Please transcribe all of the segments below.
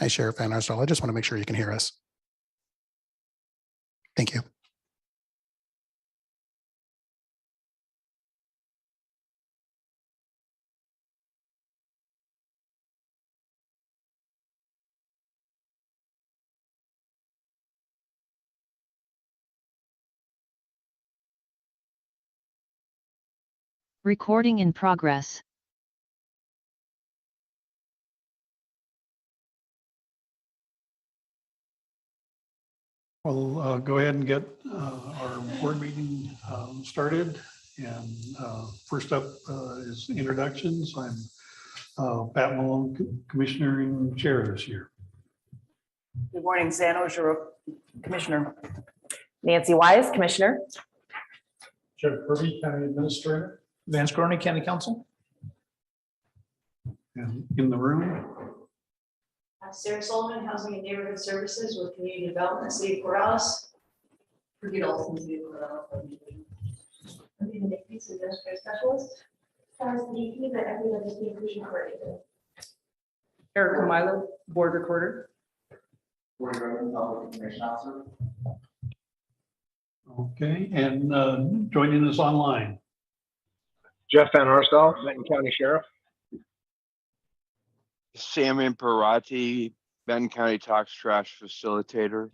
Hi, Sheriff Van Arsdale. I just want to make sure you can hear us. Thank you. Recording in progress. We'll go ahead and get our board meeting started. And first up is introductions. I'm Pat Malone, Commissioner and Chair this year. Good morning, Zano Giroux, Commissioner. Nancy Wise, Commissioner. Jeff Kirby, County Administrator. Vance Gorney, County Council. And in the room, Sarah Solomon, Housing and Neighborhood Services with Community Development, City of Corrales. Forget all things City of Corrales. I'm being the piece administrative specialist. As the VP, but I think I'm just the inclusion coordinator. Erica Milo, Board Recorder. Board Recorder, Public Information Officer. okay, and joining us online. Jeff Van Arsdale, Benton County Sheriff. Sam Imperati, Benton County Talks Trash Facilitator.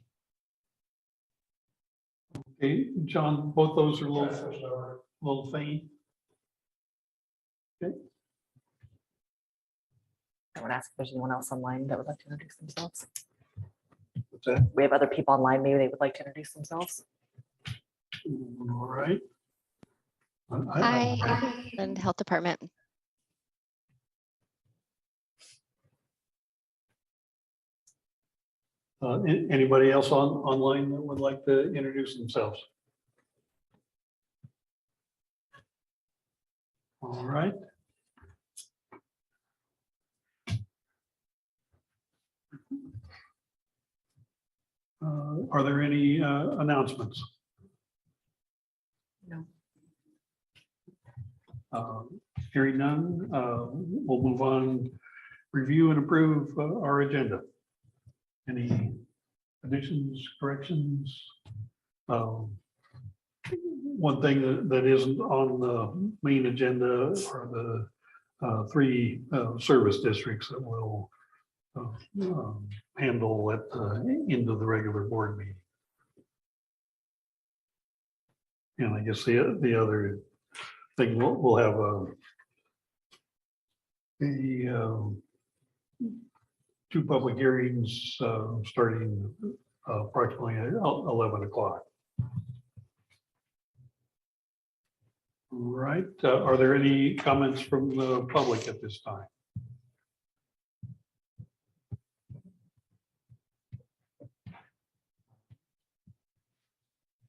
Okay, John, both those are a little faint. Okay. I would ask if there's anyone else online that would like to introduce themselves. What's that? We have other people online, maybe they would like to introduce themselves. All right. Hi, and Health Department. Anybody else online that would like to introduce themselves? All right. Are there any announcements? No. Hearing none, we'll move on. Review and approve our agenda. Any additions, corrections? One thing that isn't on the main agenda are the three service districts that we'll handle at the end of the regular board meeting. And I guess the other thing, we'll have two public hearings starting approximately at 11 o'clock. All right. Are there any comments from the public at this time?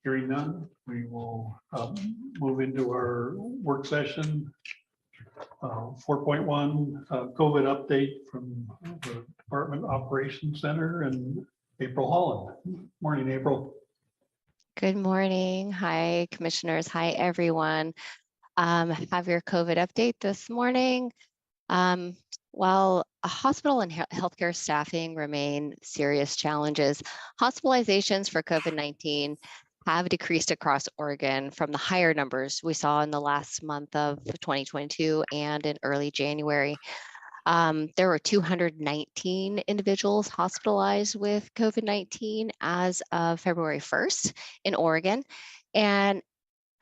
Hearing none, we will move into our work session. 4.1 COVID update from the Department Operations Center and April Holland. Morning, April. Good morning. Hi, commissioners. Hi, everyone. Have your COVID update this morning. While hospital and healthcare staffing remain serious challenges, hospitalizations for COVID-19 have decreased across Oregon from the higher numbers we saw in the last month of 2022 and in early January. There were 219 individuals hospitalized with COVID-19 as of February 1st in Oregon. And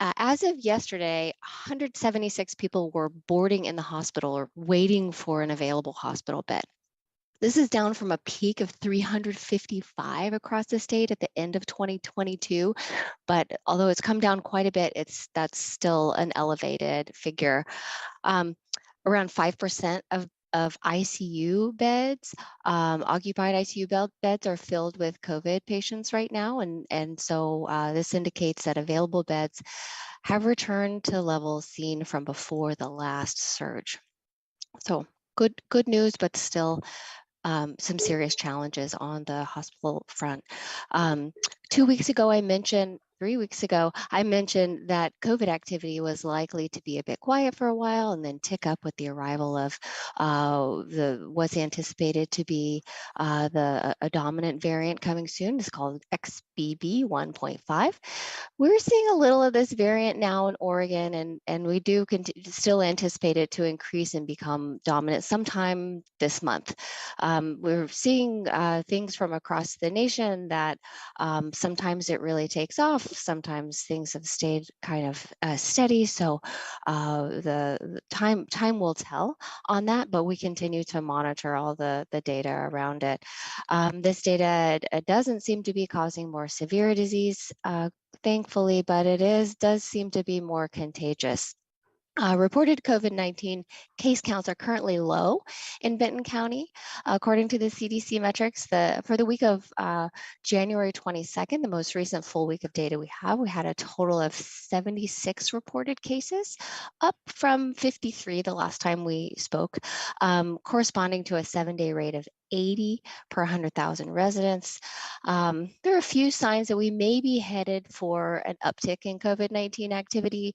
as of yesterday, 176 people were boarding in the hospital or waiting for an available hospital bed. This is down from a peak of 355 across the state at the end of 2022. But although it's come down quite a bit, that's still an elevated figure. Around 5% of ICU beds, occupied ICU beds are filled with COVID patients right now. And so this indicates that available beds have returned to levels seen from before the last surge. So good news, but still some serious challenges on the hospital front. 2 weeks ago, I mentioned 3 weeks ago, I mentioned that COVID activity was likely to be a bit quiet for a while and then tick up with the arrival of what's anticipated to be a dominant variant coming soon. It's called XBB 1.5. We're seeing a little of this variant now in Oregon, and we do still anticipate it to increase and become dominant sometime this month. We're seeing things from across the nation that sometimes it really takes off, sometimes things have stayed kind of steady. So the time will tell on that, but we continue to monitor all the data around it. This data doesn't seem to be causing more severe disease, thankfully, but it does seem to be more contagious. Reported COVID-19 case counts are currently low in Benton County. According to the CDC metrics, for the week of January 22nd, the most recent full week of data we had a total of 76 reported cases, up from 53 the last time we spoke, corresponding to a 7-day rate of 80 per 100,000 residents. There are a few signs that we may be headed for an uptick in COVID-19 activity.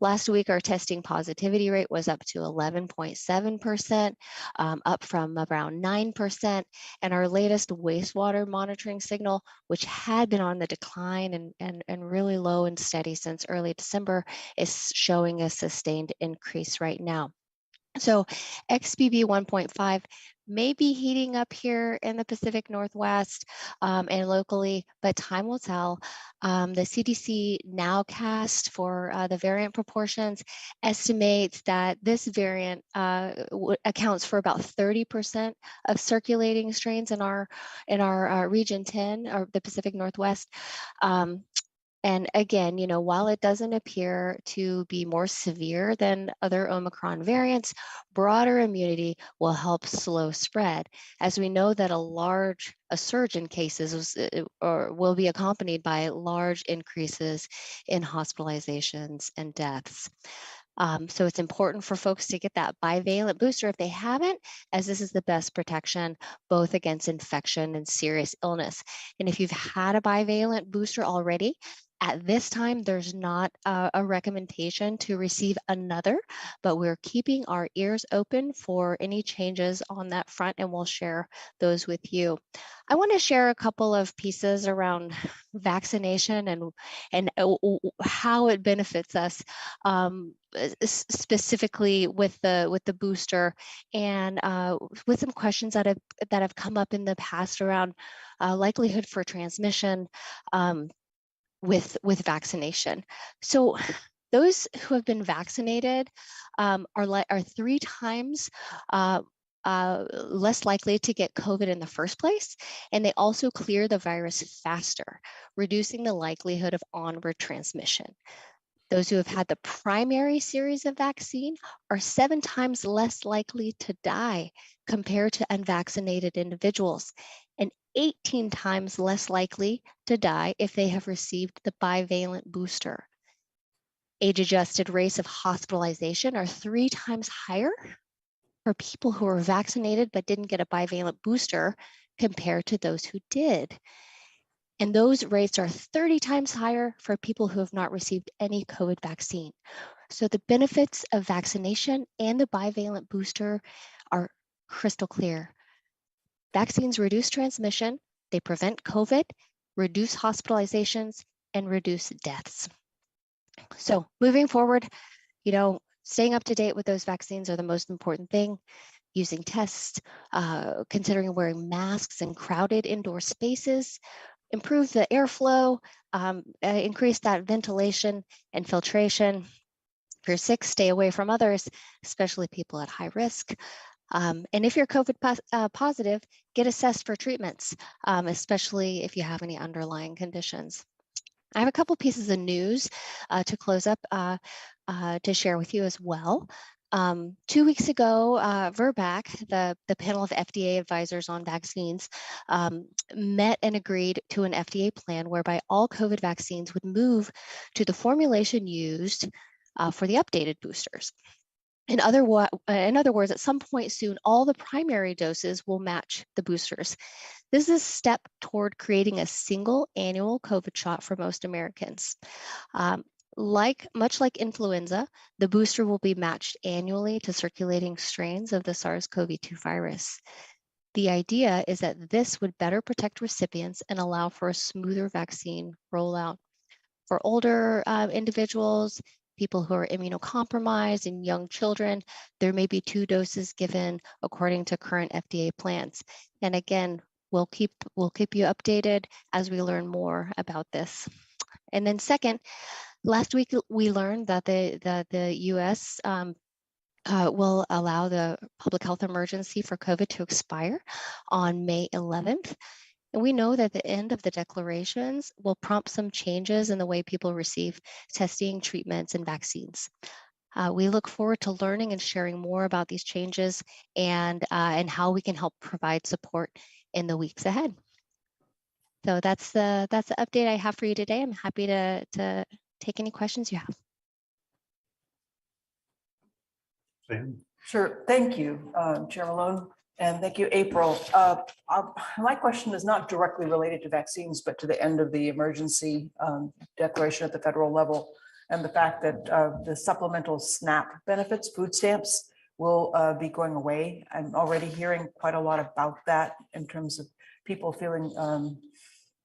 Last week, our testing positivity rate was up to 11.7%, up from around 9%. And our latest wastewater monitoring signal, which had been on the decline and really low and steady since early December, is showing a sustained increase right now. So XBB 1.5 may be heating up here in the Pacific Northwest and locally, but time will tell. The CDC nowcast for the variant proportions estimates that this variant accounts for about 30% of circulating strains in our region 10, or the Pacific Northwest. And again, while it doesn't appear to be more severe than other Omicron variants, broader immunity will help slow spread, as we know that a surge in cases will be accompanied by large increases in hospitalizations and deaths. So it's important for folks to get that bivalent booster if they haven't, as this is the best protection both against infection and serious illness. And if you've had a bivalent booster already, at this time, there's not a recommendation to receive another, but we're keeping our ears open for any changes on that front, and we'll share those with you. I want to share a couple of pieces around vaccination and how it benefits us, specifically with the booster, and with some questions that have come up in the past around likelihood for transmission with vaccination. So those who have been vaccinated are 3 times less likely to get COVID in the first place, and they also clear the virus faster, reducing the likelihood of onward transmission. Those who have had the primary series of vaccine are 7 times less likely to die compared to unvaccinated individuals, and 18 times less likely to die if they have received the bivalent booster. Age-adjusted rates of hospitalization are 3 times higher for people who are vaccinated but didn't get a bivalent booster compared to those who did. And those rates are 30 times higher for people who have not received any COVID vaccine. So the benefits of vaccination and the bivalent booster are crystal clear. Vaccines reduce transmission, they prevent COVID, reduce hospitalizations, and reduce deaths. So moving forward, staying up to date with those vaccines are the most important thing. Using tests, considering wearing masks in crowded indoor spaces, improve the airflow, increase that ventilation and filtration. If you're sick, stay away from others, especially people at high risk. And if you're COVID positive, get assessed for treatments, especially if you have any underlying conditions. I have a couple pieces of news to close up to share with you as well. 2 weeks ago, VRBPAC, the panel of FDA advisors on vaccines, met and agreed to an FDA plan whereby all COVID vaccines would move to the formulation used for the updated boosters. In other words, at some point soon, all the primary doses will match the boosters. This is a step toward creating a single annual COVID shot for most Americans. Much like influenza, the booster will be matched annually to circulating strains of the SARS-CoV-2 virus. The idea is that this would better protect recipients and allow for a smoother vaccine rollout. For older individuals, people who are immunocompromised, and young children, there may be 2 doses given according to current FDA plans. And again, we'll keep you updated as we learn more about this. And then second, last week we learned that the U.S. Will allow the public health emergency for COVID to expire on May 11th. And we know that the end of the declarations will prompt some changes in the way people receive testing, treatments, and vaccines. We look forward to learning and sharing more about these changes and how we can help provide support in the weeks ahead. So that's the update I have for you today. I'm happy to take any questions you have. Sam? Sure. Thank you, Chair Malone, and thank you, April. My question is not directly related to vaccines, but to the end of the emergency declaration at the federal level and the fact that the supplemental SNAP benefits, food stamps, will be going away. I'm already hearing quite a lot about that in terms of people feeling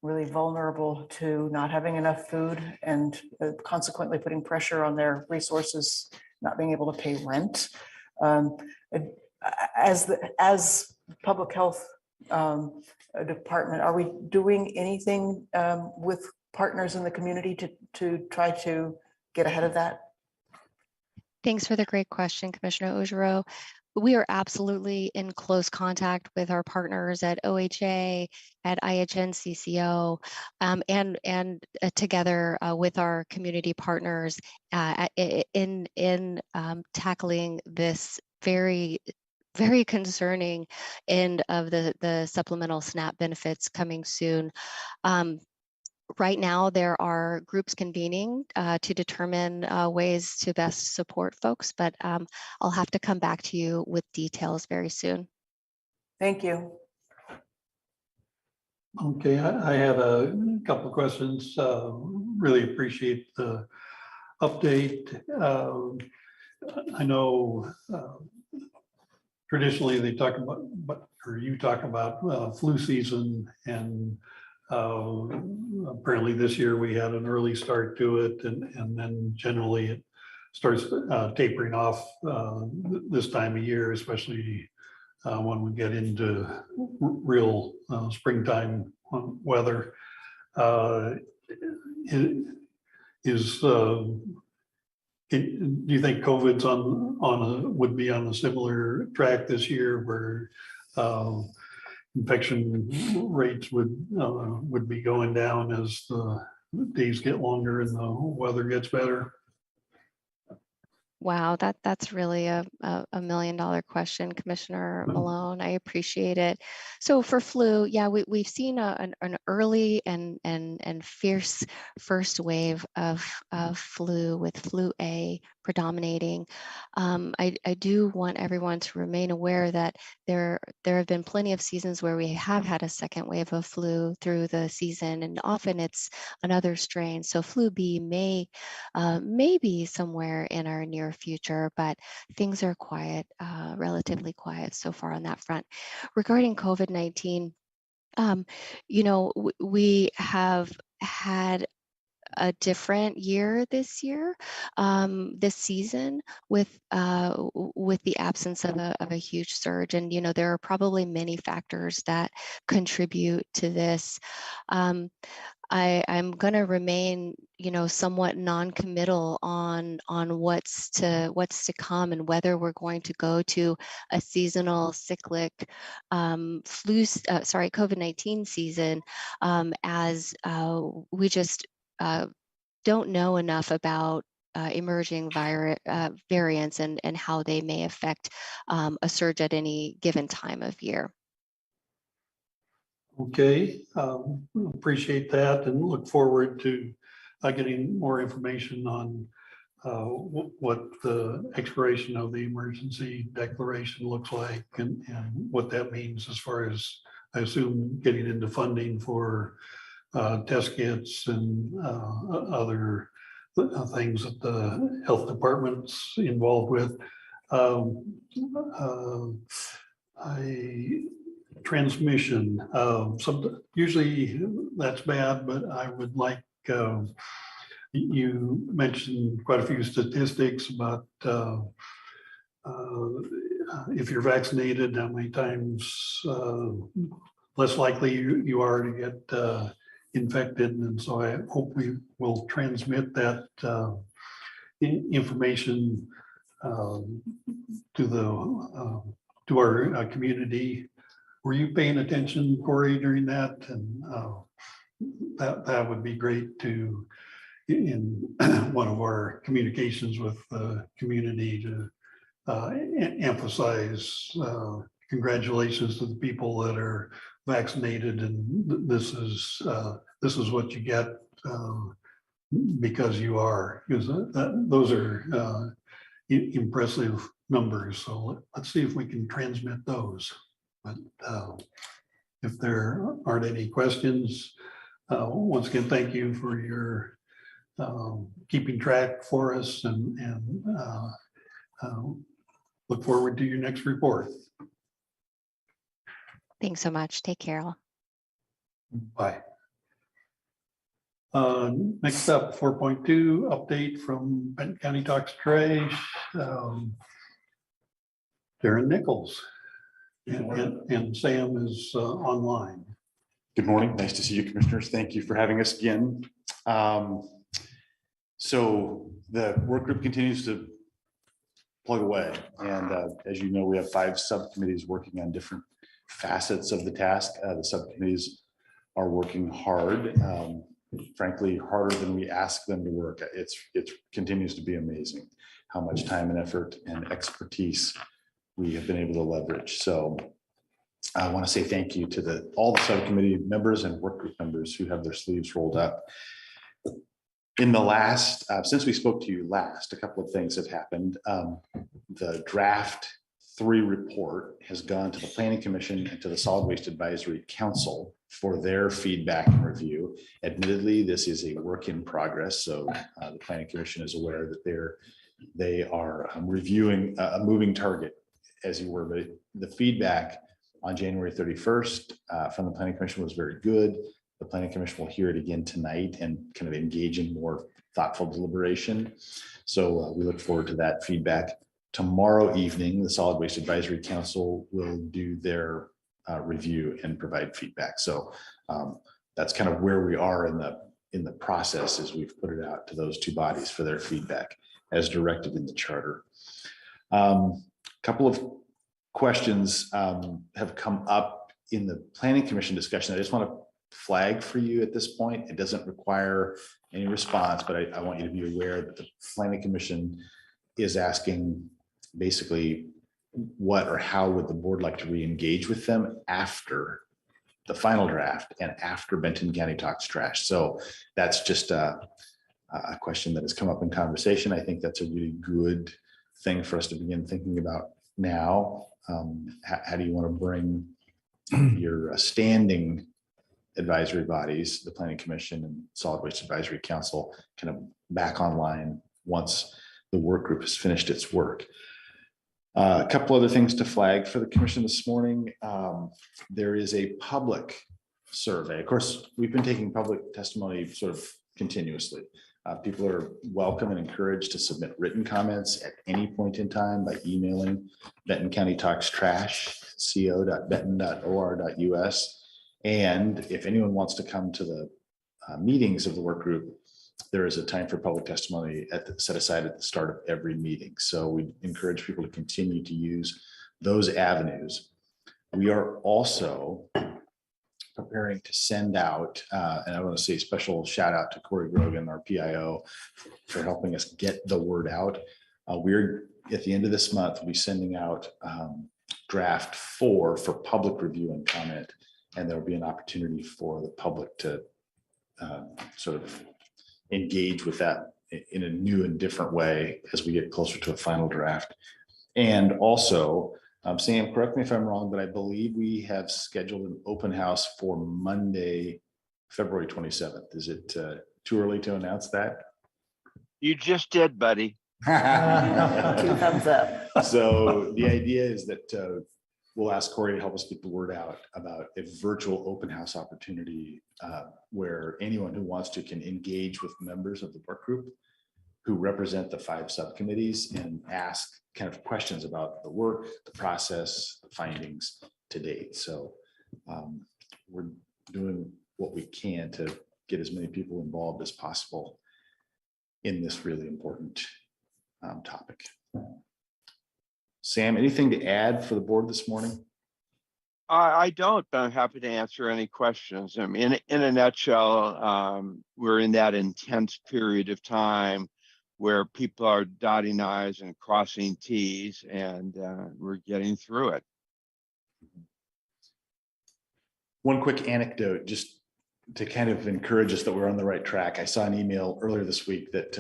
really vulnerable to not having enough food and consequently putting pressure on their resources, not being able to pay rent. As public health department, are we doing anything with partners in the community to try to get ahead of that? Thanks for the great question, Commissioner Ojiro. We are absolutely in close contact with our partners at OHA, at IHN-CCO, and together with our community partners in tackling this very concerning end of the supplemental SNAP benefits coming soon. Right now, there are groups convening to determine ways to best support folks, but I'll have to come back to you with details very soon. Thank you. Okay, I had a couple of questions. Really appreciate the update. I know traditionally they talk about, or you talk about flu season, and apparently this year we had an early start to it, and then generally it starts tapering off this time of year, especially when we get into real springtime weather. Do you think COVID's would be on a similar track this year, where infection rates would be going down as the days get longer and the weather gets better? Wow, that's really a $1 million question, Commissioner Malone. I appreciate it. So for flu, yeah, we've seen an early and fierce first wave of flu, with flu A predominating. I do want everyone to remain aware that there have been plenty of seasons where we have had a second wave of flu through the season, and often it's another strain. So flu B may be somewhere in our near future, but things are quiet, relatively quiet so far on that front. Regarding COVID-19, we have had a different year this year, this season, with the absence of a huge surge, and there are probably many factors that contribute to this. I'm going to remain, somewhat non-committal on what's to come, and whether we're going to go to a seasonal cyclic COVID-19 season, as we just don't know enough about emerging variants and how they may affect a surge at any given time of year. Okay, appreciate that, and look forward to getting more information on what the expiration of the emergency declaration looks like and what that means as far as, I assume, getting into funding for test kits and other things that the health department's involved with. Transmission, usually that's bad, but I would like, you mentioned quite a few statistics about if you're vaccinated, how many times less likely you are to get infected. And so I hope we will transmit that information to our community. Were you paying attention, Corey, during that? And that would be great to, in one of our communications with the community, to emphasize congratulations to the people that are vaccinated, and this is what you get because you are. Because those are impressive numbers. So let's see if we can transmit those. But if there aren't any questions, once again, thank you for your keeping track for us, and look forward to your next report. Thanks so much. Take care all. Bye. Next up, 4.2 update from Benton County Talks Trash. Darren Nichols and Sam is online. Good morning. Nice to see you, commissioners. Thank you for having us again. So the work group continues to plug away. And as you know, we have 5 subcommittees working on different facets of the task. The subcommittees are working hard, frankly, harder than we ask them to work. It continues to be amazing how much time and effort and expertise we have been able to leverage. So I want to say thank you to all the subcommittee members and work group members who have their sleeves rolled up. In the last, since we spoke to you last, a couple of things have happened. The draft 3 report has gone to the Planning Commission and to the Solid Waste Advisory Council for their feedback and review. Admittedly, this is a work in progress, so the Planning Commission is aware that they are reviewing a moving target, as you were, but the feedback on January 31st from the Planning Commission was very good. The Planning Commission will hear it again tonight and kind of engage in more thoughtful deliberation. So we look forward to that feedback. Tomorrow evening, the Solid Waste Advisory Council will do their review and provide feedback. So that's kind of where we are in the process, as we've put it out to those 2 bodies for their feedback as directed in the charter. Couple of questions have come up in the Planning Commission discussion. I just want to flag for you at this point. It doesn't require any response, but I want you to be aware that the Planning Commission is asking basically what or how would the board like to re-engage with them after the final draft and after Benton County Talks Trash. So that's just a question that has come up in conversation. I think that's a really good thing for us to begin thinking about now. How do you want to bring your standing advisory bodies, the Planning Commission and Solid Waste Advisory Council, kind of back online once the work group has finished its work? A couple other things to flag for the commission this morning. There is a public survey. Of course, we've been taking public testimony sort of continuously. People are welcome and encouraged to submit written comments at any point in time by emailing Benton County Talks Trash, co.benton.or.us. And if anyone wants to come to the meetings of the work group, there is a time for public testimony set aside at the start of every meeting. So we encourage people to continue to use those avenues. We are also preparing to send out, and I want to say a special shout out to Corey Grogan, our PIO, for helping us get the word out. We're at the end of this month, we'll be sending out draft 4 for public review and comment, and there'll be an opportunity for the public to sort of engage with that in a new and different way as we get closer to a final draft. And also, Sam, correct me if I'm wrong, but I believe we have scheduled an open house for Monday, February 27th. Is it too early to announce that? You just did, buddy. 2 thumbs up. So the idea is that we'll ask Corey to help us get the word out about a virtual open house opportunity where anyone who wants to can engage with members of the work group who represent the 5 subcommittees and ask kind of questions about the work, the process, the findings to date. So we're doing what we can to get as many people involved as possible in this really important topic. Sam, anything to add for the board this morning? I don't, but I'm happy to answer any questions. I mean, in a nutshell, we're in that intense period of time where people are dotting I's and crossing T's, and we're getting through it. One quick anecdote, just to kind of encourage us that we're on the right track. I saw an email earlier this week that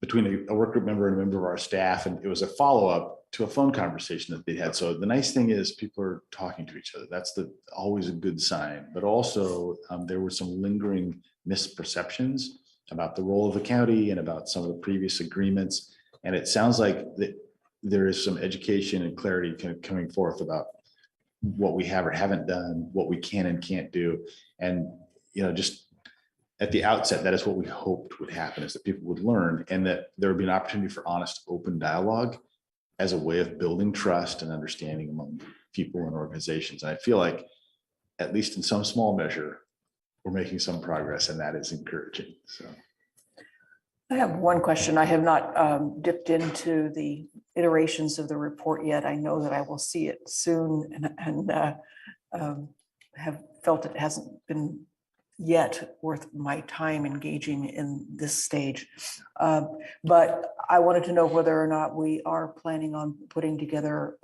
between a work group member and a member of our staff, and it was a follow-up to a phone conversation that they had. So the nice thing is people are talking to each other. That's always a good sign. But also there were some lingering misperceptions about the role of the county and about some of the previous agreements. And it sounds like that there is some education and clarity kind of coming forth about what we have or haven't done, what we can and can't do. And, you know, just at the outset, that is what we hoped would happen, is that people would learn and that there would be an opportunity for honest, open dialogue as a way of building trust and understanding among people and organizations. And I feel like, at least in some small measure, we're making some progress, and that is encouraging. So I have one question. I have not dipped into the iterations of the report yet. I know that I will see it soon and have felt it hasn't been yet worth my time engaging in this stage. But I wanted to know whether or not we are planning on putting together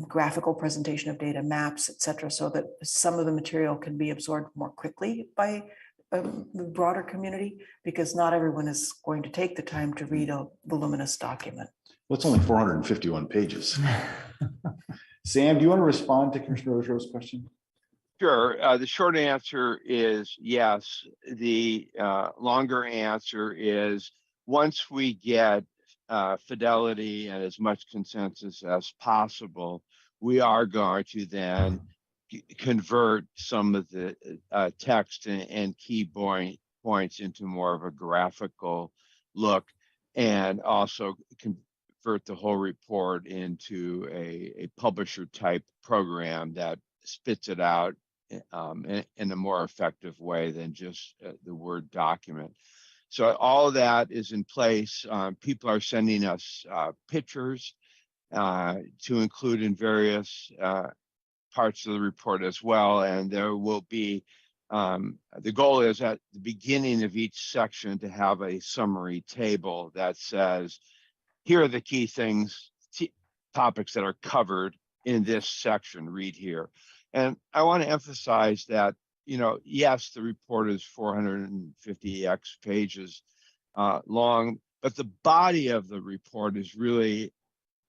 graphical presentation of data, maps, et cetera, so that some of the material can be absorbed more quickly by the broader community, because not everyone is going to take the time to read a voluminous document. well, it's only 451 pages. Sam, do you want to respond to Commissioner Rojo's question? Sure. The short answer is yes. The longer answer is once we get fidelity and as much consensus as possible, we are going to then convert some of the text and key points into more of a graphical look, and also convert the whole report into a publisher type program that spits it out in a more effective way than just the Word document. So all of that is in place. People are sending us pictures to include in various parts of the report as well. And there will be, the goal is at the beginning of each section to have a summary table that says, here are the key things, topics that are covered in this section, read here. And I want to emphasize that, you know, yes, the report is 450x pages long, but the body of the report is really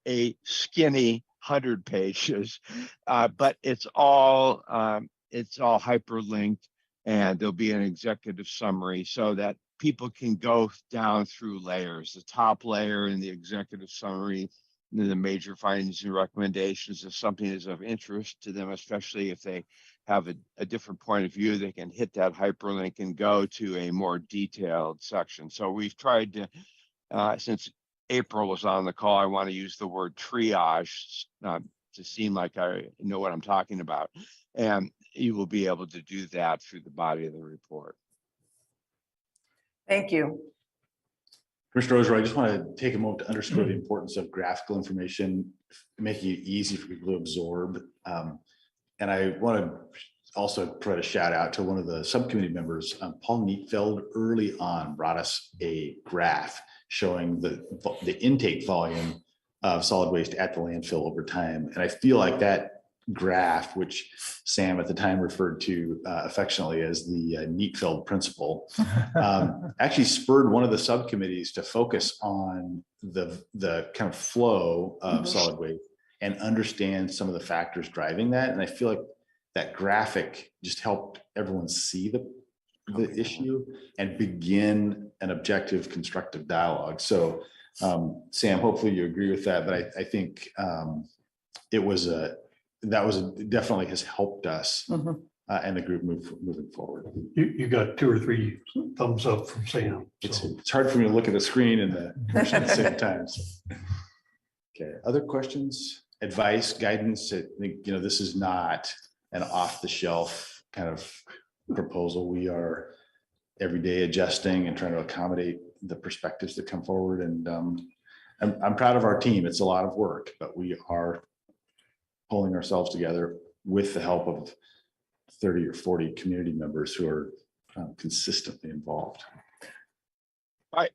a skinny 100 pages, but it's all hyperlinked, and there'll be an executive summary so that people can go down through layers. The top layer in the executive summary, the major findings and recommendations, if something is of interest to them, especially if they have a different point of view, they can hit that hyperlink and go to a more detailed section. So we've tried to, since April was on the call, I want to use the word triage to seem like I know what I'm talking about. And you will be able to do that through the body of the report. Thank you. Commissioner Roser, I just want to take a moment to underscore the importance of graphical information, making it easy for people to absorb. And I want to also provide a shout out to one of the subcommittee members, Paul Neatfeld, early on brought us a graph showing the intake volume of solid waste at the landfill over time. And I feel like that graph, which Sam at the time referred to affectionately as the Neatfield principle, actually spurred one of the subcommittees to focus on the kind of flow of solid waste and understand some of the factors driving that. And I feel like that graphic just helped everyone see the issue and begin an objective, constructive dialogue. So, Sam, hopefully you agree with that, but I think definitely has helped us and the group moving forward. You got 2 or 3 thumbs up from Sam. It's hard for me to look at the screen and the commission at the same time. So. Okay, other questions, advice, guidance? I think, this is not an off-the-shelf kind of proposal. We are every day adjusting and trying to accommodate the perspectives that come forward. And I'm proud of our team. It's a lot of work, but we are pulling ourselves together with the help of 30 or 40 community members who are consistently involved.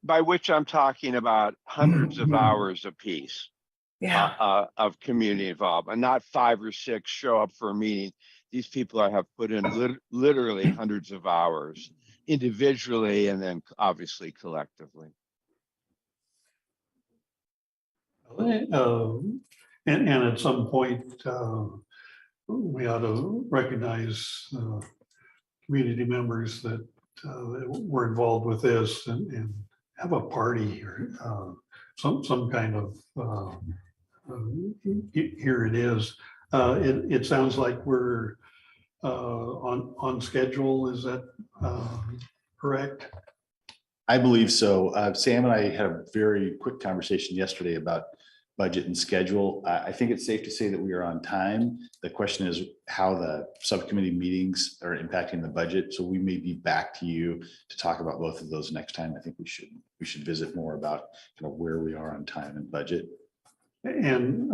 By which I'm talking about hundreds of hours apiece of community involvement, not 5 or 6 show up for a meeting. These people have put in literally hundreds of hours individually and then obviously collectively. And at some point, we ought to recognize community members that were involved with this and have a party or some kind of here it is. It sounds like we're on schedule. Is that correct? I believe so. Sam and I had a very quick conversation yesterday about budget and schedule. I think it's safe to say that we are on time. The question is how the subcommittee meetings are impacting the budget. So we may be back to you to talk about both of those next time. I think we should visit more about kind of where we are on time and budget. And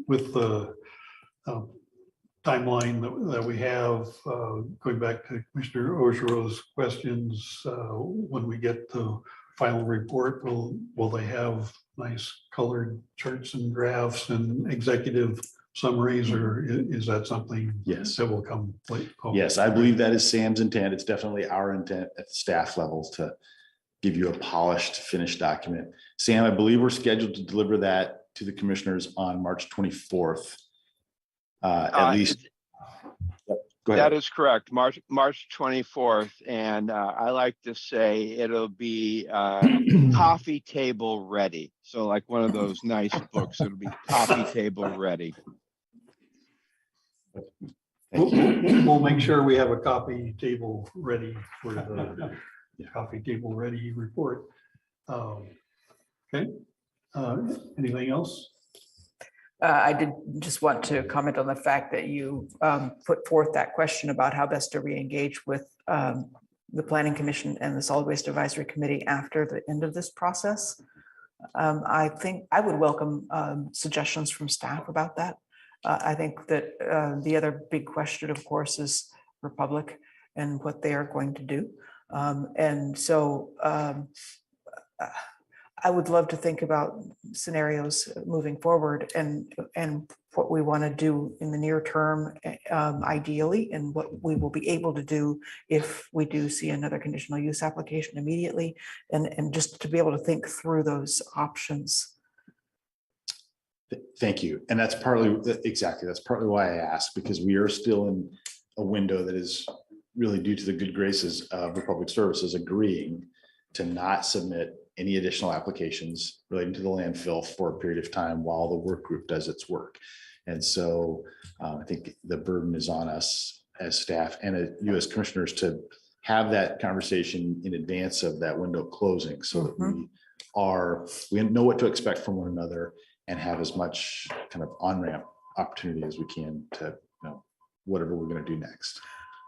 with the timeline that we have, going back to Commissioner Oshero's questions, when we get the final report, will they have nice colored charts and graphs and executive summaries, or is that something that will come late? Yes, I believe that is Sam's intent. It's definitely our intent at the staff level to give you a polished, finished document. Sam, I believe we're scheduled to deliver that to the commissioners on March 24th. At least. Go ahead. That is correct, March 24th. And I like to say it'll be coffee table ready. So like one of those nice books, it'll be coffee table ready. We'll make sure we have a coffee table ready for the coffee table ready report. Okay. Anything else? I did just want to comment on the fact that you put forth that question about how best to re-engage with the Planning Commission and the Solid Waste Advisory Committee after the end of this process. I think I would welcome suggestions from staff about that. I think that the other big question, of course, is Republic and what they are going to do. And so I would love to think about scenarios moving forward and what we want to do in the near term, ideally, and what we will be able to do if we do see another conditional use application immediately, and just to be able to think through those options. Thank you. And that's partly why I asked, because we are still in a window that is really due to the good graces of Republic Services agreeing to not submit any additional applications relating to the landfill for a period of time while the work group does its work. And so I think the burden is on us as staff and you as commissioners to have that conversation in advance of that window closing, so that we know what to expect from one another and have as much kind of on-ramp opportunity as we can to whatever we're going to do next.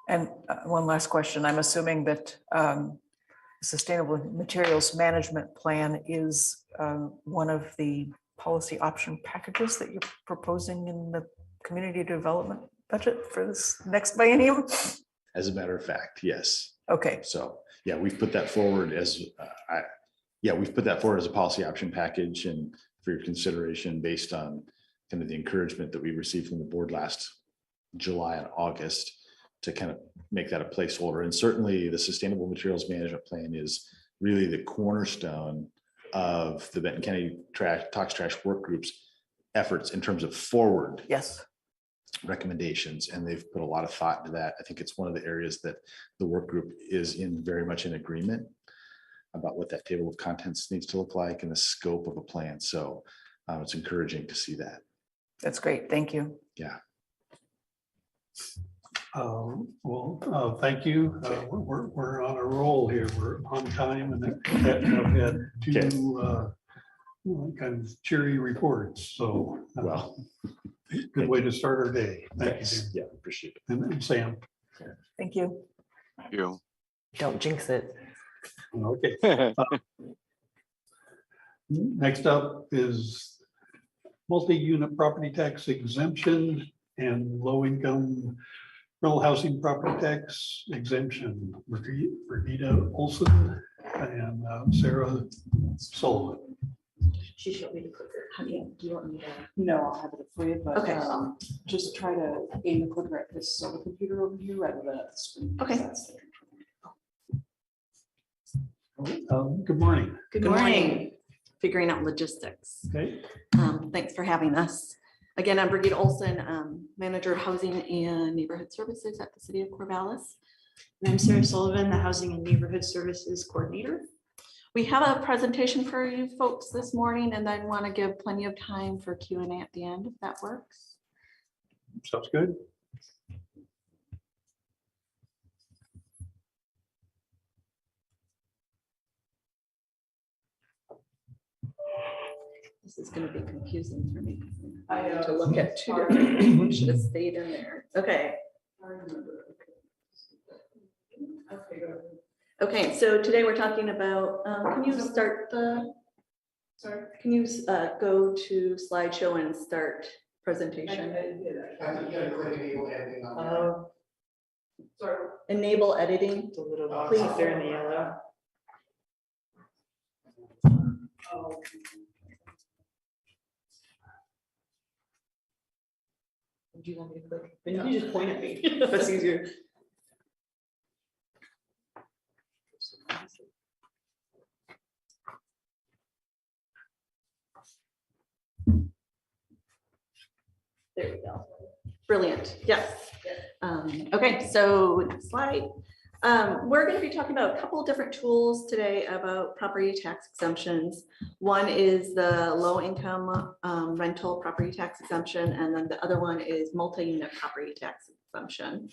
And one last question. I'm assuming that Sustainable Materials Management Plan is one of the policy option packages that you're proposing in the community development budget for this next biennium? As a matter of fact, yes. Okay. So yeah, we've put that forward as a policy option package and for your consideration based on kind of the encouragement that we received from the board last July and August to kind of make that a placeholder. And certainly the Sustainable Materials Management Plan is really the cornerstone of the Benton County Tox Trash Work Group's efforts in terms of forward Yes. recommendations. And they've put a lot of thought into that. I think it's one of the areas that the work group is in very much in agreement about what that table of contents needs to look like and the scope of a plan. So it's encouraging to see that. That's great. Thank you. Yeah. Thank you. We're on a roll here. We're on time and I've had two kind of cheery reports. So Well, good way to start our day. Thank you, Jim. Yeah, appreciate it. And Sam. Thank you. You. Don't jinx it. Okay. Next up is multi-unit property tax exemption and low-income rental housing property tax exemption. Brigitte Olson and Sarah Sullivan. She showed me the clicker. How do you want me to? No, I'll have it for you, but Okay. just try to aim the clicker at this solar computer over here rather than at the screen. Okay. That's the Good morning. Good morning. Figuring out logistics. Okay. Thanks for having us. Again, I'm Brigitte Olson, Manager of Housing and Neighborhood Services at the City of Corvallis. And I'm Sarah Sullivan, the Housing and Neighborhood Services Coordinator. We have a presentation for you folks this morning, and I want to give plenty of time for Q&A at the end, if that works. Sounds good. This is going to be confusing for me. I know. To look at two different things. We should have stayed in there. Okay. Okay, so today we're talking about, can you start the, sorry, can you go to slideshow and start presentation? Sorry. Enable editing. The little Please. box up there in the yellow. Do you want me to click? And you can just point at me. That's easier. There we go. Brilliant. Yes. Okay, so next slide. We're going to be talking about a couple of different tools today about property tax exemptions. One is the low income rental property tax exemption, and then the other one is multi-unit property tax exemption.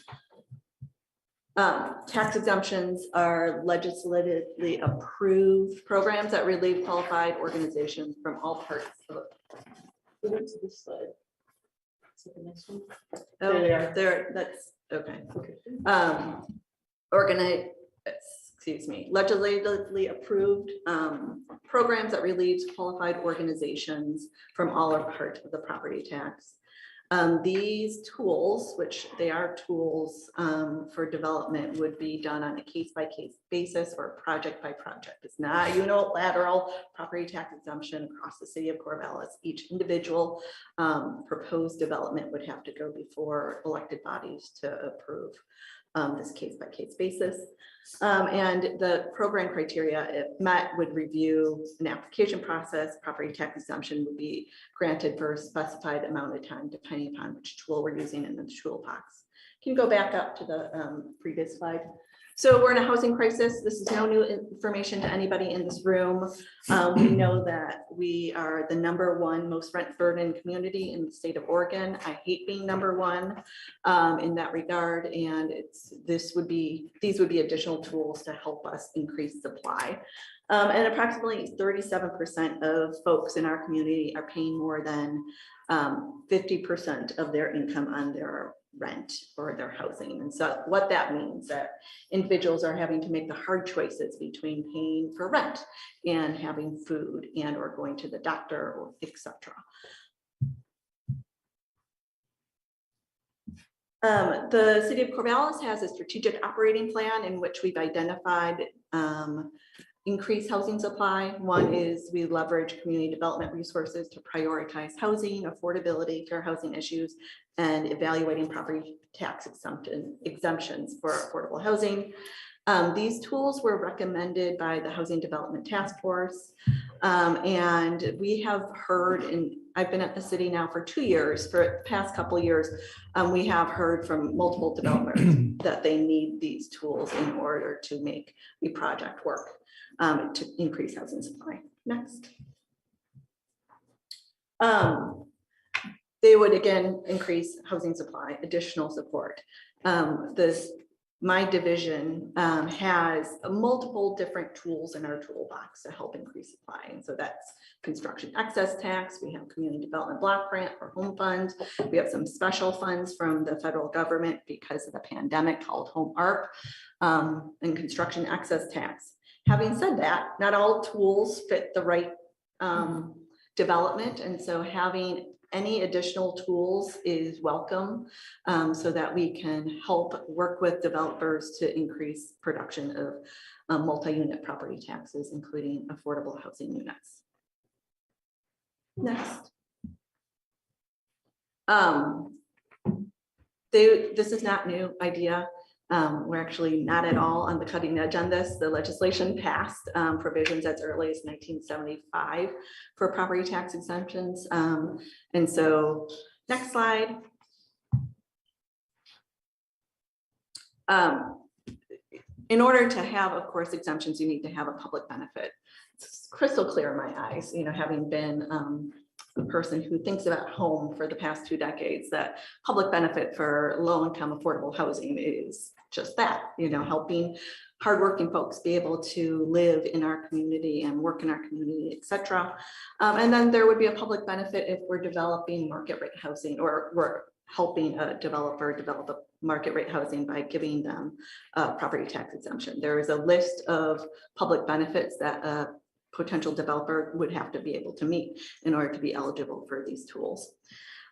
Tax exemptions are legislatively approved programs that relieve qualified organizations from all parts of. Go to this slide. So the next one. Oh, There they are. there, that's okay. Legislatively approved programs that relieves qualified organizations from all or part of the property tax. These tools, which they are tools for development, would be done on a case-by-case basis or project by project. It's not a unilateral property tax exemption across the city of Corvallis. Each individual proposed development would have to go before elected bodies to approve this case-by-case basis. And the program criteria, if met, would review an application process. Property tax exemption would be granted for a specified amount of time, depending upon which tool we're using in the toolbox. Can you go back up to the previous slide? So we're in a housing crisis. This is no new information to anybody in this room. We know that we are the #1 most rent burdened community in the state of Oregon. I hate being #1 in that regard. And these would be additional tools to help us increase supply. And approximately 37% of folks in our community are paying more than 50% of their income on their rent or their housing. And so what that means that individuals are having to make the hard choices between paying for rent and having food and or going to the doctor, or etc. The city of Corvallis has a strategic operating plan in which we've identified increase housing supply. One is we leverage community development resources to prioritize housing, affordability, fair housing issues, and evaluating property tax exemptions for affordable housing. These tools were recommended by the Housing Development Task Force. And we have heard, and I've been at the city now for 2 years, for the past couple of years, we have heard from multiple developers that they need these tools in order to make the project work, to increase housing supply. Next. They would again increase housing supply, additional support. My division has multiple different tools in our toolbox to help increase supply. And so that's construction excess tax. We have community development block grant for home funds. We have some special funds from the federal government because of the pandemic called Home ARP, and construction excess tax. Having said that, not all tools fit the right development. And so having any additional tools is welcome, so that we can help work with developers to increase production of multi-unit property taxes, including affordable housing units. Next. This is not new idea. We're actually not at all on the cutting edge on this. The legislation passed provisions as early as 1975 for property tax exemptions. And so next slide. In order to have, of course, exemptions, you need to have a public benefit. It's crystal clear in my eyes, having been a person who thinks about home for the past 2 decades, that public benefit for low-income affordable housing is just that, helping hardworking folks be able to live in our community and work in our community, etc. And then there would be a public benefit if we're developing market rate housing, or we're helping a developer develop a market rate housing by giving them a property tax exemption. There is a list of public benefits that a potential developer would have to be able to meet in order to be eligible for these tools.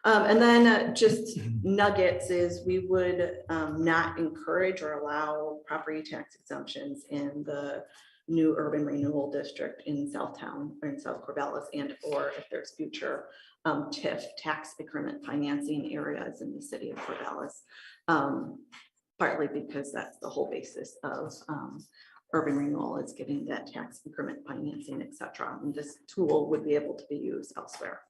And then just nuggets is we would not encourage or allow property tax exemptions in the new urban renewal district in Southtown or in South Corvallis, and or if there's future TIF, tax increment financing areas in the city of Corvallis, partly because that's the whole basis of urban renewal, is giving that tax increment financing, etc. And this tool would be able to be used elsewhere.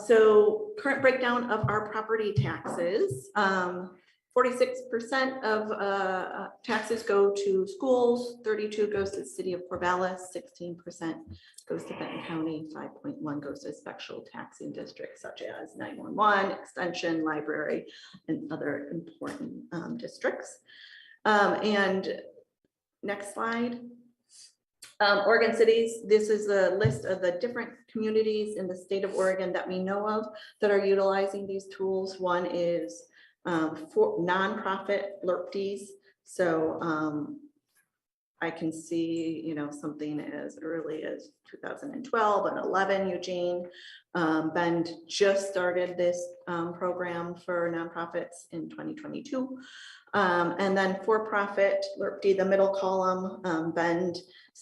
So current breakdown of our property taxes, 46% of taxes go to schools, 32% goes to the city of Corvallis, 16% goes to Benton County, 5.1% goes to special taxing districts such as 911, Extension, Library, and other important districts. And next slide. Oregon cities, this is a list of the different communities in the state of Oregon that we know of that are utilizing these tools. One is for nonprofit LRPDs. So I can see, something as early as 2012 and 11, Eugene. Bend just started this program for nonprofits in 2022. And then for-profit LRPD, the middle column, Bend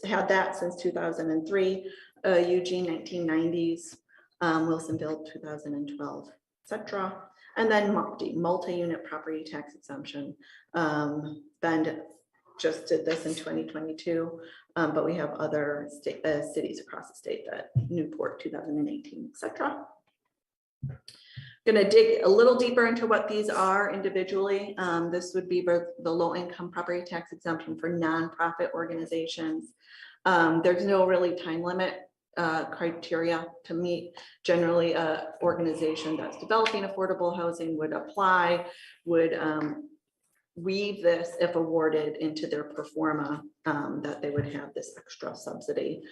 had that since 2003, Eugene 1990s, Wilsonville 2012, etc. And then MUPD, multi-unit property tax exemption. Bend just did this in 2022, but we have other cities across the state, that Newport 2018, etc. Going to dig a little deeper into what these are individually. This would be the low-income property tax exemption for nonprofit organizations. There's no really time limit criteria to meet. Generally, an organization that's developing affordable housing would apply, would weave this, if awarded, into their pro forma, that they would have this extra subsidy.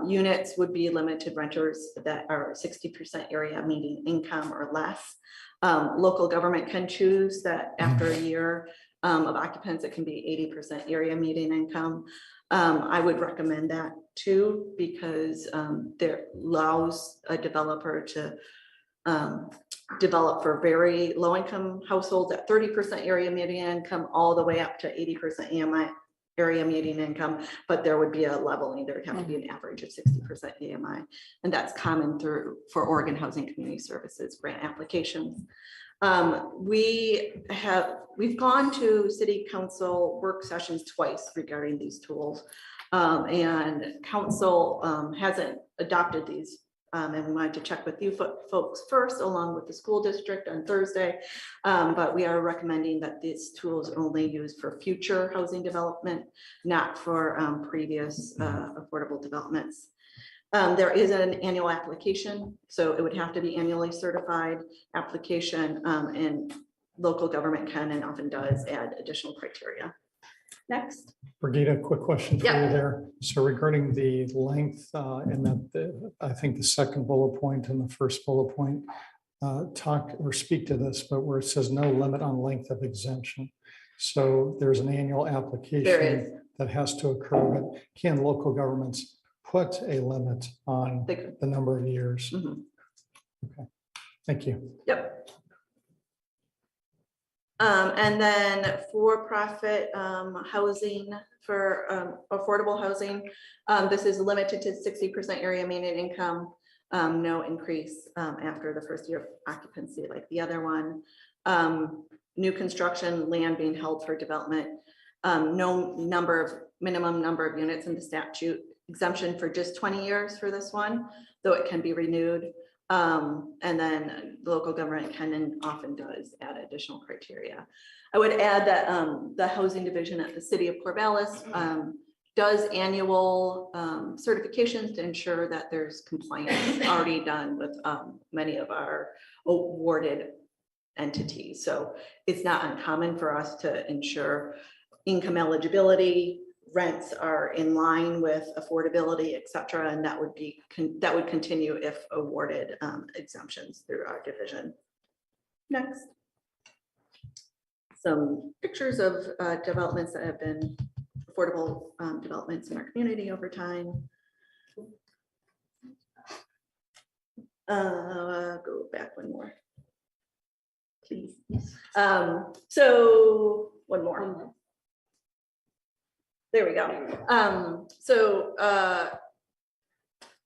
Units would be limited renters that are 60% area median income or less. Local government can choose that after a year of occupants, it can be 80% area median income. I would recommend that too, because there allows a developer to develop for very low income households at 30% area median income all the way up to 80% area median income, but there would be a leveling. There would have to be an average of 60% AMI. And that's common for Oregon Housing Community Services grant applications. We've gone to city council work sessions twice regarding these tools. And council hasn't adopted these. And we wanted to check with you folks first, along with the school district on Thursday. But we are recommending that these tools are only used for future housing development, not for previous affordable developments. There is an annual application, so it would have to be annually certified application, and local government can and often does add additional criteria. Next. Brigida, quick question for Yeah. you there. So regarding the length, and that I think the second bullet point and the first bullet point talk or speak to this, but where it says no limit on length of exemption. So there's an annual There is. application that has to occur, but can local governments put a limit on They could. the number of years? Mhm. Okay, thank you. Yep. And then for-profit housing for affordable housing, this is limited to 60% area median income, no increase after the first year of occupancy like the other one. New construction, land being held for development, no minimum number of units in the statute, exemption for just 20 years for this one, though it can be renewed. And then the local government can and often does add additional criteria. I would add that the housing division at the city of Corvallis does annual certifications to ensure that there's compliance already done with many of our awarded entities. So it's not uncommon for us to ensure income eligibility, rents are in line with affordability, et cetera, and that would continue if awarded exemptions through our division. Next. Some pictures of developments that have been affordable developments in our community over time. Go back one more, please. So one more. There we go.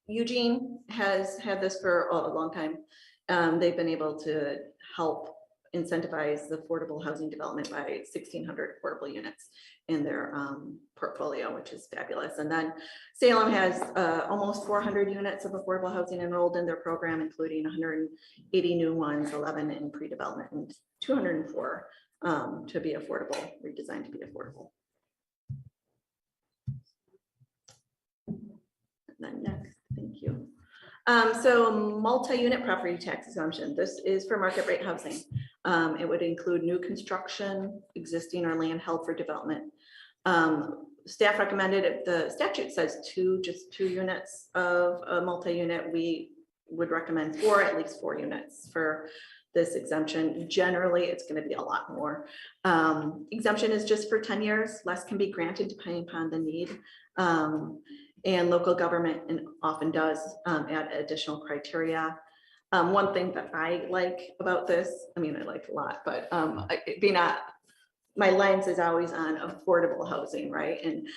Eugene has had this for a long time. They've been able to help incentivize the affordable housing development by 1,600 affordable units in their portfolio, which is fabulous. And then Salem has almost 400 units of affordable housing enrolled in their program, including 180 new ones, 11 in pre-development, and 204 to be affordable, redesigned to be affordable. Then next, thank you. So multi-unit property tax exemption. This is for market rate housing. It would include new construction, existing or land held for development. Staff recommended, if the statute says just two units of a multi-unit, we would recommend at least four units for this exemption. Generally, it's going to be a lot more. Exemption is just for 10 years. Less can be granted depending upon the need. And local government often does add additional criteria. One thing that I like about this, I mean, I like a lot, but my lens is always on affordable housing, right? And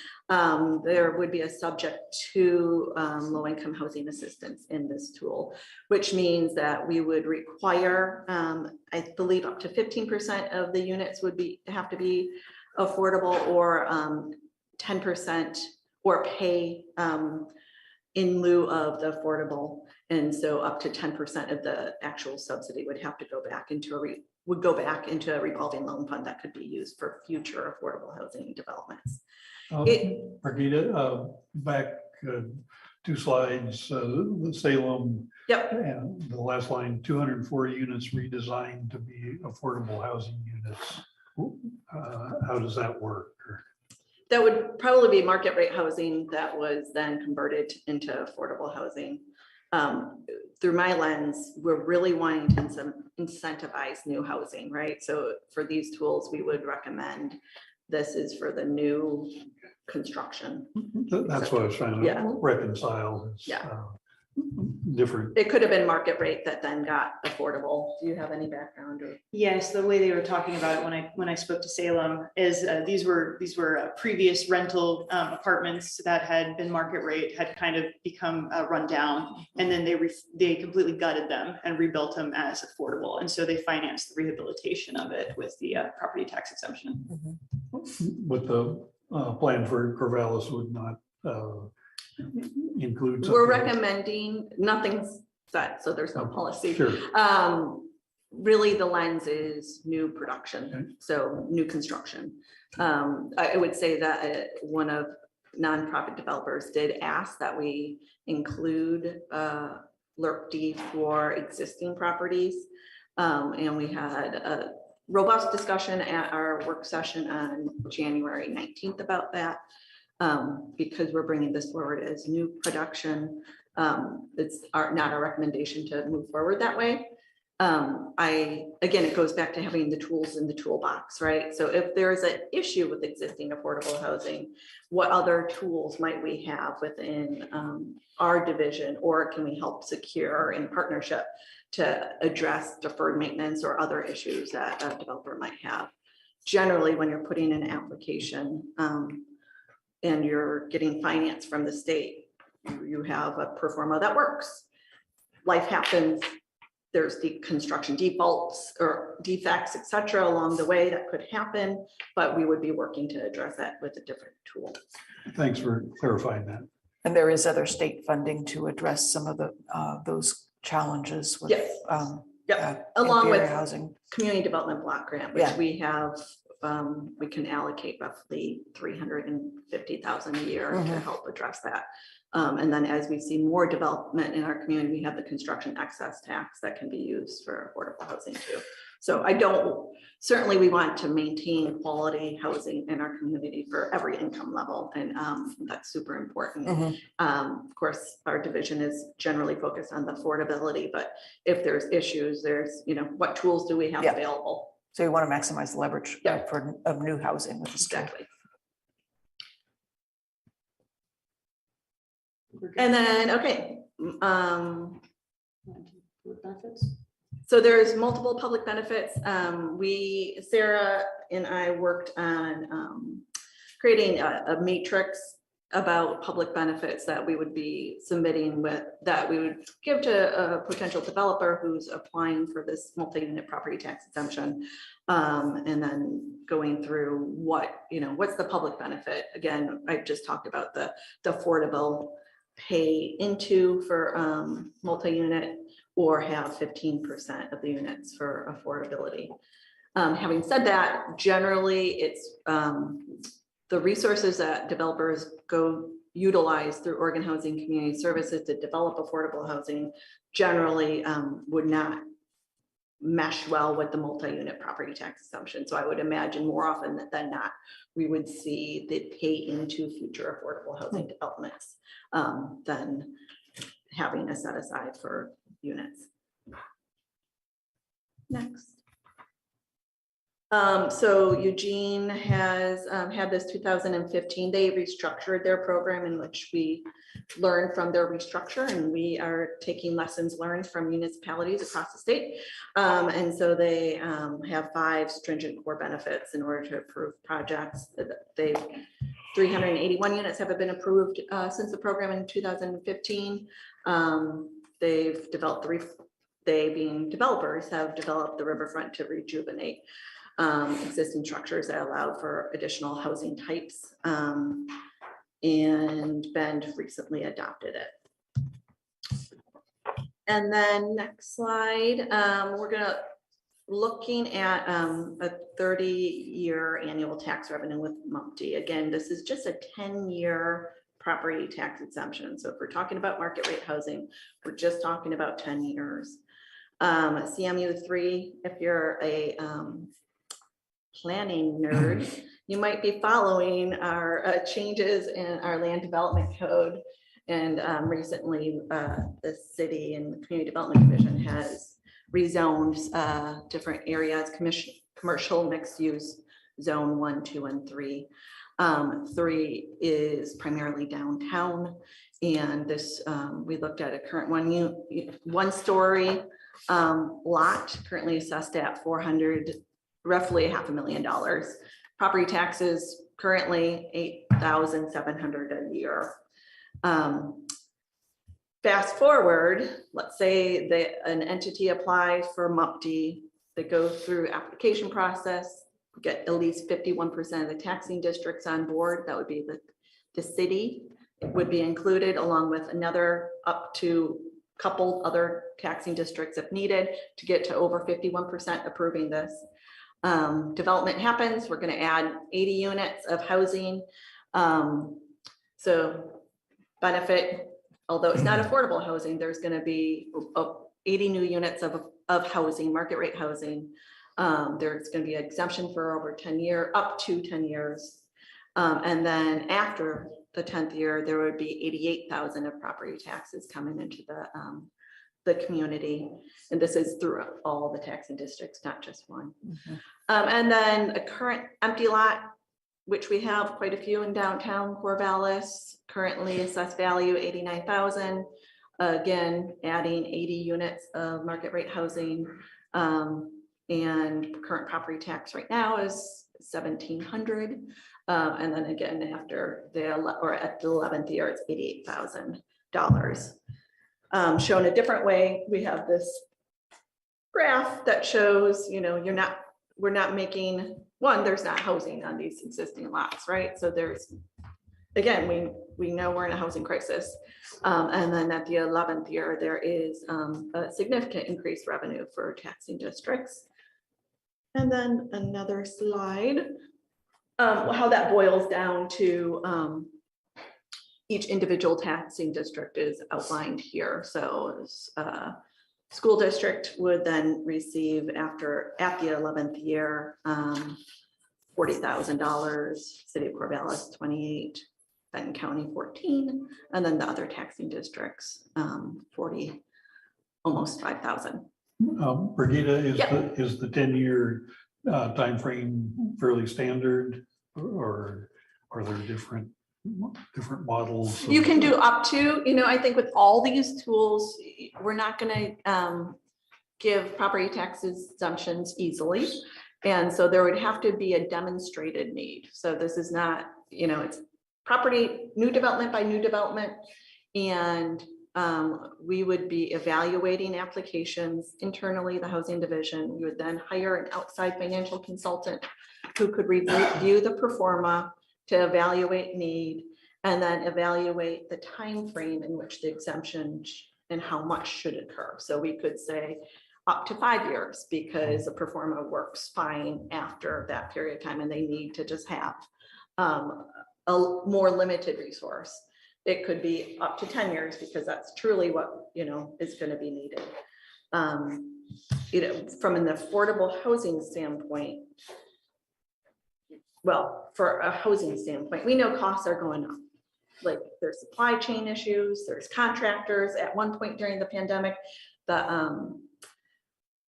there would be a subject to low-income housing assistance in this tool, which means that we would require, I believe, up to 15% of the units would have to be affordable, or 10% or pay in lieu of the affordable. And so up to 10% of the actual subsidy would have to go back into a revolving loan fund that could be used for future affordable housing developments. Brigida, back 2 slides, the Salem. Yep. And the last line, 204 units redesigned to be affordable housing units. How does that work? That would probably be market rate housing that was then converted into affordable housing. Through my lens, we're really wanting to incentivize new housing, right? So for these tools, we would recommend this is for the new construction. That's what I was trying to reconcile. Yeah. different. It could have been market rate that then got affordable. Do you have any background or? Yes, the way they were talking about it when I spoke to Salem is these were previous rental apartments that had been market rate, had kind of become run down, and then they completely gutted them and rebuilt them as affordable, and so they financed the rehabilitation of it with the property tax exemption. But the plan for Corvallis would not include. We're something. recommending, nothing's set, so there's no policy. Sure. Really, the lens is new production, so new construction. I would say that one of nonprofit developers did ask that we include LRPD for existing properties. And we had a robust discussion at our work session on January 19th about that. Because we're bringing this forward as new production. It's not our recommendation to move forward that way. Again, it goes back to having the tools in the toolbox, right? So if there is an issue with existing affordable housing, what other tools might we have within our division, or can we help secure in partnership to address deferred maintenance or other issues that a developer might have? Generally, when you're putting in an application, and you're getting finance from the state, you have a pro forma that works. Life happens, there's the construction defaults or defects, et cetera, along the way that could happen, but we would be working to address that with a different tool. Thanks for clarifying that. And there is other state funding to address some of the those challenges with Yes. Along inferior with housing. community development block grant, which Yeah. we have, we can allocate roughly $350,000 a year to help address that. And then as we see more development in our community, we have the construction excess tax that can be used for affordable housing too. So certainly we want to maintain quality housing in our community for every income level. And that's super important. Of course, our division is generally focused on the affordability, but if there's issues, there's, what tools do we have available? So you want to maximize the leverage of new housing with the state. Exactly. And then, okay. So there's multiple public benefits. Sarah and I worked on creating a matrix about public benefits that we would be submitting that we would give to a potential developer who's applying for this multi-unit property tax exemption. And then going through what's the public benefit? Again, I just talked about the affordable pay into for multi-unit or have 15% of the units for affordability. Having said that, generally it's the resources that developers go utilize through Oregon Housing Community Services to develop affordable housing generally would not mesh well with the multi-unit property tax assumption. So I would imagine more often than not, we would see the pay into future affordable housing developments than having a set aside for units. Next. So Eugene has had this 2015, they restructured their program in which we learned from their restructure, and we are taking lessons learned from municipalities across the state. And so they have 5 stringent core benefits in order to approve projects. 381 units have been approved since the program in 2015. They've developed they being developers have developed the riverfront to rejuvenate existing structures that allow for additional housing types, and Bend recently adopted it. And then next slide, we're looking at a 30-year annual tax revenue with MUMTI. Again, this is just a 10-year property tax exemption. So if we're talking about market rate housing, we're just talking about 10 years. CMU3, if you're a planning nerd, you might be following our changes in our land development code. And recently the city and the community development division has rezoned different areas, commercial mixed use zone 1, 2, and 3. 3 is primarily downtown, And this, we looked at a current one-story lot currently assessed at roughly $500,000. Property taxes currently $8,700 a year. Fast forward, let's say that an entity applies for MUPD, they go through application process, get at least 51% of the taxing districts on board. That would be the city. It would be included along with another up to couple other taxing districts if needed to get to over 51% approving this. Development happens, we're going to add 80 units of housing. So benefit, although it's not affordable housing, there's going to be 80 new units of housing, market rate housing. There's going to be an exemption for over 10 years, up to 10 years. And then after the 10th year, there would be 88,000 of property taxes coming into the community. And this is through all the taxing districts, not just one. And then a current empty lot, which we have quite a few in downtown Corvallis, currently assessed value 89,000. Again, adding 80 units of market rate housing. And current property tax right now is $1,700. And then again, after at the 11th year, it's $88,000. Shown a different way, we have this graph that shows, we're not making there's not housing on these existing lots, right? So there's, again, we know we're in a housing crisis. And then at the 11th year, there is a significant increased revenue for taxing districts. And then another slide, how that boils down to each individual taxing district is outlined here. So school district would then receive at the 11th year, $40,000, City of Corvallis, 28, Benton County, 14, and then the other taxing districts, 40, almost 5,000. Brigida, is the 10-year timeframe fairly standard, or are there different models? You can do up to, I think with all these tools, we're not going to give property tax exemptions easily. And so there would have to be a demonstrated need. So this is not, it's property, new development by new development. And we would be evaluating applications internally, the housing division. We would then hire an outside financial consultant who could review the pro forma to evaluate need and then evaluate the time frame in which the exemption and how much should occur. So we could say up to 5 years because the pro forma works fine after that period of time and they need to just have a more limited resource. It could be up to 10 years because that's truly what, is going to be needed. From an affordable housing standpoint, well, for a housing standpoint, we know costs are going up. Like there's supply chain issues, there's contractors. At one point during the pandemic, the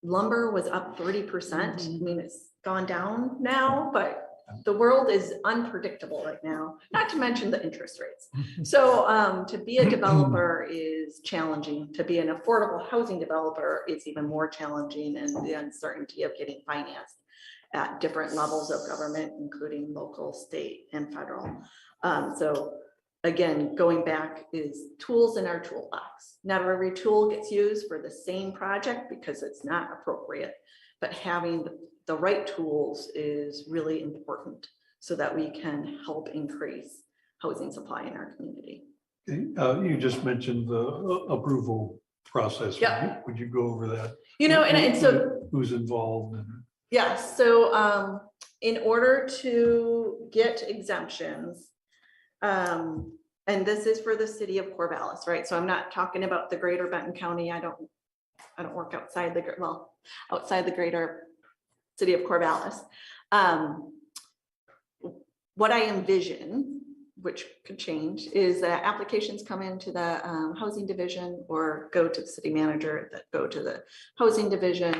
lumber was up 30%. I mean, it's gone down now, but the world is unpredictable right now, not to mention the interest rates. So to be a developer is challenging. To be an affordable housing developer is even more challenging, and the uncertainty of getting financed at different levels of government, including local, state, and federal. So again, going back is tools in our toolbox. Not every tool gets used for the same project because it's not appropriate, but having the right tools is really important so that we can help increase housing supply in our community. Okay. You just mentioned the approval process. Yeah. Would you go over that? And so who's involved? yeah, so in order to get exemptions, and this is for the city of Corvallis, right? So I'm not talking about the greater Benton County. I don't work outside the greater city of Corvallis. What I envision, which could change, is that applications come into the housing division or go to the city manager that go to the housing division.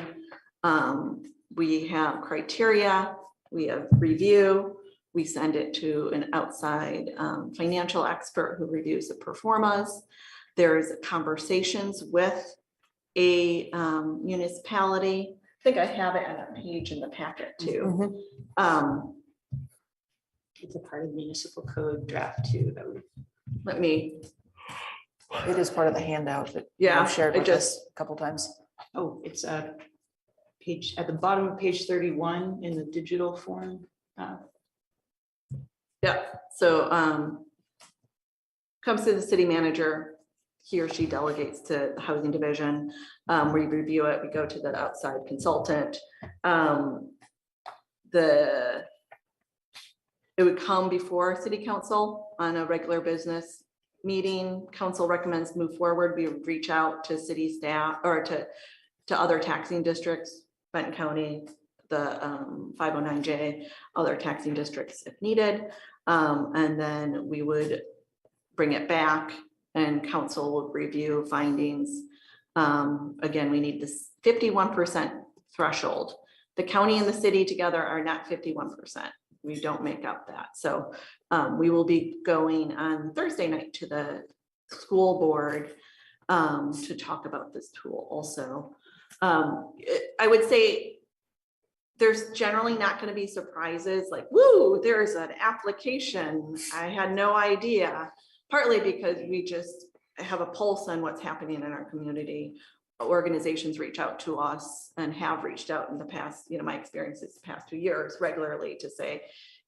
We have criteria, we have review, we send it to an outside financial expert who reviews the performas. There's conversations with a municipality. I think I have it on a page in the packet too. It's a part of municipal code draft too, that we. Let me, It is part of the handout that Yeah, you've shared I with just- us a couple times. Oh, it's a page at the bottom of page 31 in the digital form. yeah, so comes to the city manager. He or she delegates to the housing division. We review it, we go to the outside consultant. It would come before city council on a regular business meeting. Council recommends move forward. We would reach out to city staff or to other taxing districts, Benton County, the 509J, other taxing districts if needed. And then we would bring it back and council would review findings. Again, we need this 51% threshold. The county and the city together are not 51%. We don't make up that. So we will be going on Thursday night to the school board to talk about this tool also. I would say there's generally not going to be surprises like, woo, there's an application. I had no idea, partly because we just have a pulse on what's happening in our community. Organizations reach out to us and have reached out in the past, my experiences the past 2 years regularly to say,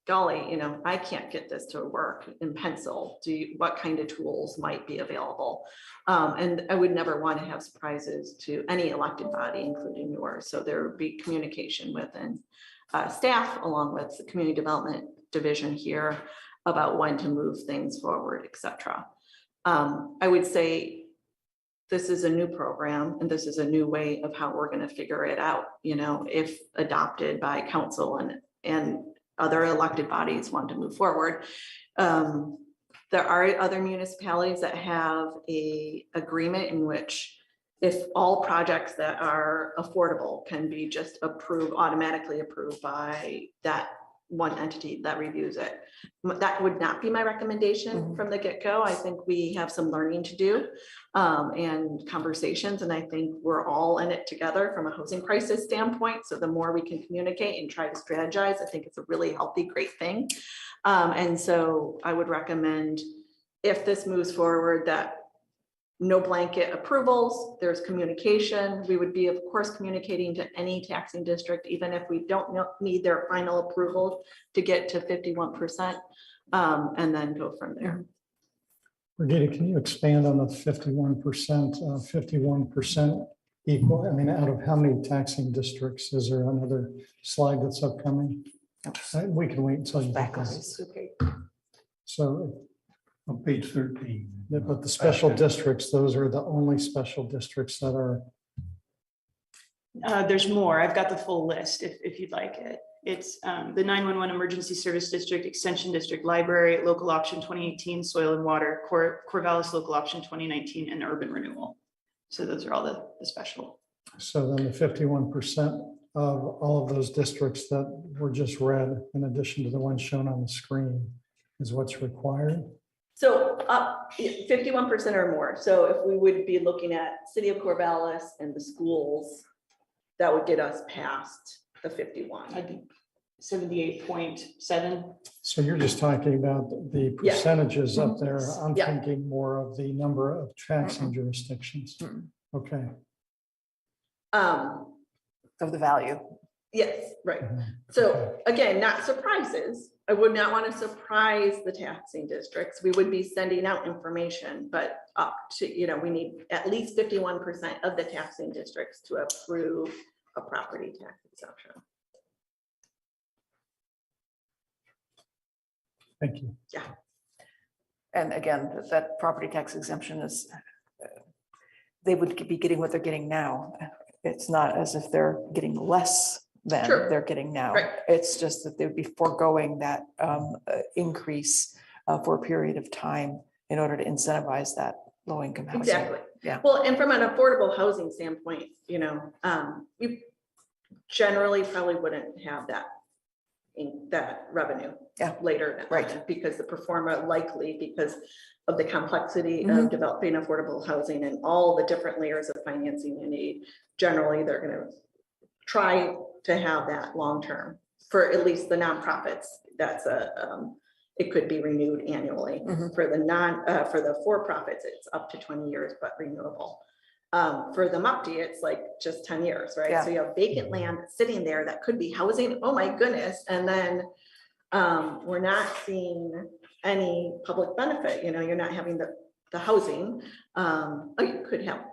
golly, I can't get this to work in pencil. What kind of tools might be available? And I would never want to have surprises to any elected body, including yours. So there would be communication within staff along with the community development division here about when to move things forward, et cetera. I would say this is a new program and this is a new way of how we're going to figure it out, if adopted by council and other elected bodies want to move forward. There are other municipalities that have a agreement in which if all projects that are affordable can be just automatically approved by that one entity that reviews it. That would not be my recommendation from the get-go. I think we have some learning to do and conversations, and I think we're all in it together from a housing crisis standpoint. So the more we can communicate and try to strategize, I think it's a really healthy, great thing. And so I would recommend, if this moves forward, that no blanket approvals, there's communication. We would be, of course, communicating to any taxing district, even if we don't need their final approval to get to 51%, and then go from there. Brigida, can you expand on the 51%, 51% equal? I mean, out of how many taxing districts? Is there another slide that's upcoming? We can wait until you get this. Okay. So, On page 13. but the special districts, those are the only special districts that are. There's more. I've got the full list if you'd like it. It's the 911 Emergency Service District, Extension District, Library, Local Option 2018, Soil and Water, Corvallis Local Option 2019, and Urban Renewal. So those are all the special. So then the 51% of all of those districts that were just read, in addition to the ones shown on the screen, is what's required. So 51% or more. So if we would be looking at City of Corvallis and the schools, that would get us past the 51. I'd be 78.7. So you're just talking about the Yeah. percentages up there. I'm Yeah. thinking more of the number of taxing jurisdictions. Okay. Of the value. Yes, right. Mhm. So again, not surprises. I would not want to surprise the taxing districts. We would be sending out information, but up to, we need at least 51% of the taxing districts to approve a property tax exemption. Thank you. And again, that property tax exemption is, they would be getting what they're getting now. It's not as if they're getting less than Sure. they're getting now. Right. It's just that they would be foregoing that increase for a period of time in order to incentivize that low income housing. Exactly. Yeah. Well, and from an affordable housing standpoint, we generally probably wouldn't have that that revenue. Yeah. Later. Right. Because the performer likely, because of the complexity Mhm. of developing affordable housing and all the different layers of financing you need, generally, they're gonna try to have that long-term for at least the nonprofits. That's it could be renewed annually. Mhm. For the for-profits, it's up to 20 years, but renewable. For the MUPD, it's like just 10 years, right? Yeah. So you have vacant land sitting there that could be housing, oh my goodness, and then we're not seeing any public benefit, you're not having the housing. You could have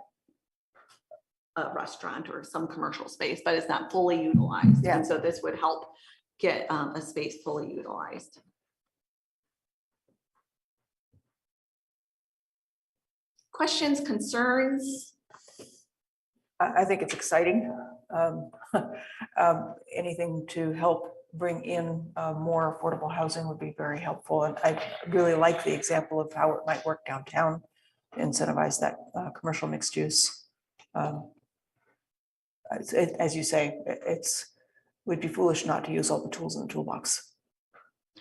a restaurant or some commercial space, but it's not fully utilized. Yeah. And so this would help get a space fully utilized. Questions, concerns? I think it's exciting. Anything to help bring in more affordable housing would be very helpful. And I really like the example of how it might work downtown to incentivize that commercial mixed use. As you say, we'd be foolish not to use all the tools in the toolbox.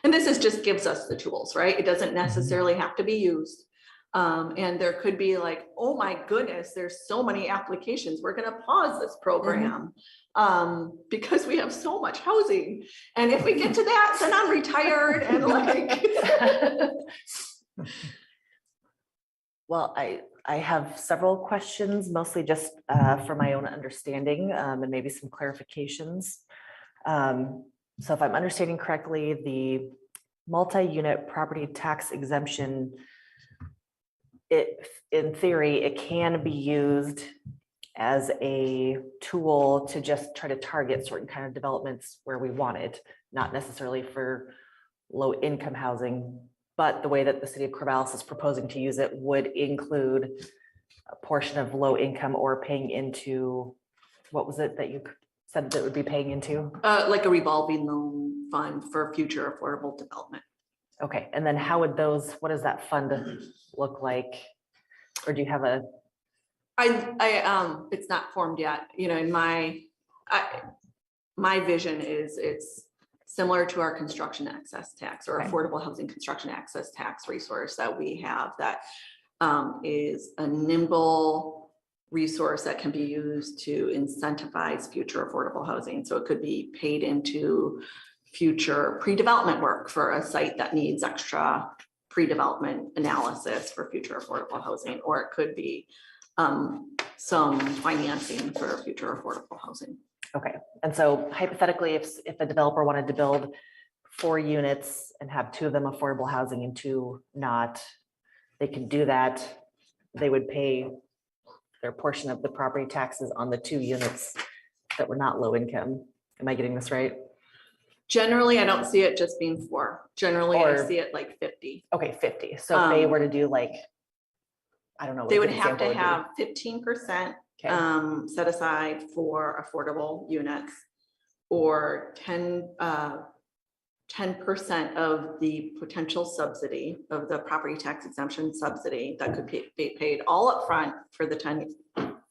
And this just gives us the tools, right? It doesn't necessarily have to be used. And there could be like, oh my goodness, there's so many applications. We're gonna pause this program because we have so much housing. And if we get to that, then I'm retired and like. Well, I have several questions, mostly just for my own understanding and maybe some clarifications. So if I'm understanding correctly, the multi-unit property tax exemption, in theory, it can be used as a tool to just try to target certain kind of developments where we want it, not necessarily for low income housing. But the way that the city of Corvallis is proposing to use it would include a portion of low income or paying into, what was it that you said that would be paying into? Like a revolving loan fund for future affordable development. Okay, and then how would what does that fund look like? Or do you have a? It's not formed yet, in my vision is it's similar to our construction access tax or affordable housing construction access tax resource that we have that is a nimble resource that can be used to incentivize future affordable housing. So it could be paid into future pre-development work for a site that needs extra pre-development analysis for future affordable housing, or it could be some financing for future affordable housing. Okay, and so hypothetically, if a developer wanted to build 4 units and have 2 of them affordable housing and 2 not, they can do that. They would pay their portion of the property taxes on the 2 units that were not low income. Am I getting this right? Generally, I don't see it just being 4. Generally, I see it like 50. Okay, 50. So if they were to do like, I don't know. They would have to have 15% Okay. set aside for affordable units, or 10% of the potential subsidy of the property tax exemption subsidy that could be paid all up front for the 10,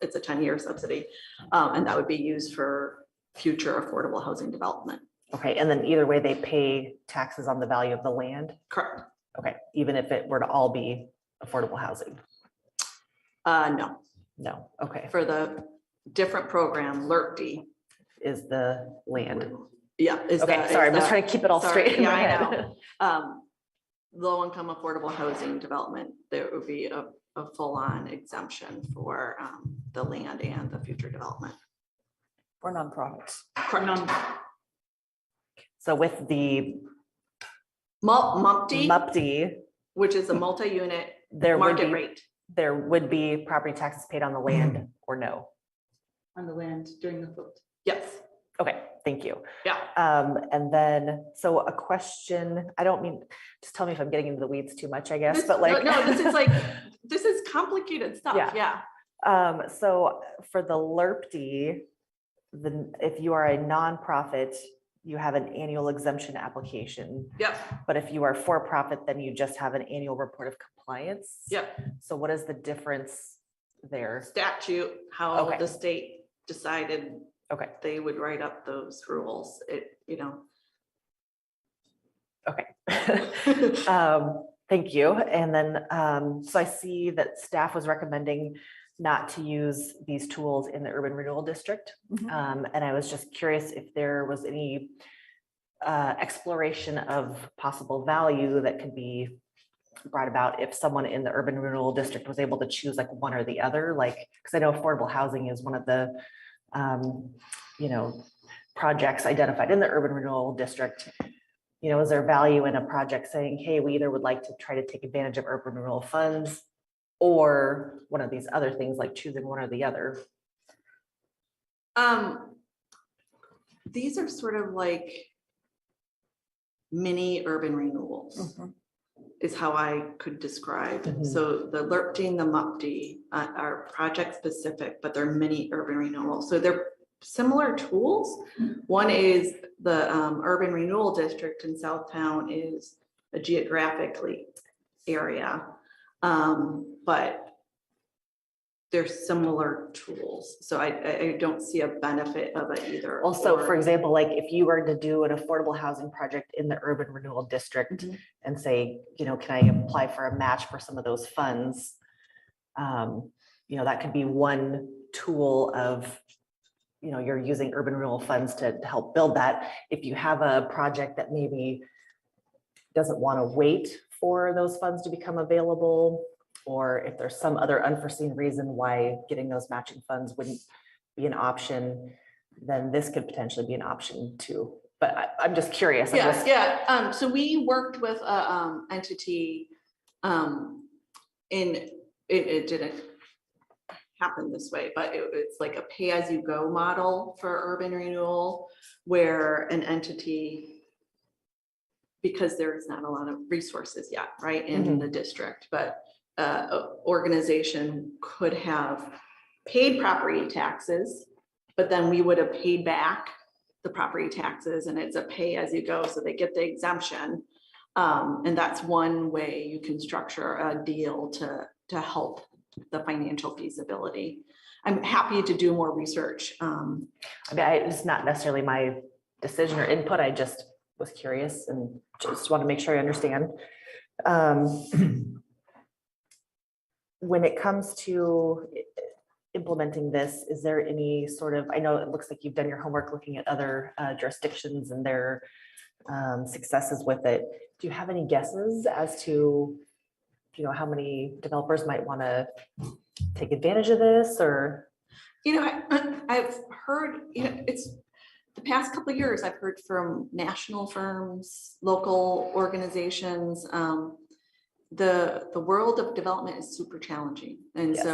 it's a 10-year subsidy. And that would be used for future affordable housing development. Okay, and then either way, they pay taxes on the value of the land? Correct. Okay, even if it were to all be affordable housing? No. No, okay. For the different program, LRPD is the land. Yeah. Okay, sorry, I'm just trying to keep it all straight in my head. I know. Low income affordable housing development, there would be a full-on exemption for the land and the future development. For nonprofits. So with the MUPD, which is a multi-unit market rate. There would be property taxes paid on the land or no? On the land during the vote. Yes. Okay, thank you. Yeah. And then, so a question, I don't mean, just tell me if I'm getting into the weeds too much, I guess, but like. No, this is complicated stuff. Yeah. So for the LRPD, if you are a nonprofit, you have an annual exemption application. Yep. But if you are for profit, then you just have an annual report of compliance. Yep. So what is the difference there? Statute, how the state decided they would write up those rules. Okay. Thank you. And then, so I see that staff was recommending not to use these tools in the urban renewal district. Mhm. And I was just curious if there was any exploration of possible value that could be brought about if someone in the urban renewal district was able to choose like one or the other, like, because I know affordable housing is one of the, you know, projects identified in the urban renewal district. You know, is there value in a project saying, hey, we either would like to try to take advantage of urban renewal funds or one of these other things, like choosing one or the other? These are sort of like mini urban renewals. Mhm. Is how I could describe. Mhm. So the LURPD and the MUPD are project specific, but they're mini urban renewals. So they're similar tools. One is the urban renewal district in Southtown is a geographically area, but they're similar tools. So I don't see a benefit of it either. Also, or. for example, like if you were to do an affordable housing project in the urban renewal district Mhm. and say, you know, can I apply for a match for some of those funds? You know, that could be one tool of, you know, you're using urban renewal funds to help build that. If you have a project that maybe doesn't want to wait for those funds to become available, or if there's some other unforeseen reason why getting those matching funds wouldn't be an option, then this could potentially be an option too. But I'm just curious. Yeah. So we worked with a entity it didn't happen this way, but it's like a pay-as-you-go model for urban renewal, where an entity, because there's not a lot of resources yet, right, in the district, but organization could have paid property taxes, but then we would have paid back the property taxes, and it's a pay as you go, so they get the exemption. And that's one way you can structure a deal to help the financial feasibility. I'm happy to do more research. I mean, it's not necessarily my decision or input. I just was curious and just want to make sure I understand. When it comes to implementing this, is there any sort of, I know it looks like you've done your homework looking at other jurisdictions and their successes with it. Do you have any guesses as to, you know, how many developers might want to take advantage of this? Or, you know, I've heard, you know, it's the past couple of years, I've heard from national firms, local organizations. The world of development is super challenging. And yes.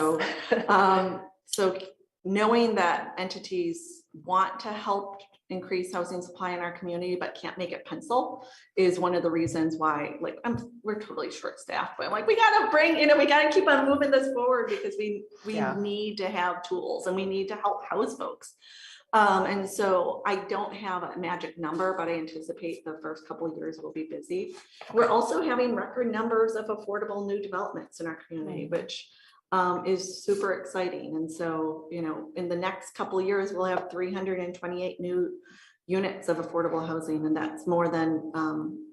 so knowing that entities want to help increase housing supply in our community, but can't make it pencil, is one of the reasons why, like, we're totally short staffed, but I'm like, we gotta bring, you know, we gotta keep on moving this forward, because we need to have tools and we need to help house folks. And so I don't have a magic number, but I anticipate the first couple of years will be busy. We're also having record numbers of affordable new developments in our community, which is super exciting. And so, you know, in the next couple of years, we'll have 328 new units of affordable housing, and that's more than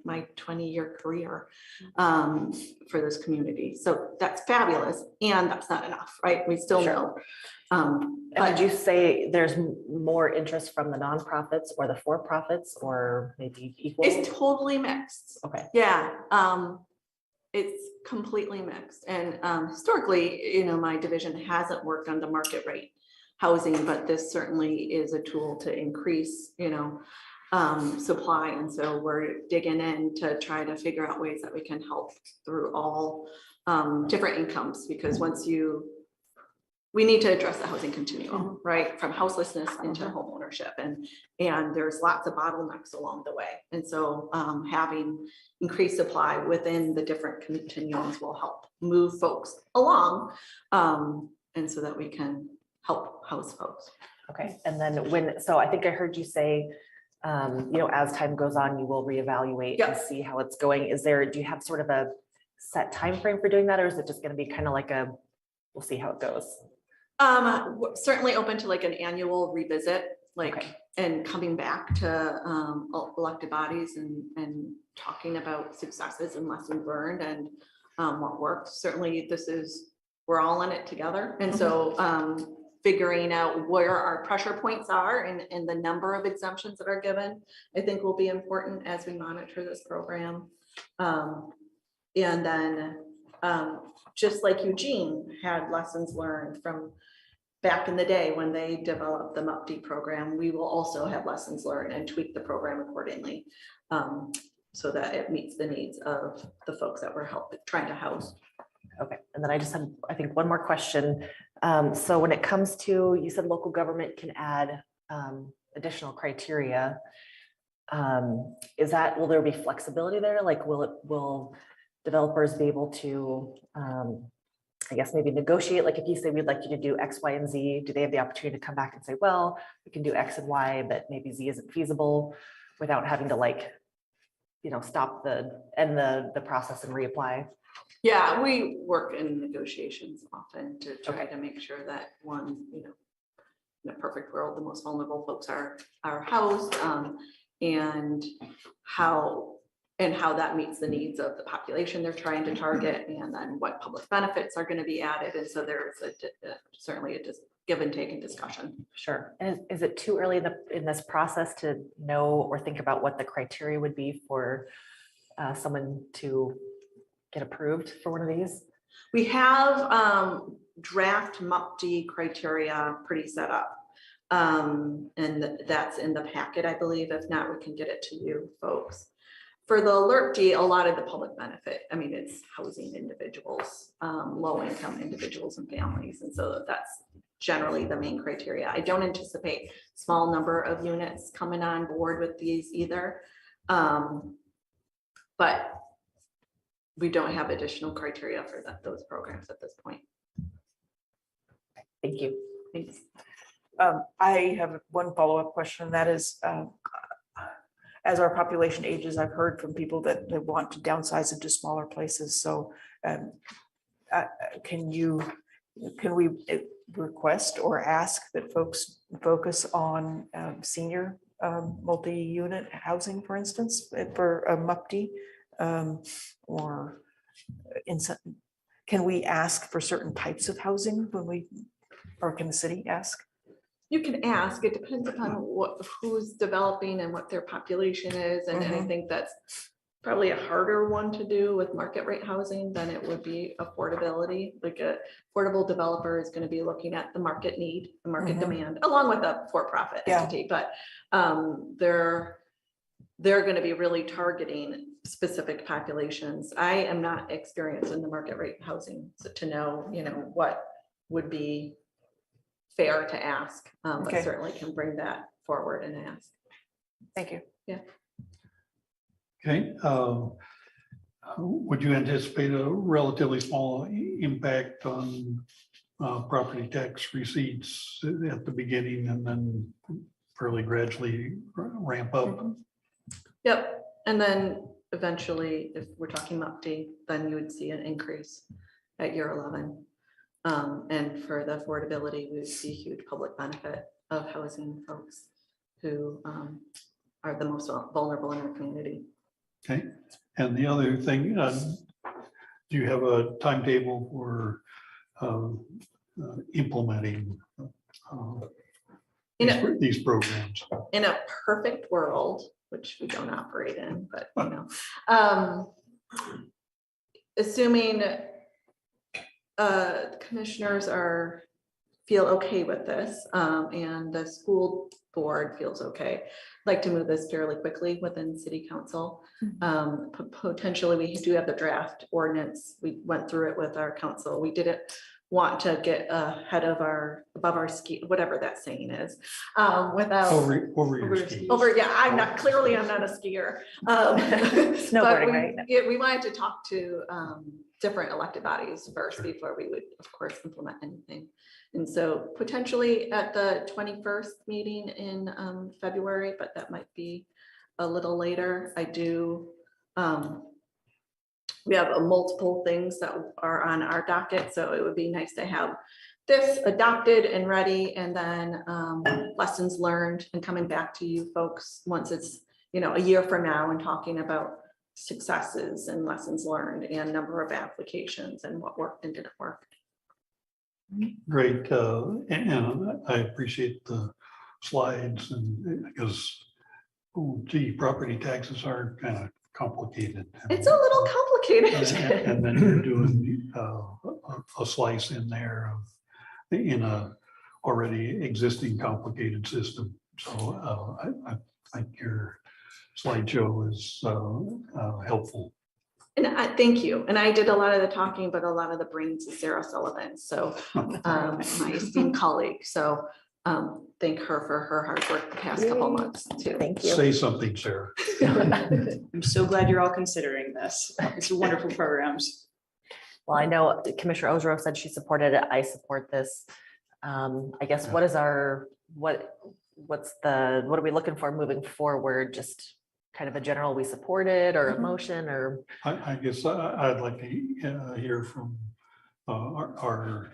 my 20-year career for this community. So that's fabulous, and that's not enough, right? We still know. And would you say there's more interest from the nonprofits or the for-profits, or maybe equal? It's totally mixed. Okay. Yeah. It's completely mixed. And historically, you know, my division hasn't worked on the market rate housing, but this certainly is a tool to increase, you know, supply. And so we're digging in to try to figure out ways that we can help through all different incomes, because we need to address the housing continuum, right? From houselessness into home ownership. And there's lots of bottlenecks along the way. And so having increased supply within the different continuums will help move folks along. And so that we can help house folks. Okay. And then so I think I heard you say, you know, as time goes on, you will reevaluate and see how it's going. Do you have sort of a set time frame for doing that? Or is it just going to be kind of like we'll see how it goes? Certainly open to like an annual revisit. like, Okay. and coming back to elected bodies and talking about successes and lessons learned and what worked. Certainly we're all in it together. And so figuring out where our pressure points are and the number of exemptions that are given, I think will be important as we monitor this program. And then just like Eugene had lessons learned from back in the day when they developed the MUPD program, we will also have lessons learned and tweak the program accordingly so that it meets the needs of the folks that we're trying to house. Okay, and then I just have, I think, one more question. So when it comes to, you said local government can add additional criteria. Will there be flexibility there? Like, will developers be able to, I guess maybe negotiate? Like if you say we'd like you to do X, Y, and Z, do they have the opportunity to come back and say, well, we can do X and Y, but maybe Z isn't feasible, without having to stop the process and reapply? Yeah, we work in negotiations often to try to make sure that in a perfect world, the most vulnerable folks are housed, and how that meets the needs of the population they're trying to target, and then what public benefits are going to be added. And so there's certainly a give and take and discussion. Sure. And is it too early in this process to know or think about what the criteria would be for someone to get approved for one of these? We have draft MUPD criteria pretty set up. And that's in the packet, I believe. If not, we can get it to you folks. For the LERP-D, a lot of the public benefit, I mean, it's housing individuals, low income individuals and families. And so that's generally the main criteria. I don't anticipate small number of units coming on board with these either. But we don't have additional criteria for those programs at this point. Thank you. Thanks. I have one follow-up question, and that is, as our population ages, I've heard from people that they want to downsize into smaller places. So can we request or ask that folks focus on senior multi-unit housing, for instance, for a MUPD? Or can we ask for certain types of housing or can the city ask? You can ask. It depends upon who's developing and what their population is. And I think that's probably a harder one to do with market rate housing than it would be affordability. Like a affordable developer is going to be looking at the market need, the market demand, along with a for-profit entity. But they're going to be really targeting specific populations. I am not experienced in the market rate housing to know, what would be fair to ask, but certainly can bring that forward and ask. Thank you. Yeah. Okay. Would you anticipate a relatively small impact on property tax receipts at the beginning and then fairly gradually ramp up? Yep. And then eventually, if we're talking MUPD, then you would see an increase at year 11. And for the affordability, we would see huge public benefit of housing folks who are the most vulnerable in our community. Okay. And the other thing, do you have a timetable for implementing these programs? In a perfect world, which we don't operate in, but assuming commissioners feel okay with this, and the school board feels okay, I'd like to move this fairly quickly within city council. Potentially, we do have the draft ordinance. We went through it with our council. We didn't want to get ahead of above our ski, whatever that saying is, without over your skis. I'm not a skier. Snowboarding, right? We wanted to talk to different elected bodies first before we would, of course, implement anything. And so potentially at the 21st meeting in February, but that might be a little later. We have multiple things that are on our docket, so it would be nice to have this adopted and ready, and then lessons learned, and coming back to you folks once it's, you know, a year from now, and talking about successes and lessons learned and number of applications and what worked and didn't work. Great, and I appreciate the slides, and because, oh gee, property taxes are kind of complicated. It's a little complicated. And then you're doing a slice in there of, in a already existing complicated system. So I think your slideshow is helpful. And I thank you. And I did a lot of the talking, but a lot of the brains is Sarah Sullivan. So my esteemed colleague. So thank her for her hard work the past couple months too. Thank you. Say something, Sarah. I'm so glad you're all considering this. It's wonderful programs. Well, I know Commissioner Ozero said she supported it. I support this. I guess what is our, what are we looking for moving forward? Just kind of a general, we support it, or a motion, or? I guess I'd like to hear from our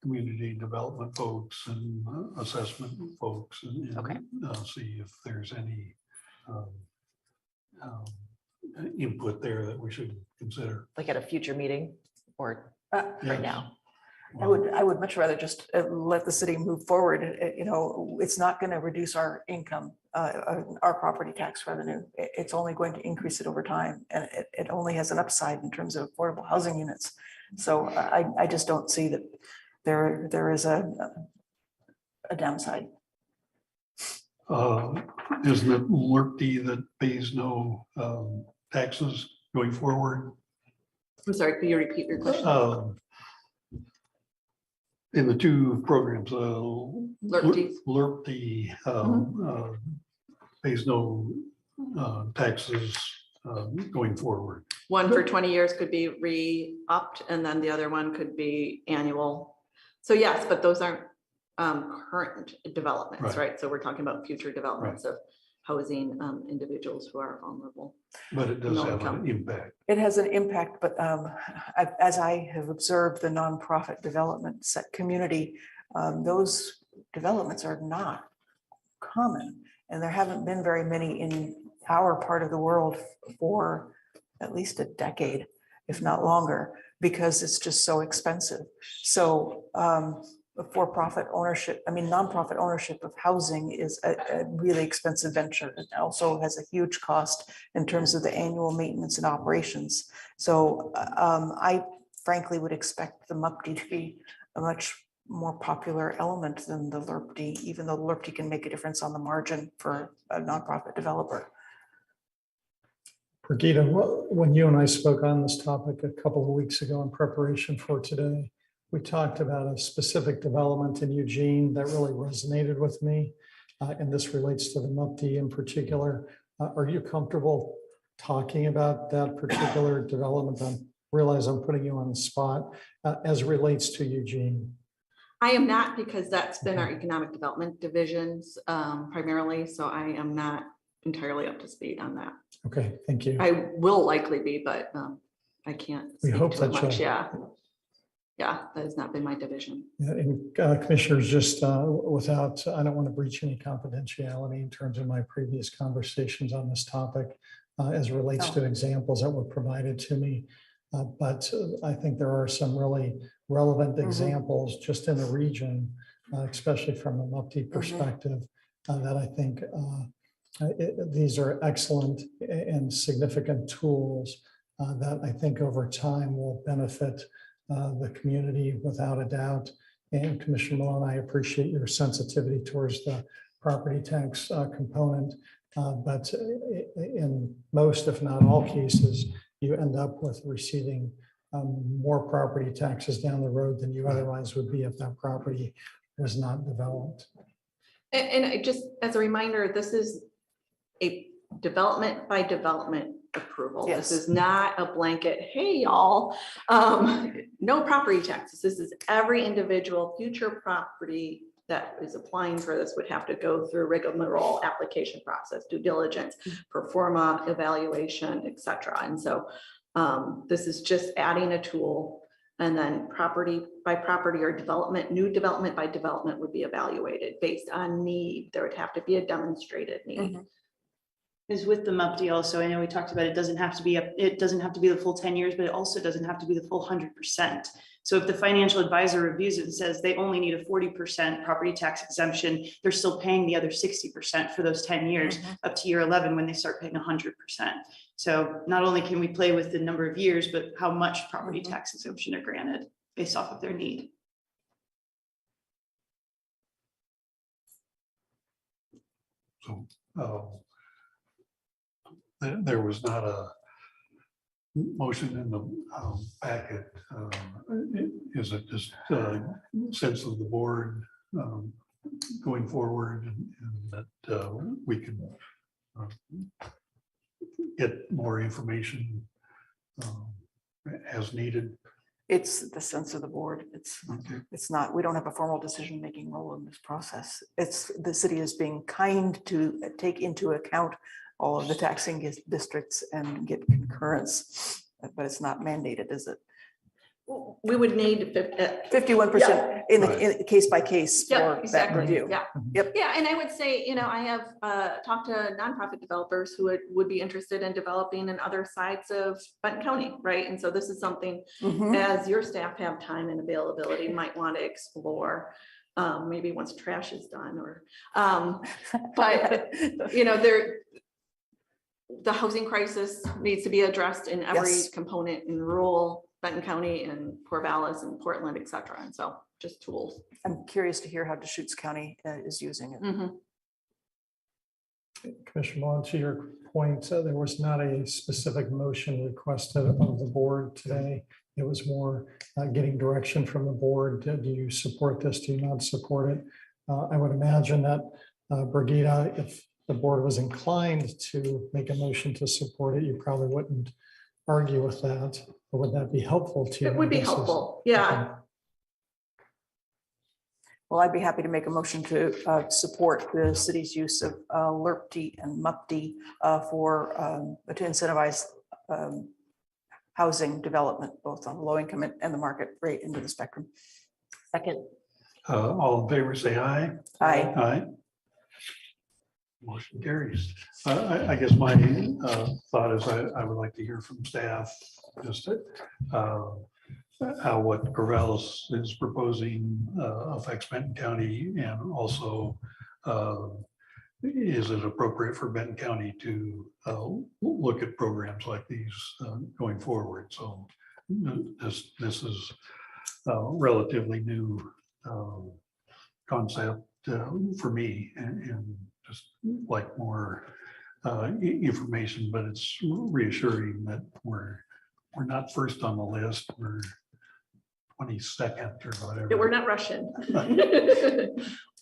community development folks and assessment folks, and Okay. See if there's any input there that we should consider. Like at a future meeting or Yes. right now? I would much rather just let the city move forward. You know, it's not going to reduce our income, our property tax revenue. It's only going to increase it over time, and it only has an upside in terms of affordable housing units. So I just don't see that there is a downside. Isn't it LRPD that pays no taxes going forward? I'm sorry, can you repeat your question? In the two programs, LRPD. LRPD pays no taxes going forward. One for 20 years could be re-upped, and then the other one could be annual. So yes, but those aren't current developments, right? So we're talking about future developments of housing individuals who are vulnerable. But it does No have income. an impact. It has an impact, but as I have observed the nonprofit development set community, those developments are not common. And there haven't been very many in our part of the world for at least a decade, if not longer, because it's just so expensive. So for-profit ownership, nonprofit ownership of housing is a really expensive venture. It also has a huge cost in terms of the annual maintenance and operations. So I frankly would expect the MUPD to be a much more popular element than the LRPD, even though the LRPD can make a difference on the margin for a nonprofit developer. Brigitte, when you and I spoke on this topic a couple of weeks ago in preparation for today, we talked about a specific development in Eugene that really resonated with me. And this relates to the MUPD in particular. Are you comfortable talking about that particular development? I realize I'm putting you on the spot as it relates to Eugene. I am not, because that's been our economic development divisions primarily. So I am not entirely up to speed on that. Okay, thank you. I will likely be, but I can't. We hope speak to it that much. you'll- Yeah, that has not been my division. Yeah, and commissioners, just without, I don't want to breach any confidentiality in terms of my previous conversations on this topic as it relates to examples that were provided to me. But I think there are some really relevant examples just in the region, especially from a MUPD perspective, that I think these are excellent and significant tools that I think over time will benefit the community without a doubt. And Commissioner Malone, I appreciate your sensitivity towards the property tax component. But in most, if not all cases, you end up with receiving more property taxes down the road than you otherwise would be if that property was not developed. And just as a reminder, this is a development by development approval. Yes. This is not a blanket, hey, y'all, no property taxes. This is every individual future property that is applying for this would have to go through rigmarole application process, due diligence, pro forma evaluation, et cetera. And so this is just adding a tool And then property by property or development, new development by development would be evaluated based on need. There would have to be a demonstrated need. Is with the MUPD also, I know we talked about it doesn't have to be the full 10 years, but it also doesn't have to be the full 100%. So if the financial advisor reviews it and says they only need a 40% property tax exemption, they're still paying the other 60% for those 10 years up to year 11 when they start paying 100%. So not only can we play with the number of years, but how much property tax exemption are granted based off of their need. So there was not a motion in the packet. Is it just sense of the board going forward and that we can get more information as needed? It's the sense of the board. It's not, we don't have a formal decision-making role in this process. It's, the city is being kind to take into account all of the taxing districts and get concurrence, but it's not mandated, is it? We would need 51% in the case by case for that exactly. review. Yeah. Yep. Yeah, and I would say, you know, I have talked to nonprofit developers who would be interested in developing in other sides of Benton County, right? And so this is something, as your staff have time and availability, might want to explore. Maybe once trash is done, or but you know, the housing crisis needs to be addressed in every component in rural Benton County and Corvallis and Portland, et cetera. And so just tools. I'm curious to hear how Deschutes County is using it. Commissioner Vaughn, to your point, there was not a specific motion requested of the board today. It was more getting direction from the board. Do you support this? Do you not support it? I would imagine that Brigida, if the board was inclined to make a motion to support it, you probably wouldn't argue with that. But would that be helpful to you? It would be helpful. Yeah. Well, I'd be happy to make a motion to support the city's use of LRPD and MUPD to incentivize housing development, both on low income and the market rate into the spectrum. Second. All in favor, say aye. Aye. Aye. Motion carries. I guess my thought is I would like to hear from staff just how what Corvallis is proposing affects Benton County, and also is it appropriate for Benton County to look at programs like these going forward? So this is a relatively new concept for me, and just like more information, but it's reassuring that we're not first on the list. We're 22nd or whatever. We're not Russian.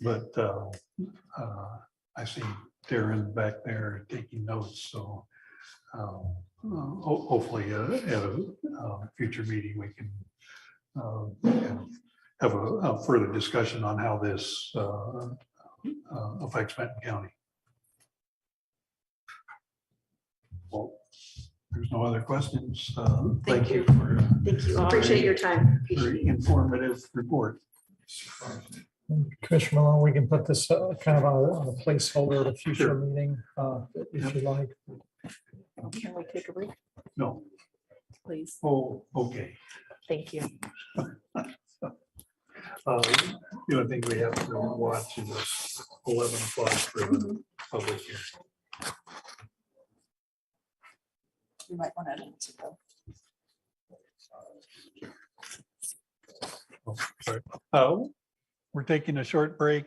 But I see Darren back there taking notes, so hopefully at a future meeting we can have a further discussion on how this affects Benton County. Well, there's no other questions. Thank you for thank you. Appreciate your time. very informative report. Commissioner Malone, we can put this kind of on a placeholder at a future meeting if you like. Can we take a break, No. please? Oh, okay. Thank you. The only thing we have to watch is 11 o'clock for the public hearing. You might want to announce it though. Oh, sorry. We're taking a short break,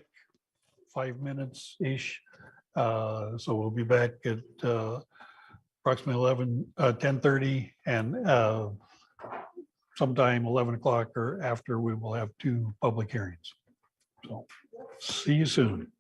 5 minutes-ish. So we'll be back at approximately 10:30, and sometime 11 o'clock or after, we will have 2 public hearings. So see you soon.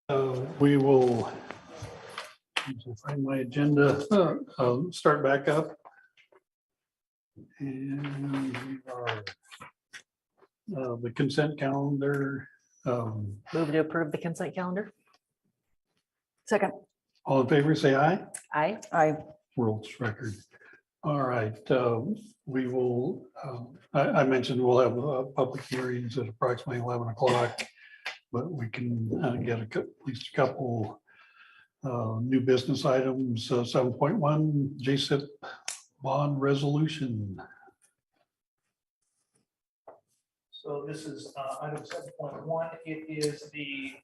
We will find my agenda. I'll start back up. And we are the consent calendar. Move to approve the consent calendar. Second, All in favor, say aye. I, World's record. All right, we will, I mentioned we'll have public hearings at approximately 11 o'clock, but we can get at least a couple new business items. 7.1 JSIP bond resolution. So this is item 7.1. It is the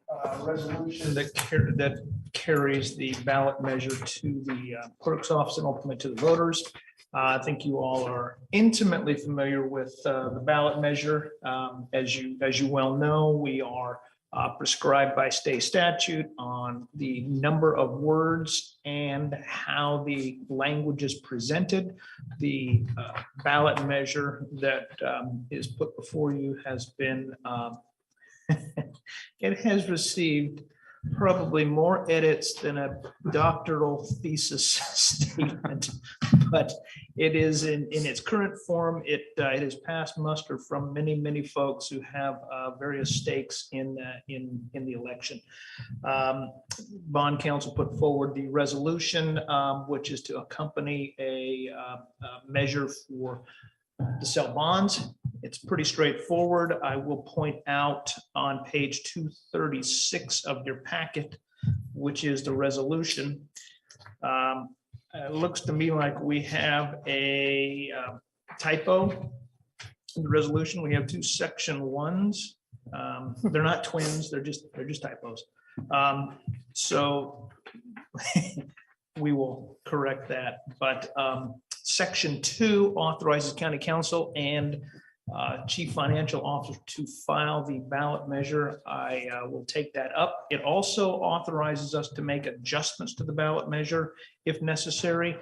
resolution that carries the ballot measure to the clerk's office and ultimately to the voters. I think you all are intimately familiar with the ballot measure. As you well know, we are prescribed by state statute on the number of words and how the language is presented. The ballot measure that is put before you has been, it has received probably more edits than a doctoral thesis statement, but it is in its current form. It has passed muster from many folks who have various stakes in the election. Bond counsel put forward the resolution, which is to accompany a measure for to sell bonds. It's pretty straightforward. I will point out on page 236 of your packet, which is the resolution. It looks to me like we have a typo in the resolution. We have two section ones. They're not twins. They're just typos. So we will correct that. But section 2 authorizes county council and chief financial officer to file the ballot measure. I will take that up. It also authorizes us to make adjustments to the ballot measure if necessary.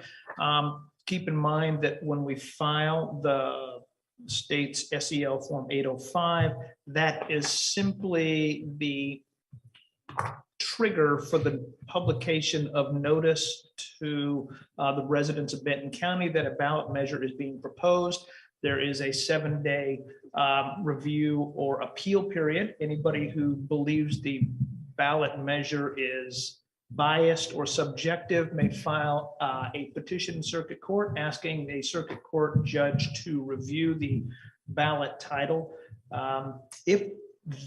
Keep in mind that when we file the state's SEL form 805, that is simply the trigger for the publication of notice to the residents of Benton County that a ballot measure is being proposed. There is a 7-day review or appeal period. Anybody who believes the ballot measure is biased or subjective may file a petition in circuit court asking a circuit court judge to review the ballot title. If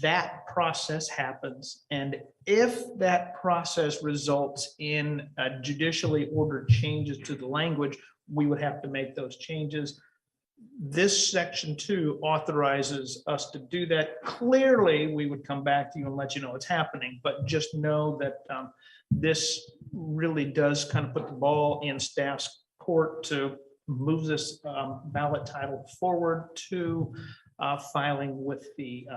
that process happens, and if that process results in judicially ordered changes to the language, we would have to make those changes. This section 2 authorizes us to do that. Clearly, we would come back to you and let you know what's happening, but just know that this really does kind of put the ball in staff's court to move this ballot title forward to filing with the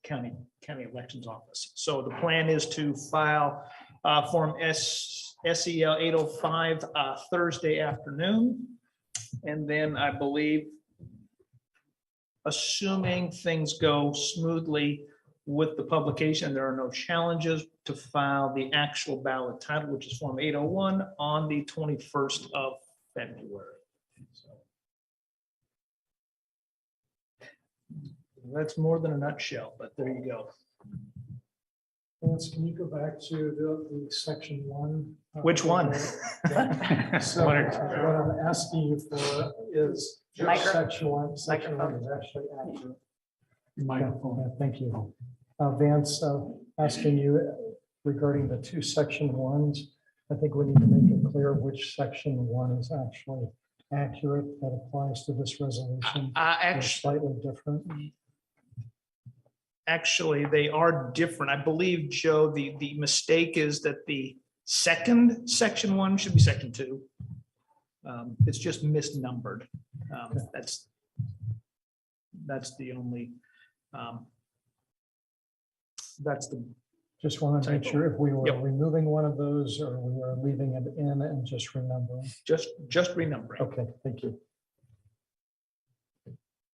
county elections office. So the plan is to file form SEL 805 Thursday afternoon. And then I believe, assuming things go smoothly with the publication, there are no challenges, to file the actual ballot title, which is form 801, on the 21st of February. So that's more than a nutshell, but there you go. Vance, can you go back to the section 1? Which one? So what I'm asking you for is section 1. Section 1 is actually accurate. Microphone. Thank you. Vance, asking you regarding the 2 section 1s, I think we need to make it clear which section 1 is actually accurate that applies to this resolution. They're slightly different. Actually, they are different. I believe, Joe, the mistake is that the second section 1 should be section 2. It's just misnumbered. That's the only, that's the. Just want to make sure if we were Yep. removing one of those or we are leaving it in and just renumbering. Just renumbering. Okay, thank you.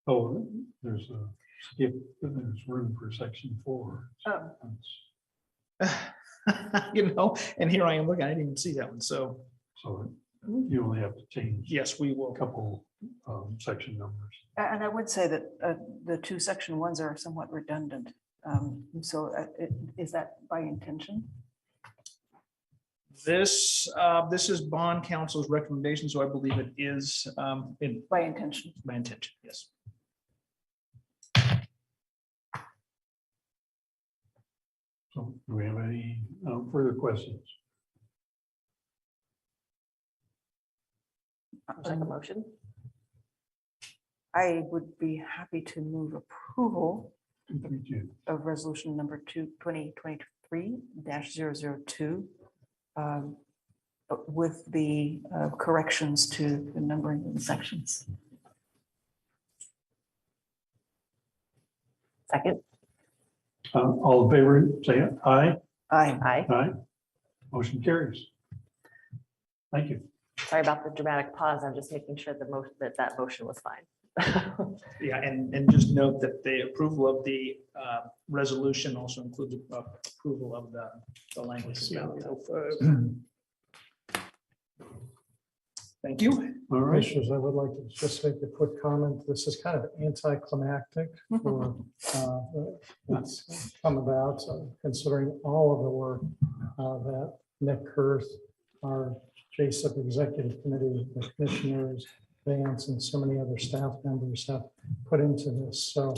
Oh, there's a skip, there's room for section 4. You know, and here I am looking, I didn't even see that one. So So you only have to change yes, we will. a couple section numbers. And I would say that the two section ones are somewhat redundant. So is that by intention? This is bond council's recommendation, so I believe it is in By intention. my intention, yes. So do we have any further questions? Would you like a motion? I would be happy to move approval 232. of resolution number 2023-002 with the corrections to the numbering of the sections. Second? All in favor, say aye. Aye. Aye. Aye. Motion carries. Thank you. Sorry about the dramatic pause. I'm just making sure the motion that motion was fine. Yeah, and just note that the approval of the resolution also includes approval of the language. Thank you. All right. Commissioners, I would like to just make a quick comment. This is kind of anticlimactic for it's come about, considering all of the work that Nick Kurth, our JSIP Executive Committee, the commissioners, Vance, and so many other staff members have put into this. So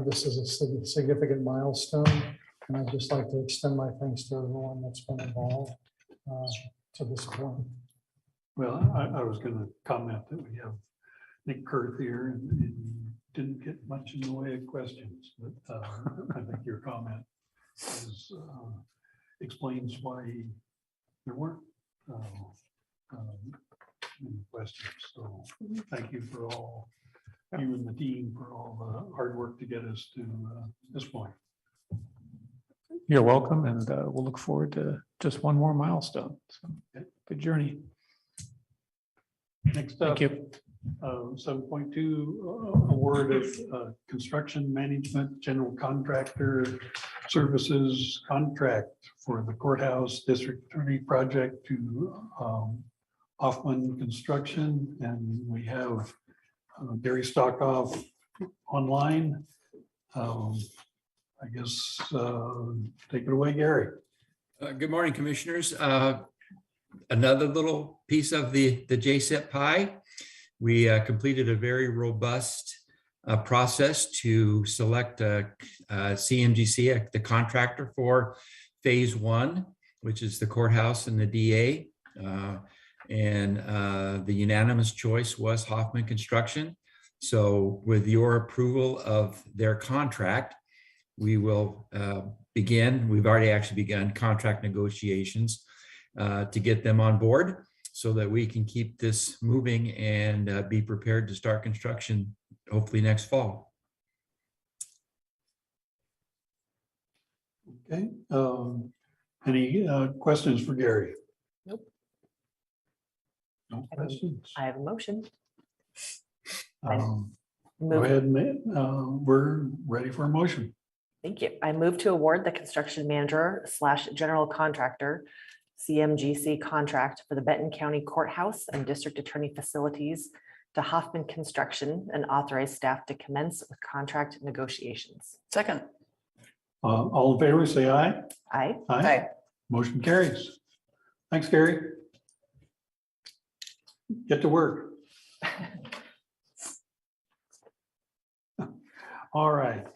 this is a significant milestone. And I'd just like to extend my thanks to everyone that's been involved to this point. Well, I was going to comment that we have Nick Kurth here and didn't get much in the way of questions, but I think your comment explains why there weren't any questions. So thank you for all, you and the team for all the hard work to get us to this point. You're welcome, and we'll look forward to just one more milestone. So, good journey. Next up, 7.2, award of construction management general contractor services contract for the courthouse district attorney project to Hoffman Construction, and we have Gary Stockoff online. I guess take it away, Gary. Good morning, commissioners. Another little piece of the JSIP pie. We completed a very robust process to select CMGC, the contractor for phase 1, which is the courthouse and the DA. And the unanimous choice was Hoffman Construction. So with your approval of their contract, we will begin. We've already actually begun contract negotiations to get them on board so that we can keep this moving and be prepared to start construction hopefully next fall. Okay. Any questions for Gary? Nope. No questions. I have a motion. Go ahead, we're ready for a motion. Thank you. I move to award the construction manager / general contractor CMGC contract for the Benton County Courthouse and District Attorney facilities to Hoffman Construction and authorize staff to commence with contract negotiations. Second. All in favor, say aye. Aye. Aye. Motion carries. Thanks, Gary. Get to work. All right.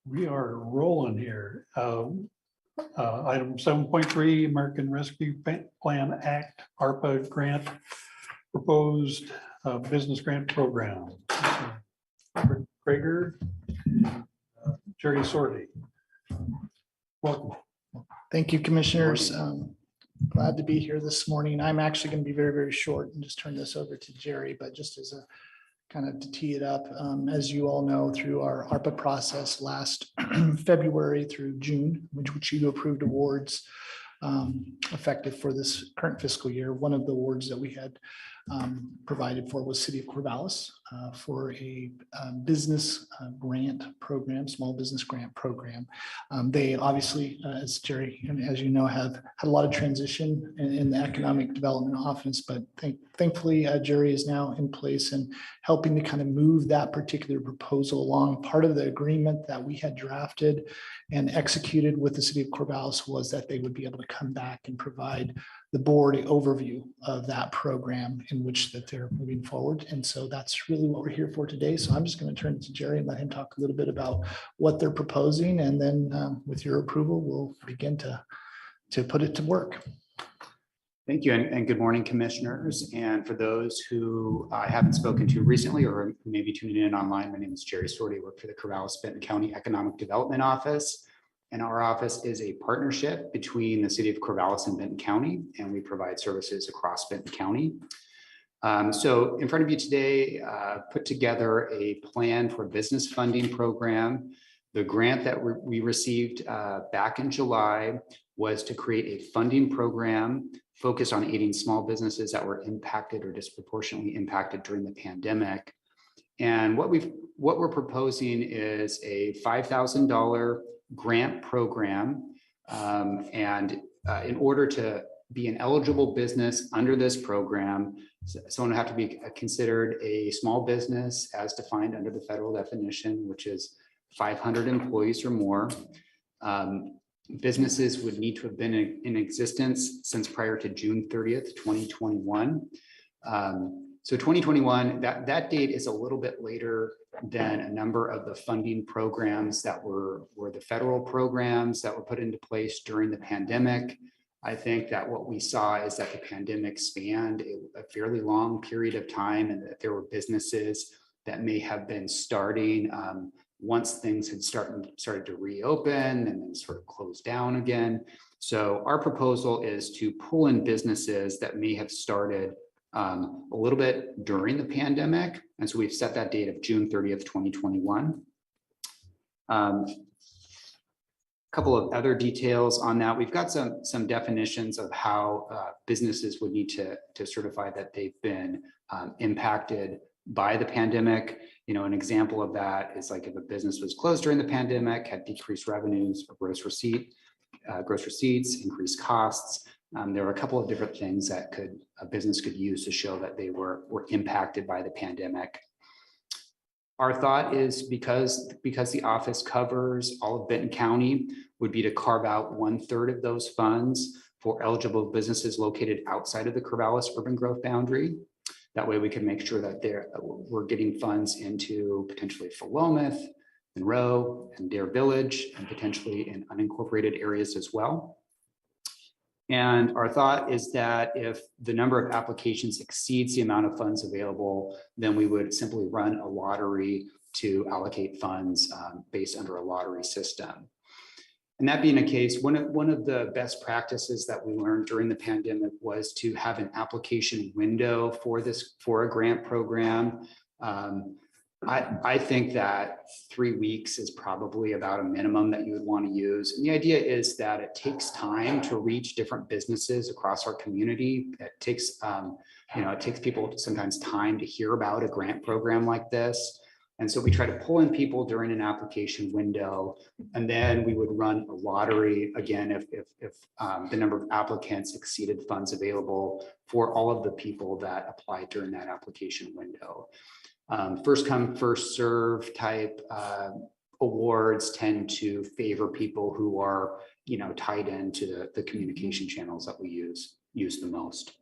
We are rolling here. Item 7.3, American Rescue Plan Act, ARPA grant, proposed business grant program. Krager, Jerry Sorty. Welcome. Thank you, commissioners. Glad to be here this morning. I'm actually going to be very, very short and just turn this over to Jerry, but just as a kind of to tee it up, as you all know, through our ARPA process last February through June, which you approved awards effective for this current fiscal year. One of the awards that we had provided for was City of Corvallis for a business grant program, small business grant program. They obviously, as Jerry, and as you know, have had a lot of transition in the Economic Development Office, but thankfully Jerry is now in place and helping to kind of move that particular proposal along. Part of the agreement that we had drafted and executed with the City of Corvallis was that they would be able to come back and provide the board an overview of that program in which that they're moving forward. And so that's really what we're here for today. So I'm just going to turn it to Jerry and let him talk a little bit about what they're proposing. And then with your approval, we'll begin to put it to work. Thank you, and good morning, commissioners. And for those who I haven't spoken to recently or who may be tuning in online, my name is Jerry Sorty. I work for the Corvallis-Benton County Economic Development Office. And our office is a partnership between the City of Corvallis and Benton County, and we provide services across Benton County. So in front of you today, put together a plan for a business funding program. The grant that we received back in July was to create a funding program focused on aiding small businesses that were impacted or disproportionately impacted during the pandemic. And what we're proposing is a $5,000 grant program. And in order to be an eligible business under this program, someone would have to be considered a small business as defined under the federal definition, which is 500 employees or more. Businesses would need to have been in existence since prior to June 30th, 2021. So 2021, that date is a little bit later than a number of the funding programs that were the federal programs that were put into place during the pandemic. I think that what we saw is that the pandemic spanned a fairly long period of time, and that there were businesses that may have been starting once things had started to reopen and then sort of close down again. So our proposal is to pull in businesses that may have started a little bit during the pandemic. And so we've set that date of June 30th, 2021. A couple of other details on that. We've got some definitions of how businesses would need to certify that they've been impacted by the pandemic. You know, an example of that is like if a business was closed during the pandemic, had decreased revenues or gross receipts, increased costs. There are a couple of different things that a business could use to show that they were impacted by the pandemic. Our thought is because the office covers all of Benton County, would be to carve out 1/3 of those funds for eligible businesses located outside of the Corvallis urban growth boundary. That way we can make sure that we're getting funds into potentially Philomath, Monroe, and Dare Village, and potentially in unincorporated areas as well. And our thought is that if the number of applications exceeds the amount of funds available, then we would simply run a lottery to allocate funds based under a lottery system. And that being the case, one of the best practices that we learned during the pandemic was to have an application window for a grant program. I think that 3 weeks is probably about a minimum that you would want to use. And the idea is that it takes time to reach different businesses across our community. It takes, it takes people sometimes time to hear about a grant program like this. And so we try to pull in people during an application window, and then we would run a lottery again if the number of applicants exceeded funds available for all of the people that applied during that application window. First come, first serve type awards tend to favor people who are, tied into the communication channels that we use the most.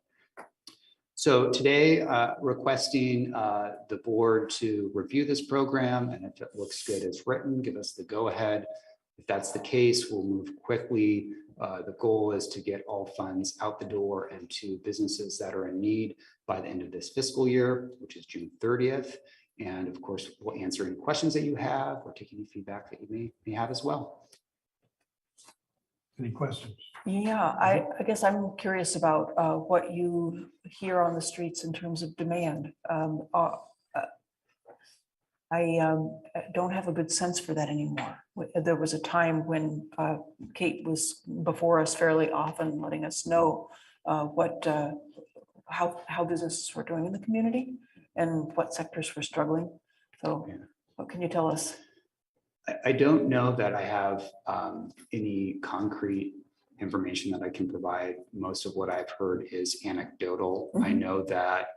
So today, requesting the board to review this program, and if it looks good as written, give us the go ahead. If that's the case, we'll move quickly. The goal is to get all funds out the door and to businesses that are in need by the end of this fiscal year, which is June 30th. And of course, we'll answer any questions that you have or take any feedback that you may have as well. Any questions? Yeah, I guess I'm curious about what you hear on the streets in terms of demand. I don't have a good sense for that anymore. There was a time when Kate was before us fairly often letting us know how businesses were doing in the community and what sectors were struggling. So what can you tell us? I don't know that I have any concrete information that I can provide. Most of what I've heard is anecdotal. I know that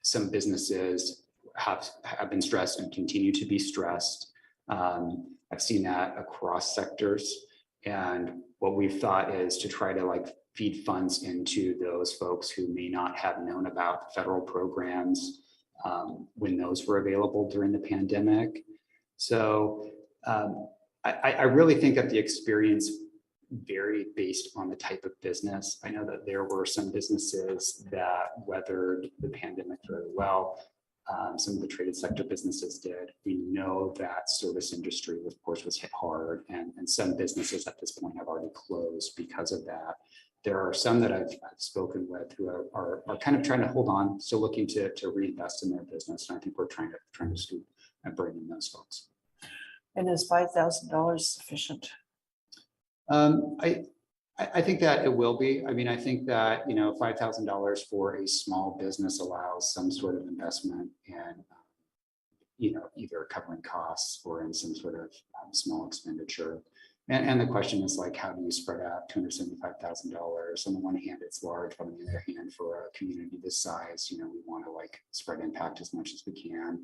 some businesses have been stressed and continue to be stressed. I've seen that across sectors. And what we've thought is to try to like feed funds into those folks who may not have known about the federal programs when those were available during the pandemic. So I really think that the experience varied based on the type of business. I know that there were some businesses that weathered the pandemic very well. Some of the traded sector businesses did. We know that service industry, of course, was hit hard, and some businesses at this point have already closed because of that. There are some that I've spoken with who are kind of trying to hold on, still looking to reinvest in their business, and I think we're trying to scoop and bring in those folks. And is $5,000 sufficient? I think that it will be. I mean, I think that, $5,000 for a small business allows some sort of investment in, either covering costs or in some sort of small expenditure. And the question is like, how do you spread out $275,000? On the one hand, it's large, but on the other hand, for a community this size, we want to like spread impact as much as we can.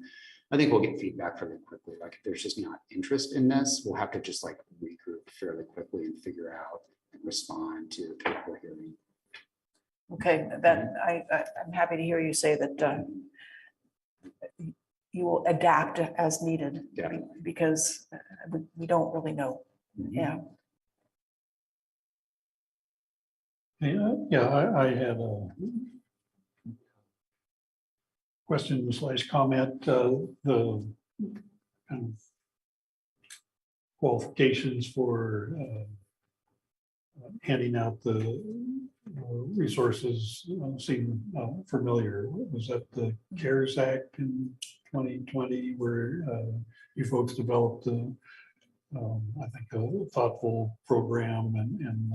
I think we'll get feedback fairly quickly. Like if there's just not interest in this, we'll have to just like regroup fairly quickly and figure out and respond to what we're hearing. Okay, that I'm happy to hear you say that you will adapt as needed. Because we don't really know. Yeah. I had a question / comment. The kind of qualifications for handing out the resources seem familiar. Was that the CARES Act in 2020 where you folks developed I think a thoughtful program and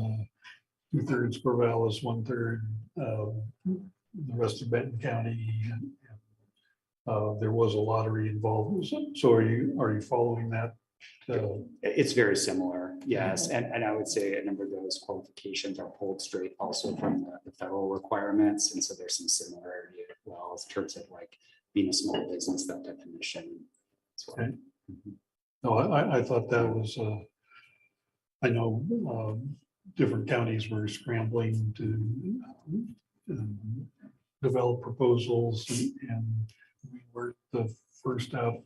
2/3 Corvallis, 1/3 the rest of Benton County. And there was a lottery involved. So are you following that? It's very similar, yes. And I would say a number of those qualifications are pulled straight also from the federal requirements. And so there's some similarity as well in terms of like being a small business, that definition as well. Okay. No, I thought that was, I know different counties were scrambling to develop proposals and we were the first out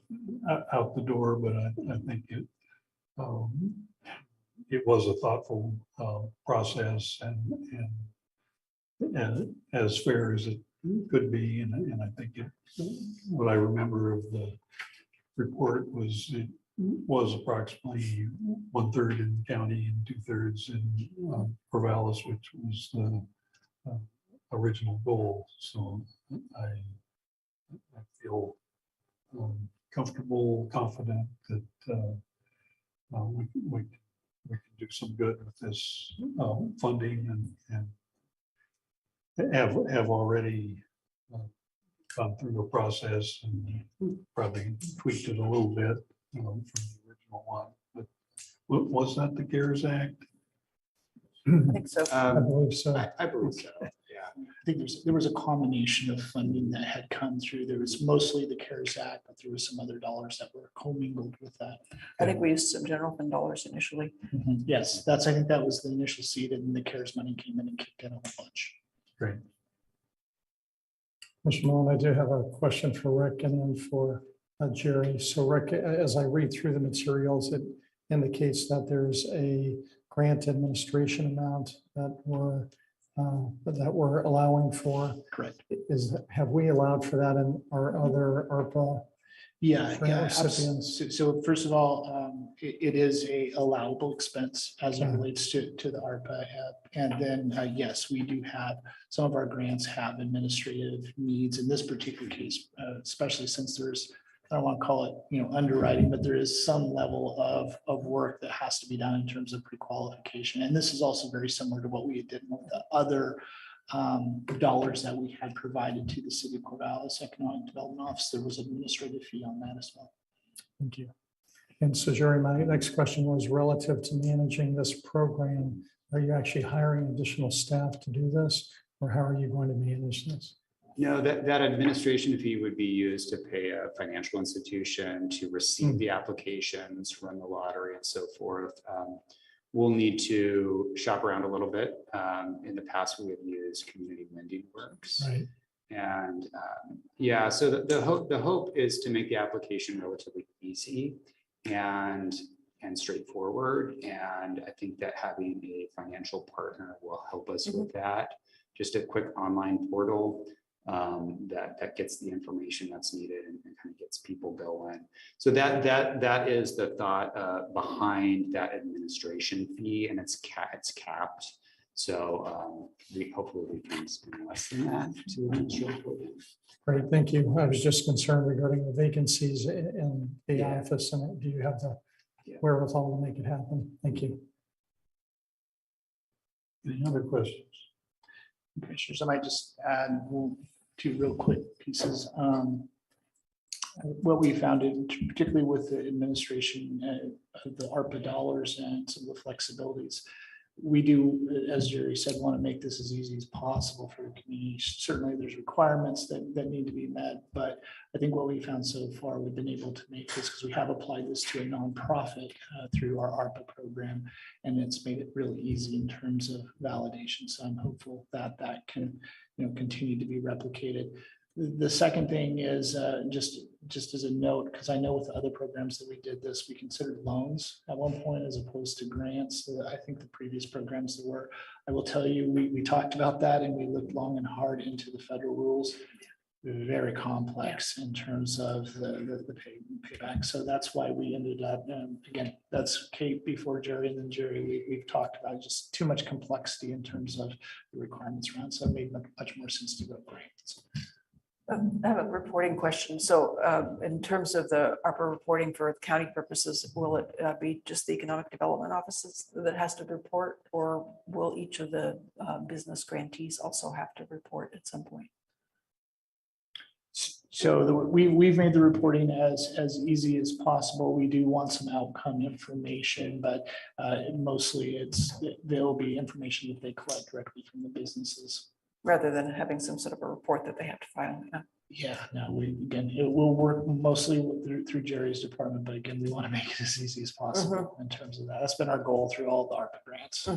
the door, but I think it was a thoughtful process and as fair as it could be. And I think what I remember of the report was it was approximately 1/3 in the county and 2/3 in Corvallis, which was the original goal. So I feel comfortable, confident that we can do some good with this funding and have already gone through the process and probably tweaked it a little bit from the original one. But was that the CARES Act? I think so. I believe so. I believe so. Yeah. I think there was a combination of funding that had come through. There was mostly the CARES Act, but there was some other dollars that were commingled with that. I think we used some general fund dollars initially. Yes, I think that was the initial seed, and the CARES money came in and kicked in a whole bunch. Great. Mr. Malone, I do have a question for Rick and then for Jerry. So Rick, as I read through the materials, it indicates that there's a grant administration amount that we're allowing for. Correct. Have we allowed for that in our other ARPA? Yeah, recipients? so first of all, it is a allowable expense as it relates to the ARPA. And then, yes, we do have, some of our grants have administrative needs in this particular case, especially since there's, I don't want to call it, underwriting, but there is some level of work that has to be done in terms of pre-qualification. And this is also very similar to what we did with the other dollars that we had provided to the City of Corvallis Economic Development Office. There was an administrative fee on that as well. Thank you. And so Jerry, my next question was relative to managing this program. Are you actually hiring additional staff to do this, or how are you going to manage this? No, that administration fee would be used to pay a financial institution to receive the applications, run the lottery and so forth. We'll need to shop around a little bit. In the past, we have used Community Lending Works. Right. And yeah, so the hope is to make the application relatively easy and straightforward. And I think that having a financial partner will help us with that. Just a quick online portal that gets the information that's needed and kind of gets people going. So that is the thought behind that administration fee, and it's capped. So hopefully we can spend less than that to administrate the program. Great, thank you. I was just concerned regarding the vacancies in the office, and do you have the wherewithal to make it happen? Thank you. Any other questions? Commissioners, I might just add two real quick pieces. What we found, particularly with the administration of the ARPA dollars and some of the flexibilities, we do, as Jerry said, want to make this as easy as possible for the community. Certainly there's requirements that need to be met, but I think what we found so far, we've been able to make this because we have applied this to a nonprofit through our ARPA program, and it's made it really easy in terms of validation. So I'm hopeful that that can continue to be replicated. The second thing is just as a note, because I know with the other programs that we did this, we considered loans at one point as opposed to grants. So I think the previous programs that were, I will tell you, we talked about that and we looked long and hard into the federal rules. Very complex in terms of the payback. So that's why we ended up, again, that's Kate before Jerry, and then Jerry, we've talked about just too much complexity in terms of the requirements around. So it made much more sense to go grants. I have a reporting question. So in terms of the ARPA reporting for county purposes, will it be just the economic development offices that has to report, or will each of the business grantees also have to report at some point? So we've made the reporting as easy as possible. We do want some outcome information, but mostly there'll be information that they collect directly from the businesses. Rather than having some sort of a report that they have to file. Yeah, no, it will work mostly through Jerry's department, but again, we want to make it as easy as possible in terms of that. That's been our goal through all the ARPA grants.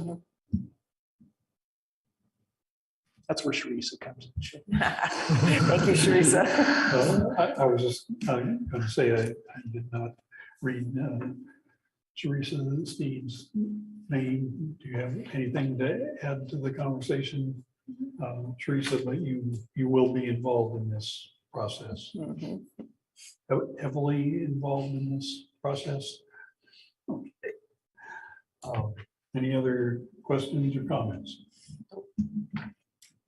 That's where Sharisa comes in. Thank you, Sharisa. I was just going to say I did not read Sharisa Steve's name. Do you have anything to add to the conversation, Sharisa? But you will be involved in this process. Heavily involved in this process. Okay. Any other questions or comments?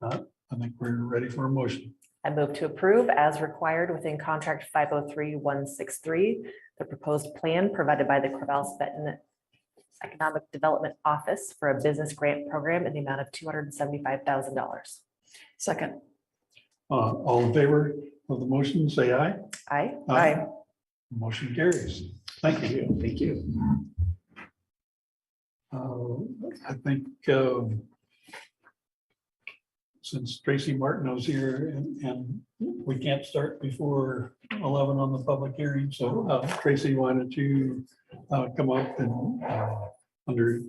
Not, I think we're ready for a motion. I move to approve as required within contract 503163, the proposed plan provided by the Corvallis Benton Economic Development Office for a business grant program in the amount of $275,000. Second. All in favor of the motion, say aye. Aye. Aye. Motion carries. Thank you. Thank you. I think since Tracy Martineau's here and we can't start before 11 on the public hearing, so Tracy, why don't you come up and under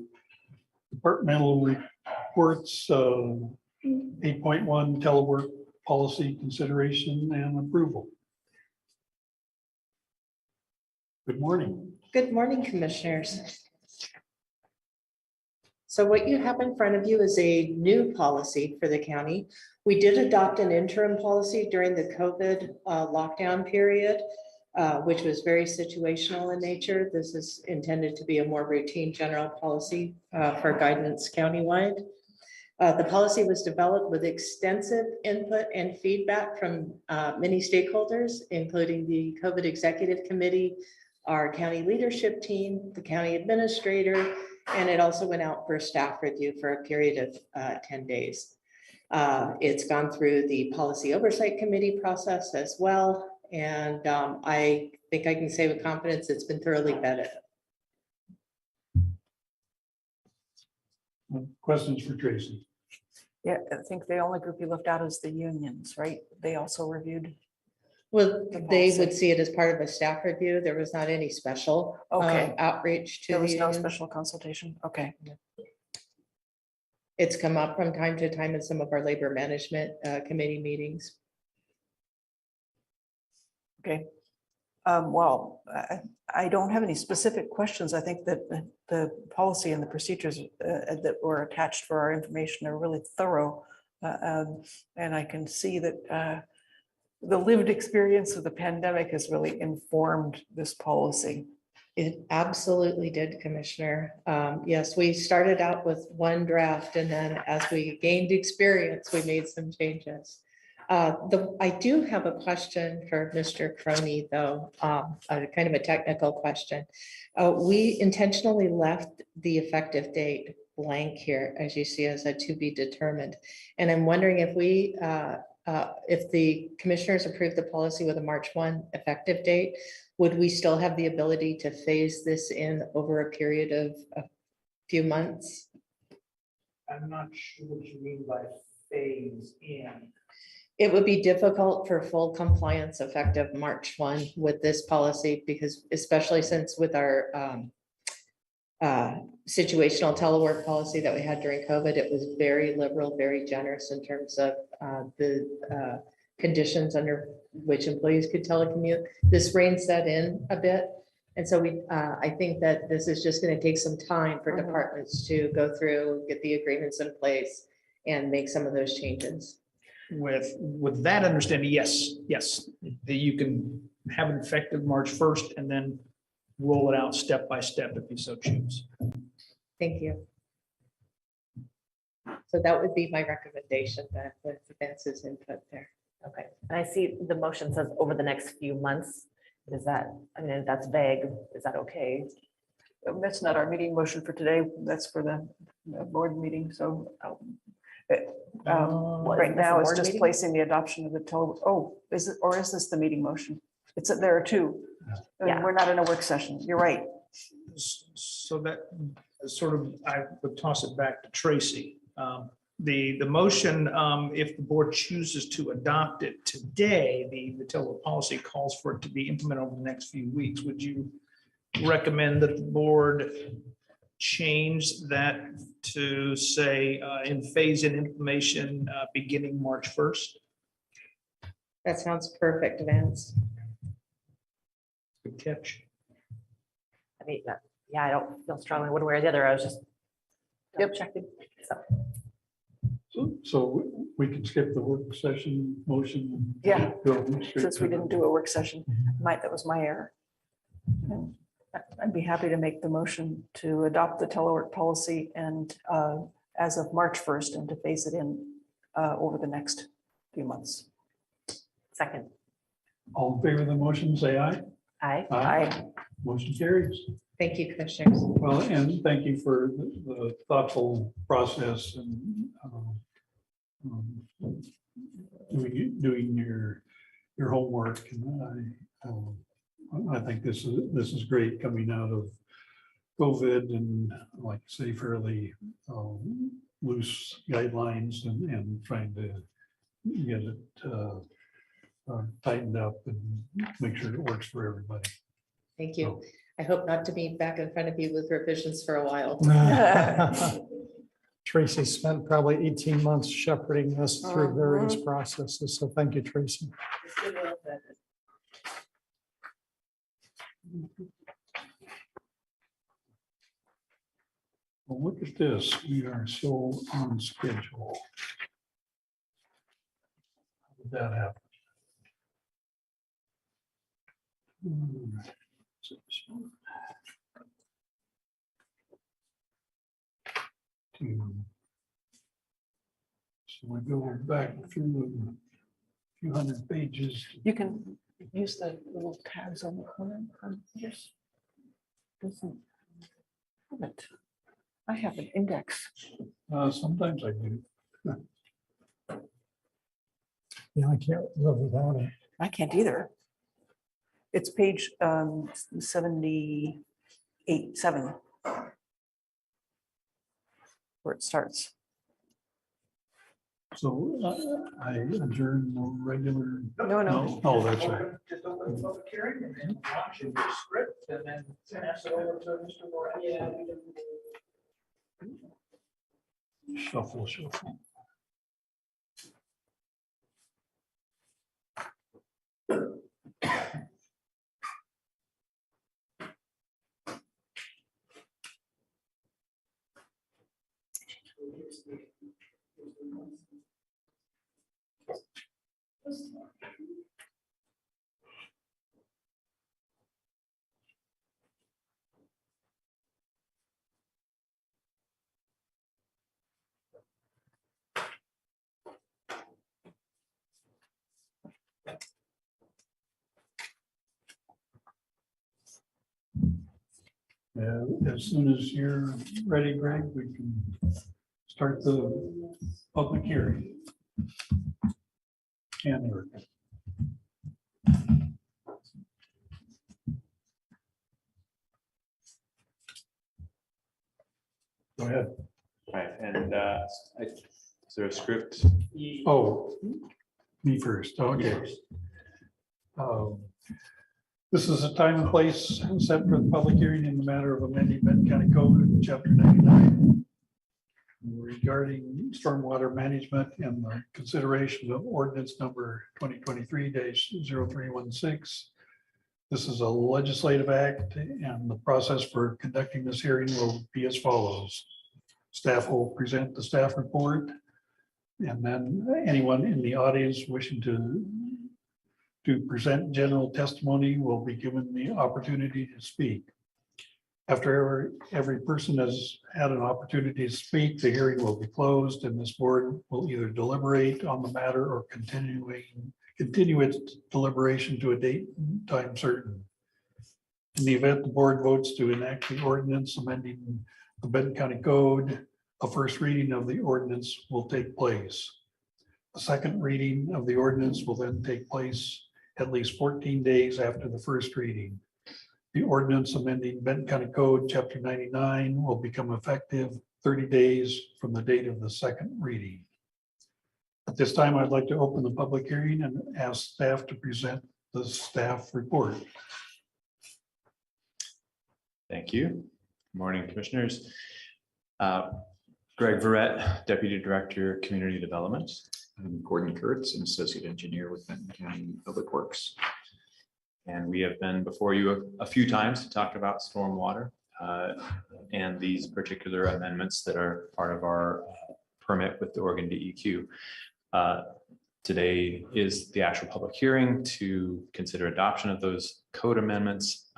departmental reports, 8.1 telework policy consideration and approval. Good morning. Good morning, commissioners. So what you have in front of you is a new policy for the county. We did adopt an interim policy during the COVID lockdown period, which was very situational in nature. This is intended to be a more routine general policy for guidance countywide. The policy was developed with extensive input and feedback from many stakeholders, including the COVID Executive Committee, our county leadership team, the county administrator, and it also went out for staff review for a period of 10 days. It's gone through the Policy Oversight Committee process as well. And I think I can say with confidence, it's been thoroughly vetted. Questions for Tracy? Yeah, I think the only group you left out is the unions, right? They also reviewed. Well, The they policy. would see it as part of a staff review. There was not any special Okay. outreach to There the was no unions. special consultation. Okay. It's come up from time to time in some of our labor management committee meetings. Okay. Well, I don't have any specific questions. I think that the policy and the procedures that were attached for our information are really thorough. And I can see that the lived experience of the pandemic has really informed this policy. It absolutely did, Commissioner. Yes, we started out with one draft, and then as we gained experience, we made some changes. I do have a question for Mr. Crony, though, kind of a technical question. We intentionally left the effective date blank here, as you see, as a to be determined. And I'm wondering if we, if the commissioners approve the policy with a March 1 effective date, would we still have the ability to phase this in over a period of a few months? I'm not sure what you mean by phase in. It would be difficult for full compliance effective March 1 with this policy, because especially since with our situational telework policy that we had during COVID, it was very liberal, very generous in terms of the conditions under which employees could telecommute. This reins that in a bit. And so I think that this is just going to take some time for departments to go through, get the agreements in place and make some of those changes. With that understanding, yes, that you can have it effective March 1st and then roll it out step by step if you so choose. Thank you. So that would be my recommendation, that with Vance's input there. Okay, and I see the motion says over the next few months. Is that, I mean, that's vague. Is that okay? That's not our meeting motion for today. That's for the board meeting. So right now it's just placing the adoption of the total. Oh, is it, or is this the meeting motion? It's there are two. Yeah. We're not in a work session. You're right. So that sort of, I would toss it back to Tracy. The motion, if the board chooses to adopt it today, the telework policy calls for it to be implemented over the next few weeks. Would you recommend that the board change that to say in phase in information beginning March 1st? That sounds perfect, Vance. Good catch. I mean, yeah, I don't feel strongly one way or the other. I was just checking. So we can skip the work session motion. Yeah, Go straight since we to- didn't do a work session. That was my error. And I'd be happy to make the motion to adopt the telework policy and as of March 1st and to phase it in over the next few months. Second. All in favor of the motion, say aye. Aye. Aye. Motion carries. Thank you, commissioners. Well, and thank you for the thoughtful process and doing your homework. And I think this is great coming out of COVID and, like you say, fairly loose guidelines and trying to get it tightened up and make sure it works for everybody. Thank you. I hope not to be back in front of you with revisions for a while. Tracy spent probably 18 months shepherding us through various processes. So thank you, Tracy. Well, look at this. We are so on schedule. How did that happen? So we go back through a few hundred pages. You can use the little tabs on the corner. Yes. Doesn't have it. I have an index. Sometimes I do. Yeah, I can't live without it. I can't either. It's page 7, where it starts. So I adjourn the regular. No. Oh, that's right. Just open the public hearing and then launch the script and then pass it over to Mr. Moran. Shuffle. As soon as you're ready, Greg, we can start the public hearing. And Eric. Go ahead. Right, and is there a script? Oh, me first, okay. This is a time and place set for the public hearing in the matter of amending Benton County Code, Chapter 99, regarding stormwater management and the consideration of ordinance number 2023-0316. This is a legislative act, and the process for conducting this hearing will be as follows. Staff will present the staff report, and then anyone in the audience wishing to present general testimony will be given the opportunity to speak. After every person has had an opportunity to speak, the hearing will be closed, and this board will either deliberate on the matter or continue its deliberation to a date and time certain. In the event the board votes to enact the ordinance amending the Benton County Code, a first reading of the ordinance will take place. A second reading of the ordinance will then take place at least 14 days after the first reading. The ordinance amending Benton County Code, Chapter 99, will become effective 30 days from the date of the second reading. At this time, I'd like to open the public hearing and ask staff to present the staff report. Thank you. Good morning, commissioners. Greg Verrett, Deputy Director, Community Development. I'm Gordon Kurtz, an Associate Engineer with Benton County Public Works. And we have been before you a few times to talk about stormwater and these particular amendments that are part of our permit with the Oregon DEQ. Today is the actual public hearing to consider adoption of those code amendments.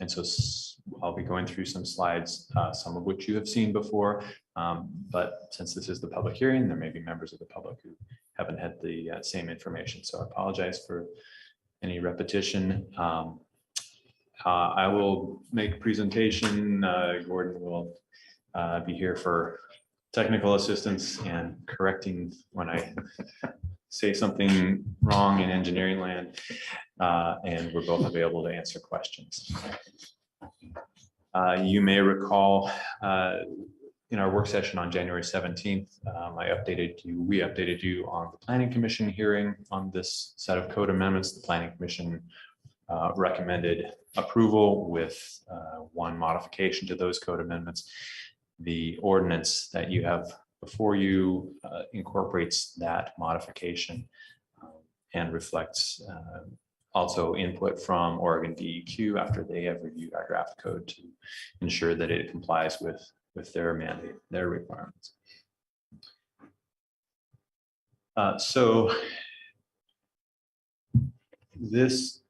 And so I'll be going through some slides, some of which you have seen before. But since this is the public hearing, there may be members of the public who haven't had the same information. So I apologize for any repetition. I will make a presentation. Gordon will be here for technical assistance and correcting when I say something wrong in engineering land. And we're both available to answer questions. You may recall in our work session on January 17th, we updated you on the Planning Commission hearing on this set of code amendments. The Planning Commission recommended approval with one modification to those code amendments. The ordinance that you have before you incorporates that modification and reflects also input from Oregon DEQ after they have reviewed our draft code to ensure that it complies with their mandate, their requirements. So this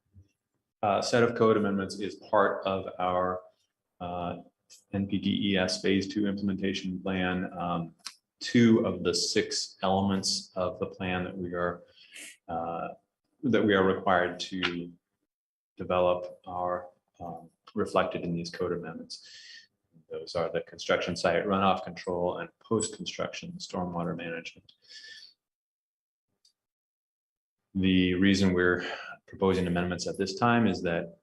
set of code amendments is part of our NPDES Phase 2 implementation plan. 2 of the 6 elements of the plan that we are required to develop are reflected in these code amendments. Those are the construction site runoff control and post-construction stormwater management. The reason we're proposing amendments at this time is that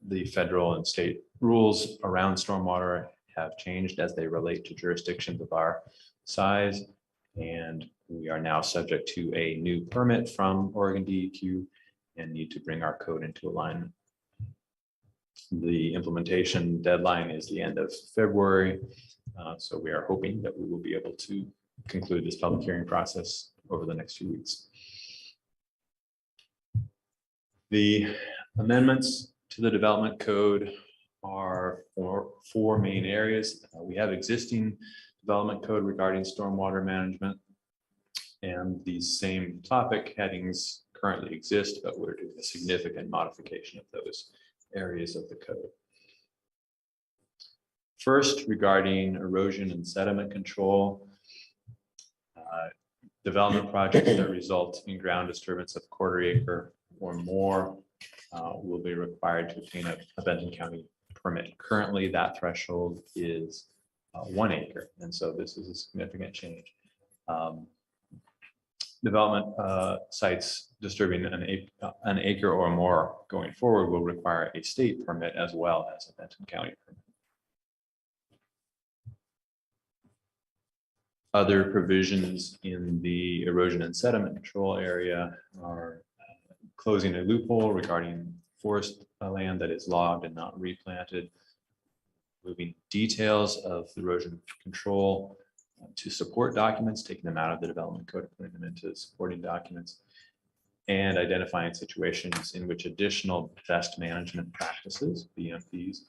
the federal and state rules around stormwater have changed as they relate to jurisdictions of our size. And we are now subject to a new permit from Oregon DEQ and need to bring our code into alignment. The implementation deadline is the end of February. So we are hoping that we will be able to conclude this public hearing process over the next few weeks. The amendments to the development code are for four main areas. We have existing development code regarding stormwater management, and these same topic headings currently exist, but we're doing a significant modification of those areas of the code. First, regarding erosion and sediment control, development projects that result in ground disturbance of quarter acre or more will be required to obtain a Benton County permit. Currently, that threshold is 1 acre, and so this is a significant change. Development sites disturbing an acre or more going forward will require a state permit as well as a Benton County permit. Other provisions in the erosion and sediment control area are closing a loophole regarding forest land that is logged and not replanted, moving details of the erosion control to support documents, taking them out of the development code, putting them into supporting documents, and identifying situations in which additional best management practices, BMPs,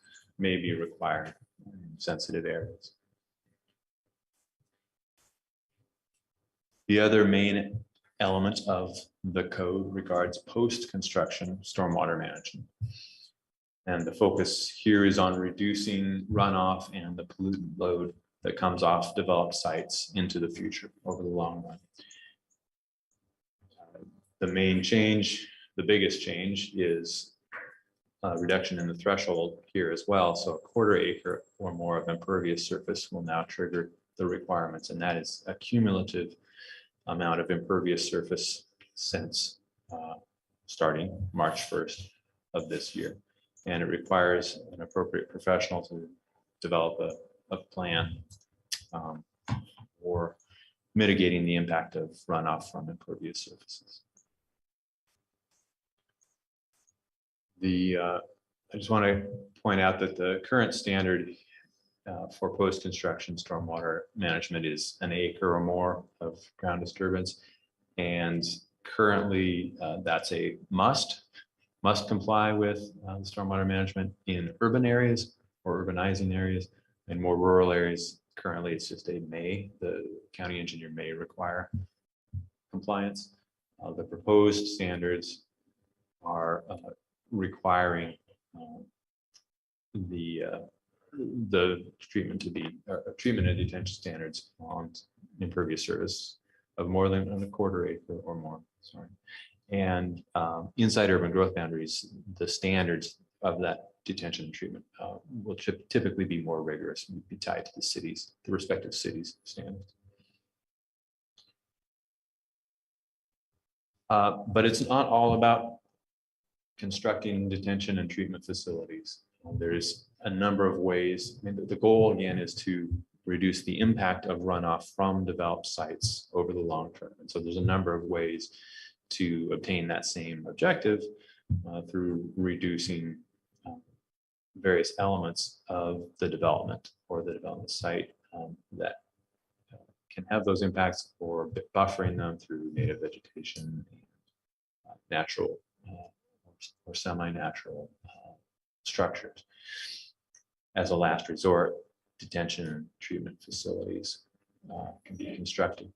may be required in sensitive areas. The other main element of the code regards post-construction stormwater management. And the focus here is on reducing runoff and the pollutant load that comes off developed sites into the future over the long run. The main change, the biggest change, is a reduction in the threshold here as well. So a quarter acre or more of impervious surface will now trigger the requirements, and that is a cumulative amount of impervious surface since starting March 1st of this year. And it requires an appropriate professional to develop a plan for mitigating the impact of runoff from impervious surfaces. I just want to point out that the current standard for post-construction stormwater management is an acre or more of ground disturbance. And currently that's a must comply with stormwater management in urban areas or urbanizing areas. In more rural areas, currently it's just a may, the county engineer may require compliance. The proposed standards are requiring the treatment to be treatment and detention standards on impervious surface of more than a quarter acre or more. Sorry, and inside urban growth boundaries, the standards of that detention and treatment will typically be more rigorous and be tied to the respective cities' standards. But it's not all about constructing detention and treatment facilities. There's a number of ways. I mean, the goal again is to reduce the impact of runoff from developed sites over the long term. And so there's a number of ways to obtain that same objective through reducing various elements of the development or the development site that can have those impacts, or buffering them through native vegetation, and natural or semi-natural structures. As a last resort, detention and treatment facilities can be constructed.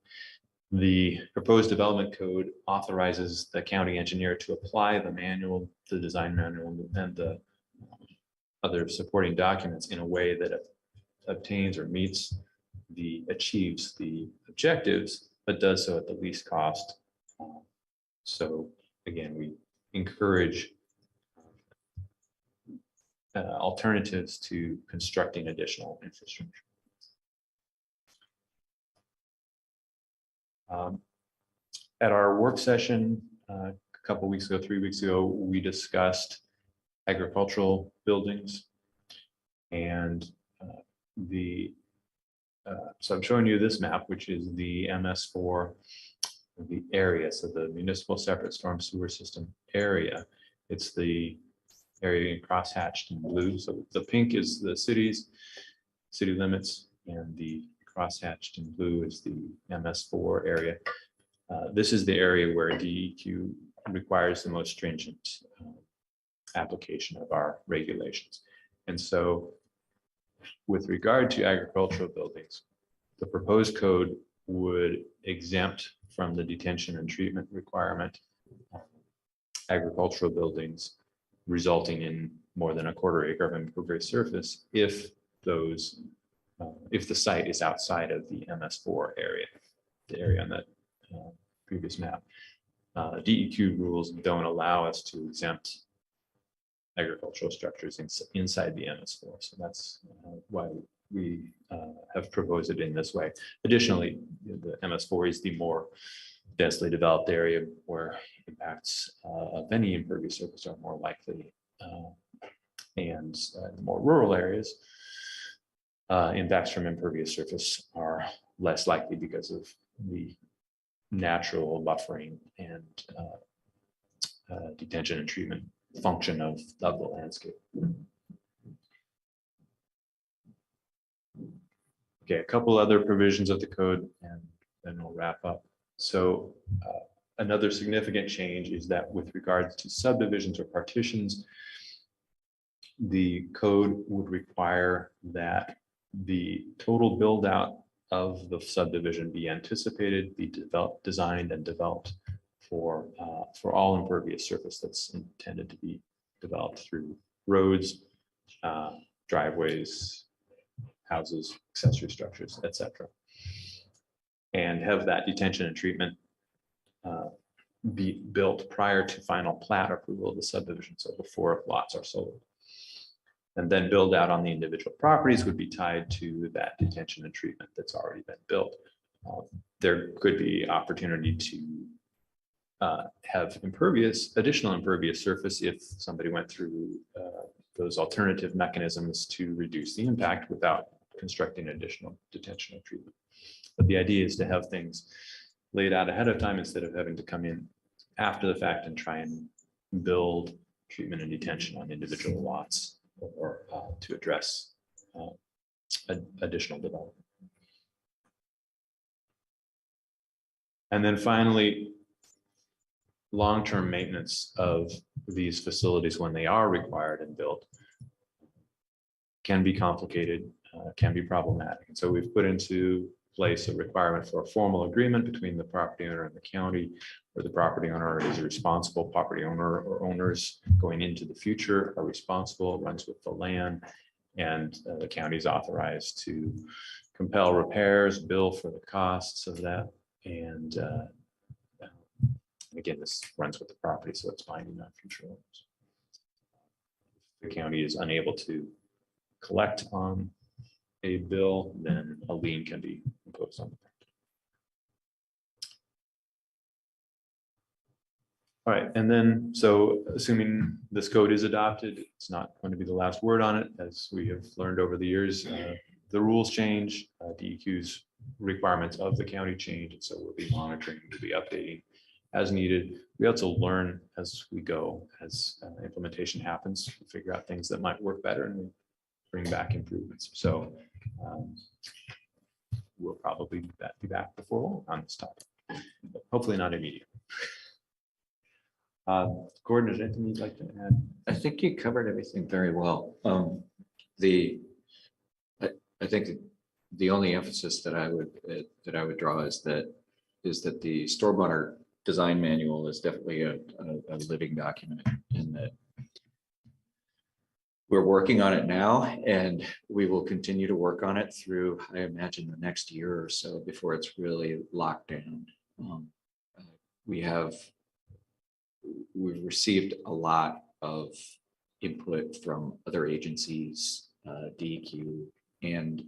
The proposed development code authorizes the county engineer to apply the manual, the design manual, and the other supporting documents in a way that obtains or achieves the objectives, but does so at the least cost. So again, we encourage alternatives to constructing additional infrastructure. At our work session a couple weeks ago, 3 weeks ago, we discussed agricultural buildings. And so I'm showing you this map, which is the MS4, the area, so the municipal separate storm sewer system area. It's the area cross-hatched in blue. So the pink is the city limits, and the cross-hatched in blue is the MS4 area. This is the area where DEQ requires the most stringent application of our regulations. And so with regard to agricultural buildings, the proposed code would exempt from the detention and treatment requirement agricultural buildings resulting in more than a quarter acre of impervious surface if those, if the site is outside of the MS4 area, the area on that previous map. DEQ rules don't allow us to exempt agricultural structures inside the MS4. So that's why we have proposed it in this way. Additionally, the MS4 is the more densely developed area where impacts of any impervious surface are more likely, and more rural areas, impacts from impervious surface are less likely because of the natural buffering and detention and treatment function of the landscape. Okay, a couple other provisions of the code, and then we'll wrap up. So another significant change is that with regards to subdivisions or partitions, the code would require that the total build out of the subdivision be anticipated, be developed, designed and developed for all impervious surface that's intended to be developed through roads, driveways, houses, accessory structures, etc. And have that detention and treatment be built prior to final plat approval of the subdivision, so before lots are sold. And then build out on the individual properties would be tied to that detention and treatment that's already been built. There could be opportunity to have additional impervious surface if somebody went through those alternative mechanisms to reduce the impact without constructing additional detention and treatment. But the idea is to have things laid out ahead of time instead of having to come in after the fact and try and build treatment and detention on individual lots or to address additional development. And then finally, long-term maintenance of these facilities when they are required and built can be complicated, can be problematic. And so we've put into place a requirement for a formal agreement between the property owner and the county, where the property owner is a responsible property owner, or owners going into the future are responsible, runs with the land, and the county is authorized to compel repairs, bill for the costs of that. And again, this runs with the property, so it's binding on future owners. If the county is unable to collect on a bill, then a lien can be imposed on the property. All right, and then, so assuming this code is adopted, it's not going to be the last word on it. As we have learned over the years, the rules change, DEQ's requirements of the county change, and so we'll be monitoring, we'll be updating as needed. We also learn as we go, as implementation happens, we figure out things that might work better and we bring back improvements. So we'll probably be back before long on this topic, but hopefully not immediately. Gordon, is there anything you'd like to add? I think you covered everything very well. I think the only emphasis that I would draw is that the stormwater design manual is definitely a living document, in that we're working on it now, and we will continue to work on it through, I imagine, the next year or so before it's really locked down. We've received a lot of input from other agencies, DEQ, and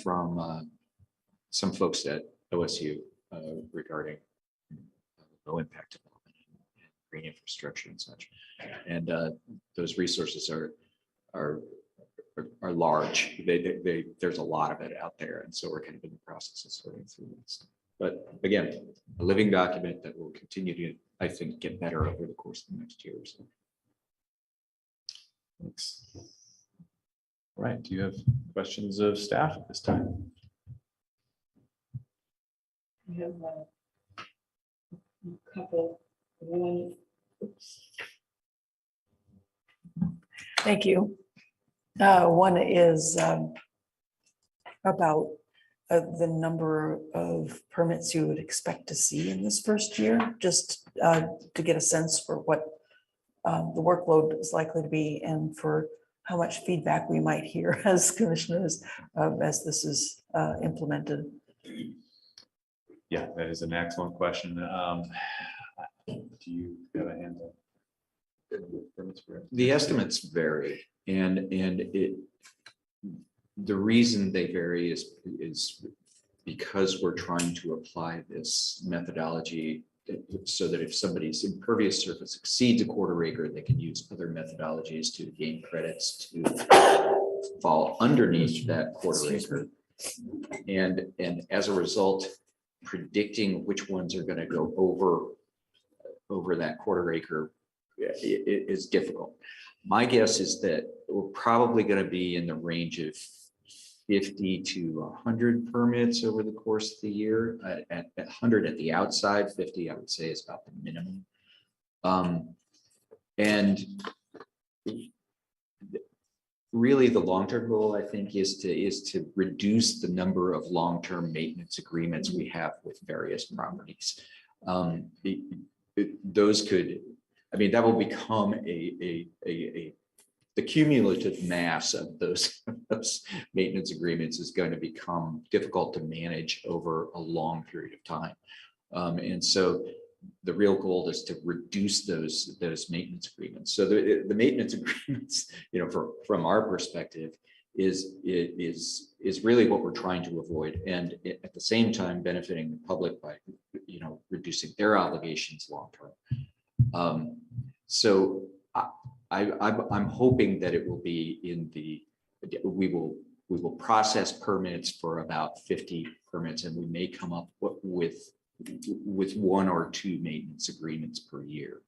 from some folks at OSU regarding low impact development and green infrastructure and such. And those resources are large. There's a lot of it out there. And so we're kind of in the process of sorting through this. But again, a living document that will continue to, I think, get better over the course of the next year or so. Thanks. All right, do you have questions of staff at this time? We have a couple, one. Thank you. One is about the number of permits you would expect to see in this first year, just to get a sense for what the workload is likely to be and for how much feedback we might hear as commissioners as this is implemented. Yeah, that is an excellent question. Do you have a hand up? The estimates vary, and the reason they vary is because we're trying to apply this methodology so that if somebody's impervious surface exceeds a quarter acre, they can use other methodologies to gain credits to fall underneath that quarter acre. And as a result, predicting which ones are going to go over that quarter acre is difficult. My guess is that we're probably going to be in the range of 50 to 100 permits over the course of the year. At 100 at the outside, 50 I would say is about the minimum. And really the long-term goal, I think, is to reduce the number of long-term maintenance agreements we have with various properties. Those could, I mean, that will become the cumulative mass of those maintenance agreements is going to become difficult to manage over a long period of time. And so the real goal is to reduce those maintenance agreements. So the maintenance agreements, from our perspective, is really what we're trying to avoid, and at the same time benefiting the public by reducing their obligations long term. So I'm hoping that it will be we will process permits for about 50 permits, and we may come up with 1 or 2 maintenance agreements per year.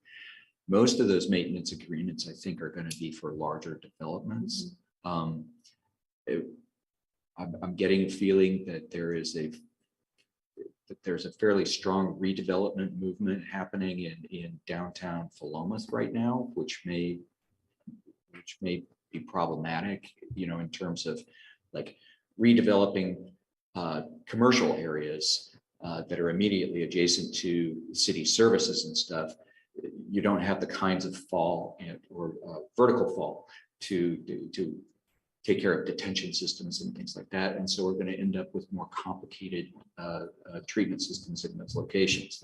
Most of those maintenance agreements, I think, are going to be for larger developments. I'm getting a feeling that there's a fairly strong redevelopment movement happening in downtown Philomath right now, which may be problematic, in terms of like redeveloping commercial areas that are immediately adjacent to city services and stuff. You don't have the kinds of fall or vertical fall to take care of detention systems and things like that. And so we're going to end up with more complicated treatment systems in those locations.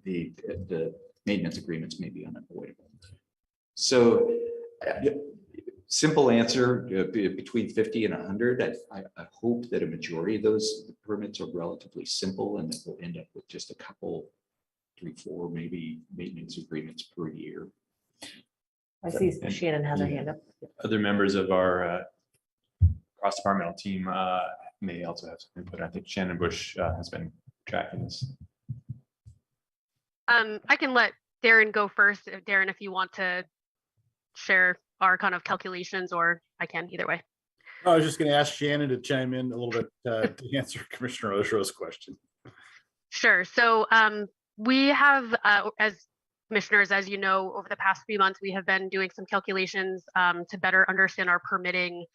The maintenance agreements may be unavoidable. So simple answer, between 50 and 100. I hope that a majority of those permits are relatively simple and that we'll end up with just a couple, 3, 4, maybe maintenance agreements per year. I see Shannon has her hand up. Other members of our cross-departmental team may also have some input. I think Shannon Bush has been tracking this. I can let Darren go first. Darren, if you want to share our kind of calculations, or I can, either way. I was just going to ask Shannon to chime in a little bit to answer Commissioner Ostro's question. Sure. So we have, as commissioners, as you know, over the past few months, we have been doing some calculations to better understand our permitting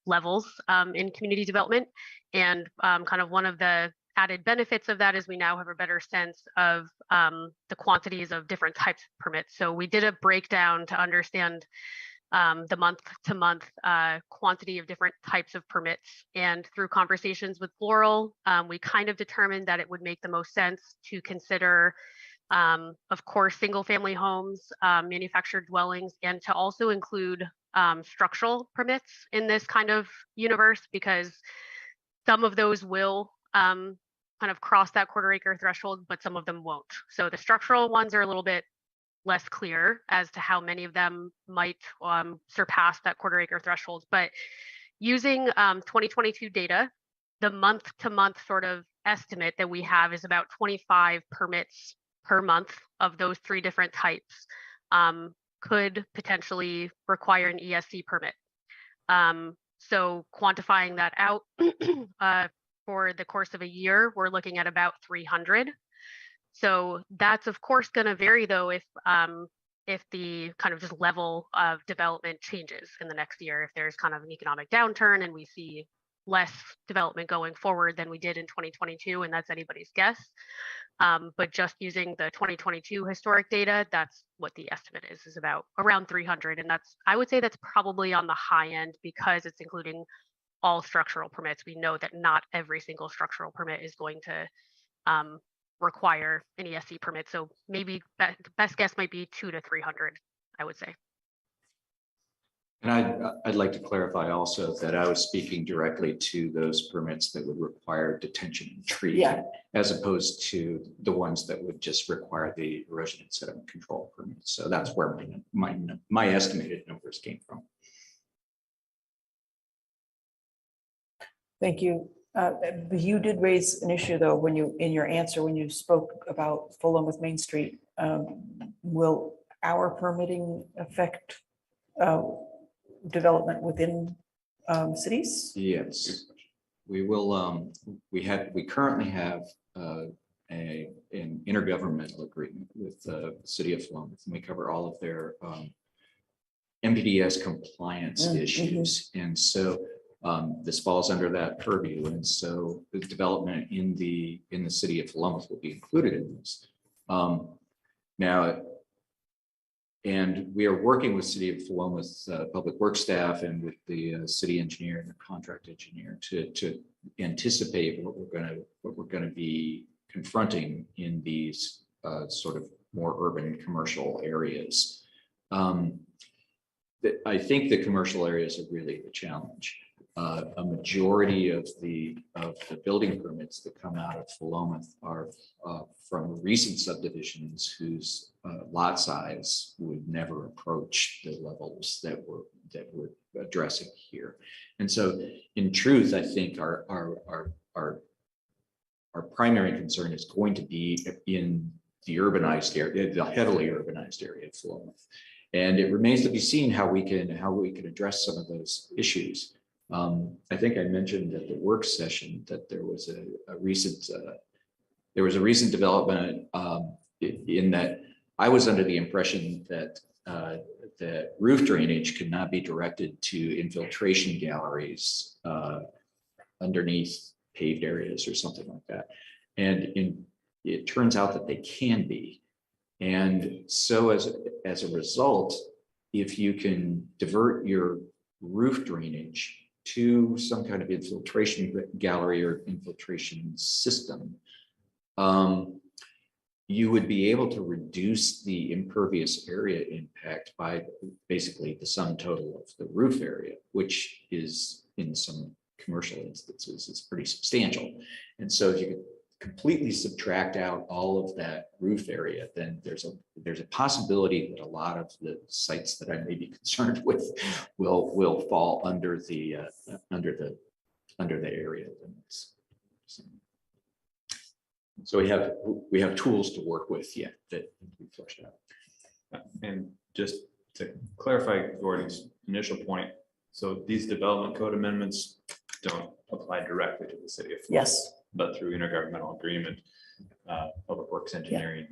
levels in community development. And kind of one of the added benefits of that is we now have a better sense of the quantities of different types of permits. So we did a breakdown to understand the month-to-month quantity of different types of permits. And through conversations with Laurel, we kind of determined that it would make the most sense to consider, of course, single-family homes, manufactured dwellings, and to also include structural permits in this kind of universe, because some of those will kind of cross that quarter acre threshold, but some of them won't. So the structural ones are a little bit less clear as to how many of them might surpass that quarter acre threshold. But using 2022 data, the month to month sort of estimate that we have is about 25 permits per month of those 3 different types could potentially require an ESC permit. So quantifying that out for the course of a year, we're looking at about 300. So that's of course going to vary though if the kind of just level of development changes in the next year. If there's kind of an economic downturn and we see less development going forward than we did in 2022, and that's anybody's guess. But just using the 2022 historic data, that's what the estimate is about around 300. And that's, I would say that's probably on the high end because it's including all structural permits. We know that not every single structural permit is going to require an ESC permit. So maybe the best guess might be 200 to 300, I would say. And I'd like to clarify also that I was speaking directly to those permits that would require detention and treatment, as opposed to the ones that would just require the erosion and sediment control permits. So that's where my estimated numbers came from. Thank you. You did raise an issue though, when you, in your answer, when you spoke about Fulham with Main Street, will our permitting affect development within cities? Yes, we will. We currently have an intergovernmental agreement with the city of Philomath, and we cover all of their MPDS compliance issues. And so this falls under that purview. And so the development in the city of Philomath will be included in this. Now, and we are working with City of Philomath's public works staff and with the city engineer and the contract engineer to anticipate what we're going to be confronting in these sort of more urban commercial areas. I think the commercial areas are really the challenge. A majority of the building permits that come out of Philomath are from recent subdivisions whose lot size would never approach the levels that we're addressing here. And so, in truth, I think our primary concern is going to be in the urbanized area, the heavily urbanized area of Philomath. And it remains to be seen how we can address some of those issues. I think I mentioned at the work session that there was a recent development in that I was under the impression that that roof drainage could not be directed to infiltration galleries underneath paved areas or something like that. And it turns out that they can be. And so as a result, if you can divert your roof drainage to some kind of infiltration gallery or infiltration system, you would be able to reduce the impervious area impact by basically the sum total of the roof area, which is in some commercial instances, it's pretty substantial. And so if you could completely subtract out all of that roof area, then there's a possibility that a lot of the sites that I may be concerned with will fall under the area limits. So we have tools to work with yet that we fleshed out. And just to clarify Gordon's initial point, so these development code amendments don't apply directly to the city of Philadelphia. Yes. But through intergovernmental agreement, Public Works Engineering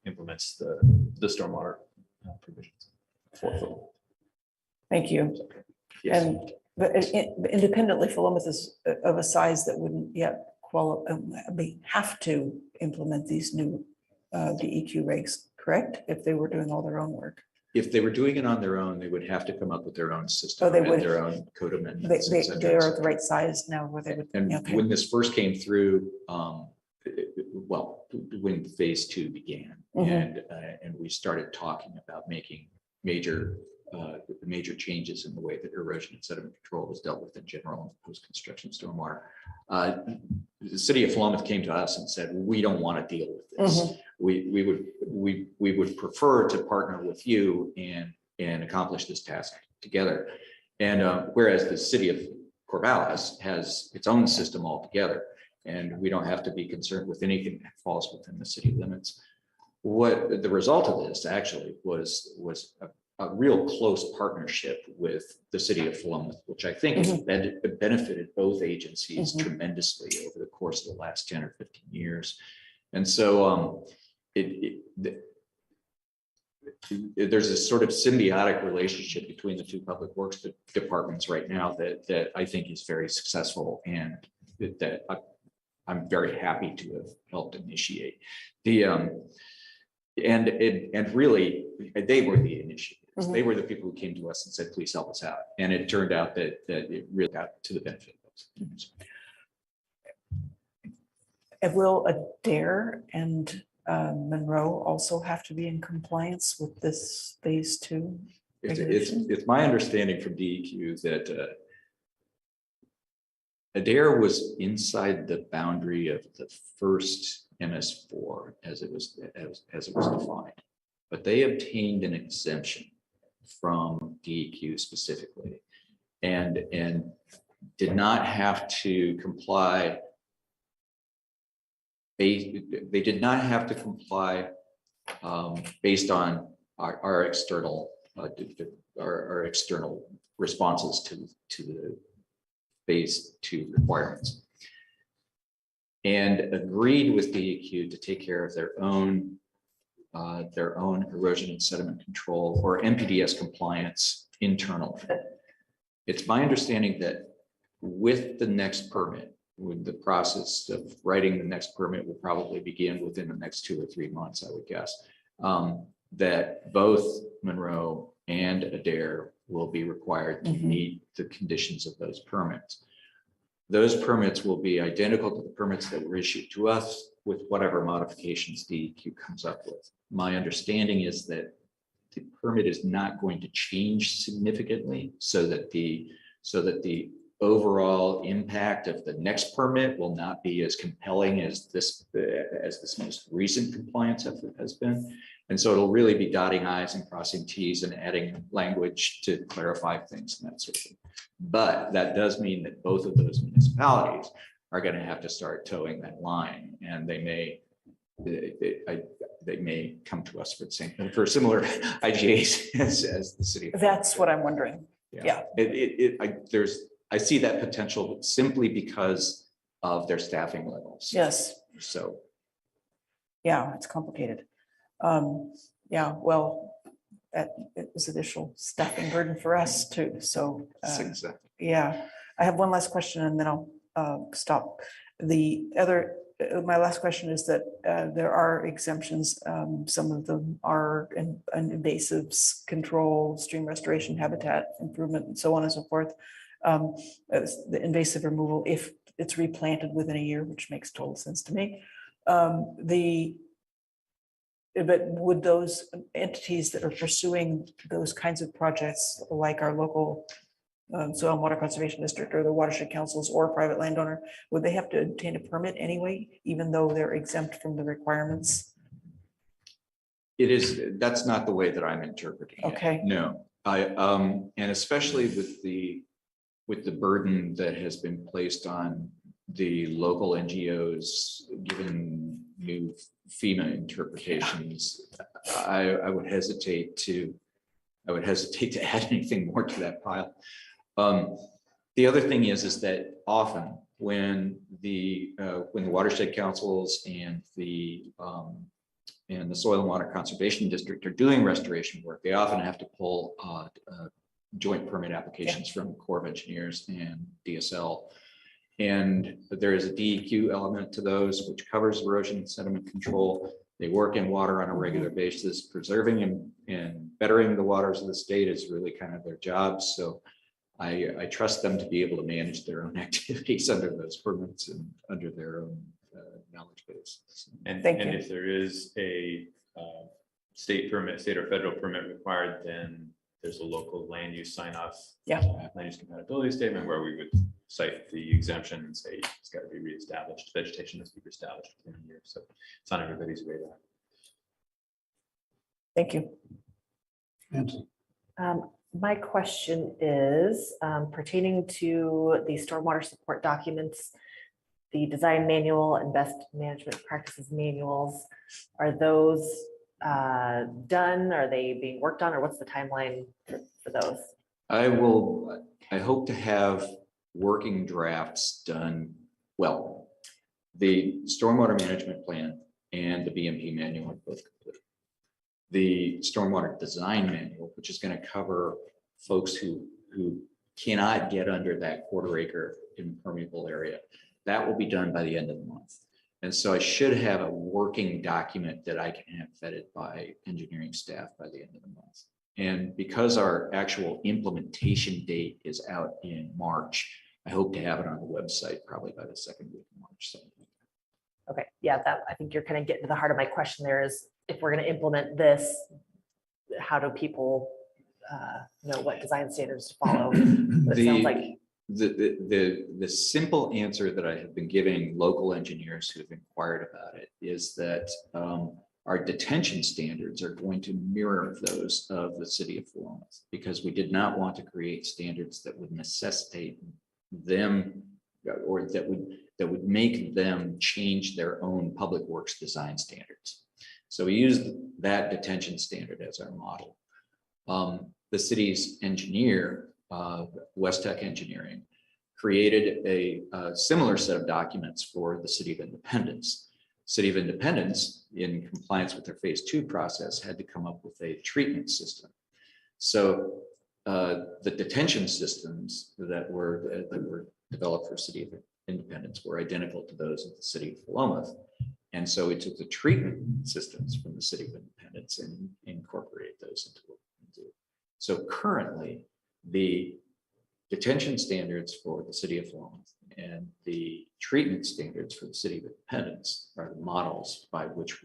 implements the stormwater provisions for Philadelphia. Thank you. Yes. And but independently, Philomath is of a size that wouldn't yet have to implement these new DEQ regs, correct? If they were doing all their own work. If they were doing it on their own, they would have to come up with their own system. Oh, they and would. their own code amendments. They et cetera, are et at cetera. the right size now where they would. And okay. when this first came through, when phase 2 began, and we started talking about making major changes in the way that erosion and sediment control was dealt with in general, post-construction stormwater, the city of Philomath came to us and said, we don't want to deal with this. We would prefer to partner with you and accomplish this task together. And whereas the city of Corvallis has its own system altogether, and we don't have to be concerned with anything that falls within the city limits. What the result of this actually was a real close partnership with the city of Philomath, which I think has benefited both agencies tremendously over the course of the last 10 or 15 years. And so there's a sort of symbiotic relationship between the two public works departments right now that I think is very successful, and that I'm very happy to have helped initiate. And really, they were the initiators. They were the people who came to us and said, please help us out. And it turned out that it really got to the benefit of those. And will Adair and Monroe also have to be in compliance with this phase 2? It's my understanding from DEQ that Adair was inside the boundary of the first MS4 as it was defined, but they obtained an exemption from DEQ specifically, and did not have to comply. They did not have to comply based on our external responses to the phase 2 requirements, and agreed with DEQ to take care of their own erosion and sediment control, or MPDS compliance, internally. It's my understanding that with the next permit, with the process of writing the next permit will probably begin within the next 2 or 3 months, I would guess, that both Monroe and Adair will be required to meet the conditions of those permits. Those permits will be identical to the permits that were issued to us, with whatever modifications DEQ comes up with. My understanding is that the permit is not going to change significantly, so that the overall impact of the next permit will not be as compelling as this most recent compliance effort has been. And so it'll really be dotting I's and crossing T's and adding language to clarify things and that sort of thing. But that does mean that both of those municipalities are going to have to start towing that line, and they may come to us for similar IGAs as the city. That's what I'm wondering. Yeah. I see that potential simply because of their staffing levels. Yes. So. Yeah, it's complicated. Yeah, well, that it was additional staffing burden for us too. So, Exactly. yeah, I have one last question and then I'll stop. My last question is that there are exemptions. Some of them are in invasives control, stream restoration, habitat improvement, and so on and so forth. The invasive removal, if it's replanted within a year, which makes total sense to me. But would those entities that are pursuing those kinds of projects, like our local soil and water conservation district or the watershed councils or a private landowner, would they have to obtain a permit anyway, even though they're exempt from the requirements? That's not the way that I'm interpreting it. Okay. No, and especially with the burden that has been placed on the local NGOs, given new FEMA interpretations, I would hesitate to add anything more to that pile. The other thing is that often when the watershed councils and the soil and water conservation district are doing restoration work, they often have to pull joint permit applications from Corps of Engineers and DSL. And there is a DEQ element to those, which covers erosion and sediment control. They work in water on a regular basis. Preserving and bettering the waters of the state is really kind of their job. So I trust them to be able to manage their own activities under those permits and under their own knowledge base. And if there is a state or federal permit required, then there's a local land use sign off. Yeah. Land use compatibility statement where we would cite the exemption and say it's got to be reestablished, vegetation has to be reestablished within a year. So it's on everybody's radar. Thank you. Nancy. My question is pertaining to the stormwater support documents, the design manual and best management practices manuals. Are those done? Are they being worked on, or what's the timeline for those? I hope to have working drafts done. Well, the stormwater management plan and the BMP manual are both complete. The stormwater design manual, which is going to cover folks who cannot get under that quarter-acre impermeable area, that will be done by the end of the month. And so I should have a working document that I can have vetted by engineering staff by the end of the month. And because our actual implementation date is out in March, I hope to have it on the website probably by the second week of March. So. Okay, yeah, that I think you're kind of getting to the heart of my question there is, if we're going to implement this, how do people know what design standards to follow? It sounds like the simple answer that I have been giving local engineers who have inquired about it is that our detention standards are going to mirror those of the city of Philomath, because we did not want to create standards that would necessitate them, or that would make them change their own public works design standards. So we used that detention standard as our model. The city's engineer, West Tech Engineering, created a similar set of documents for the City of Independence. City of Independence, in compliance with their phase 2 process, had to come up with a treatment system. So the detention systems that were developed for City of Independence were identical to those of the City of Philomath. And so we took the treatment systems from the City of Independence and incorporated those into what we do. So currently, the detention standards for the City of Philomath and the treatment standards for the City of Independence are the models by which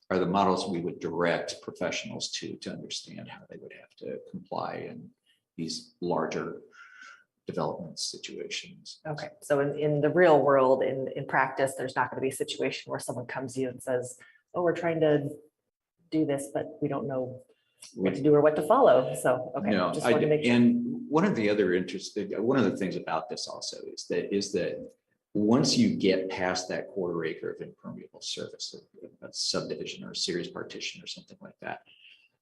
are the models we would direct professionals to understand how they would have to comply in these larger development situations. okay. So in the real world, in practice, there's not going to be a situation where someone comes to you and says, "Oh, we're trying to do this, but we don't know what to do or what to follow." So okay, No, just wanted to make sure. and one of the things about this also is that once you get past that quarter-acre of impermeable surface, a subdivision or a series partition or something like that,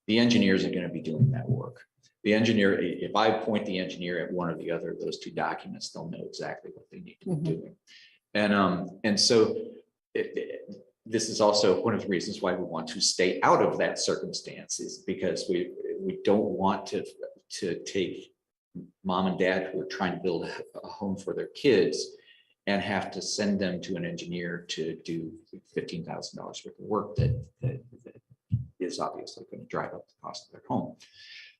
the engineers are going to be doing that work. The engineer, if I point the engineer at one or the other of those two documents, they'll know exactly what they need to be doing. And so this is also one of the reasons why we want to stay out of that circumstance, is because we don't want to take mom and dad who are trying to build a home for their kids and have to send them to an engineer to do $15,000 worth of work that is obviously going to drive up the cost of their home.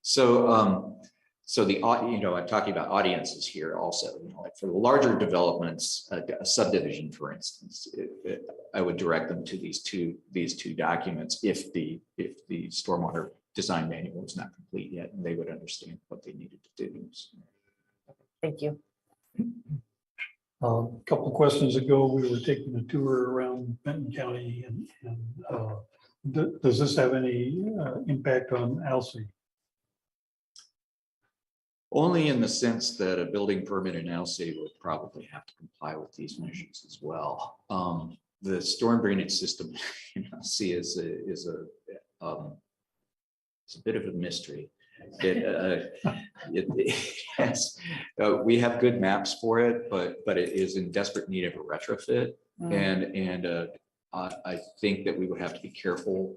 So, so I'm talking about audiences here also, like for the larger developments, a subdivision, for instance, I would direct them to these two documents if the stormwater design manual is not complete yet, and they would understand what they needed to do. Thank you. A couple of questions ago, we were taking a tour around Benton County, and does this have any impact on Alsea? Only in the sense that a building permit in Alsea would probably have to comply with these measures as well. The storm drainage system in Alsea is a bit of a mystery. Yes, we have good maps for it, but it is in desperate need of a retrofit, and I think that we would have to be careful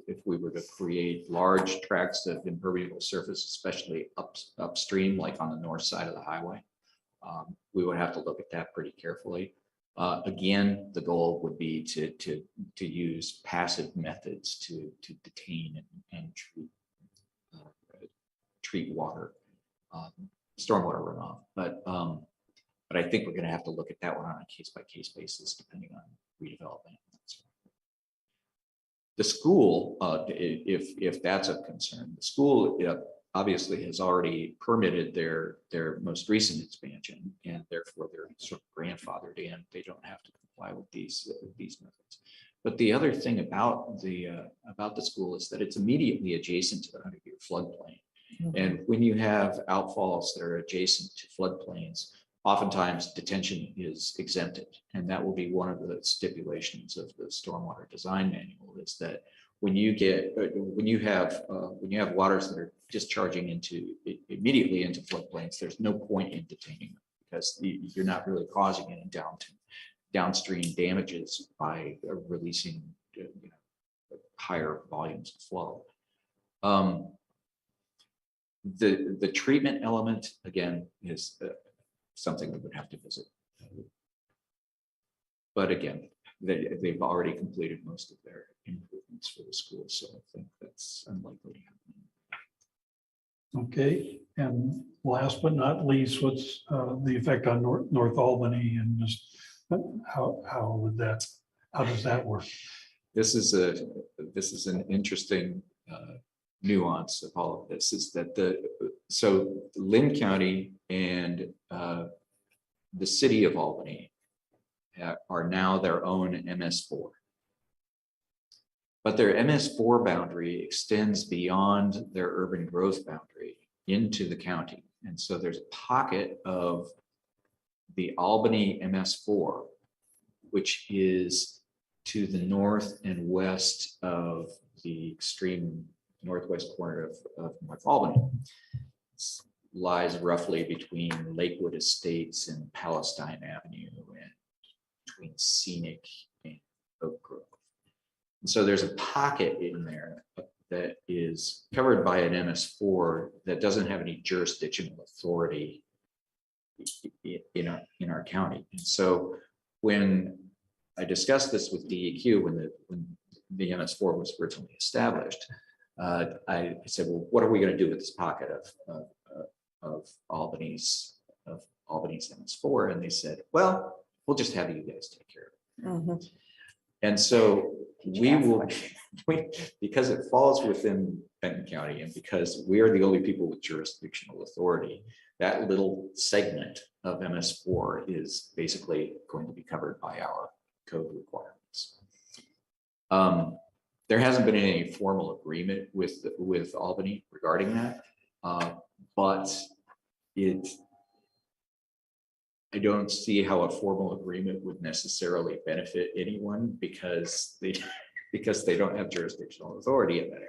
if we were to create large tracts of impermeable surface, especially upstream, like on the north side of the highway. We would have to look at that pretty carefully. Again, the goal would be to use passive methods to detain and treat water, stormwater runoff. But I think we're going to have to look at that one on a case-by-case basis, depending on redevelopment. The school, if that's of concern, the school obviously has already permitted their most recent expansion, and therefore they're sort of grandfathered in. They don't have to comply with these methods. But the other thing about the school is that it's immediately adjacent to the 100-year floodplain. And when you have outfalls that are adjacent to floodplains, oftentimes detention is exempted. And that will be one of the stipulations of the stormwater design manual, is that when you have waters that are discharging immediately into floodplains, there's no point in detaining them, because you're not really causing any downstream damages by releasing higher volumes of flow. The treatment element, again, is something we would have to visit. But again, they've already completed most of their improvements for the school, so I think that's unlikely to happen. Okay, and last but not least, what's the effect on North Albany, and just how does that work? This is an interesting nuance of all of this, is that so Lynn County and the city of Albany are now their own MS4. But their MS4 boundary extends beyond their urban growth boundary into the county. And so there's a pocket of the Albany MS4, which is to the north and west of the extreme northwest corner of North Albany. It lies roughly between Lakewood Estates and Palestine Avenue, and between Scenic and Oak Grove. And so there's a pocket in there that is covered by an MS4 that doesn't have any jurisdictional authority in our county. And so when I discussed this with DEQ, when the MS4 was originally established, I said, well, what are we going to do with this pocket of Albany's MS4? And they said, well, we'll just have you guys take care of it. And so because it falls within Benton County, and because we are the only people with jurisdictional authority, that little segment of MS4 is basically going to be covered by our code requirements. There hasn't been any formal agreement with Albany regarding that, but I don't see how a formal agreement would necessarily benefit anyone, because they don't have jurisdictional authority in that area,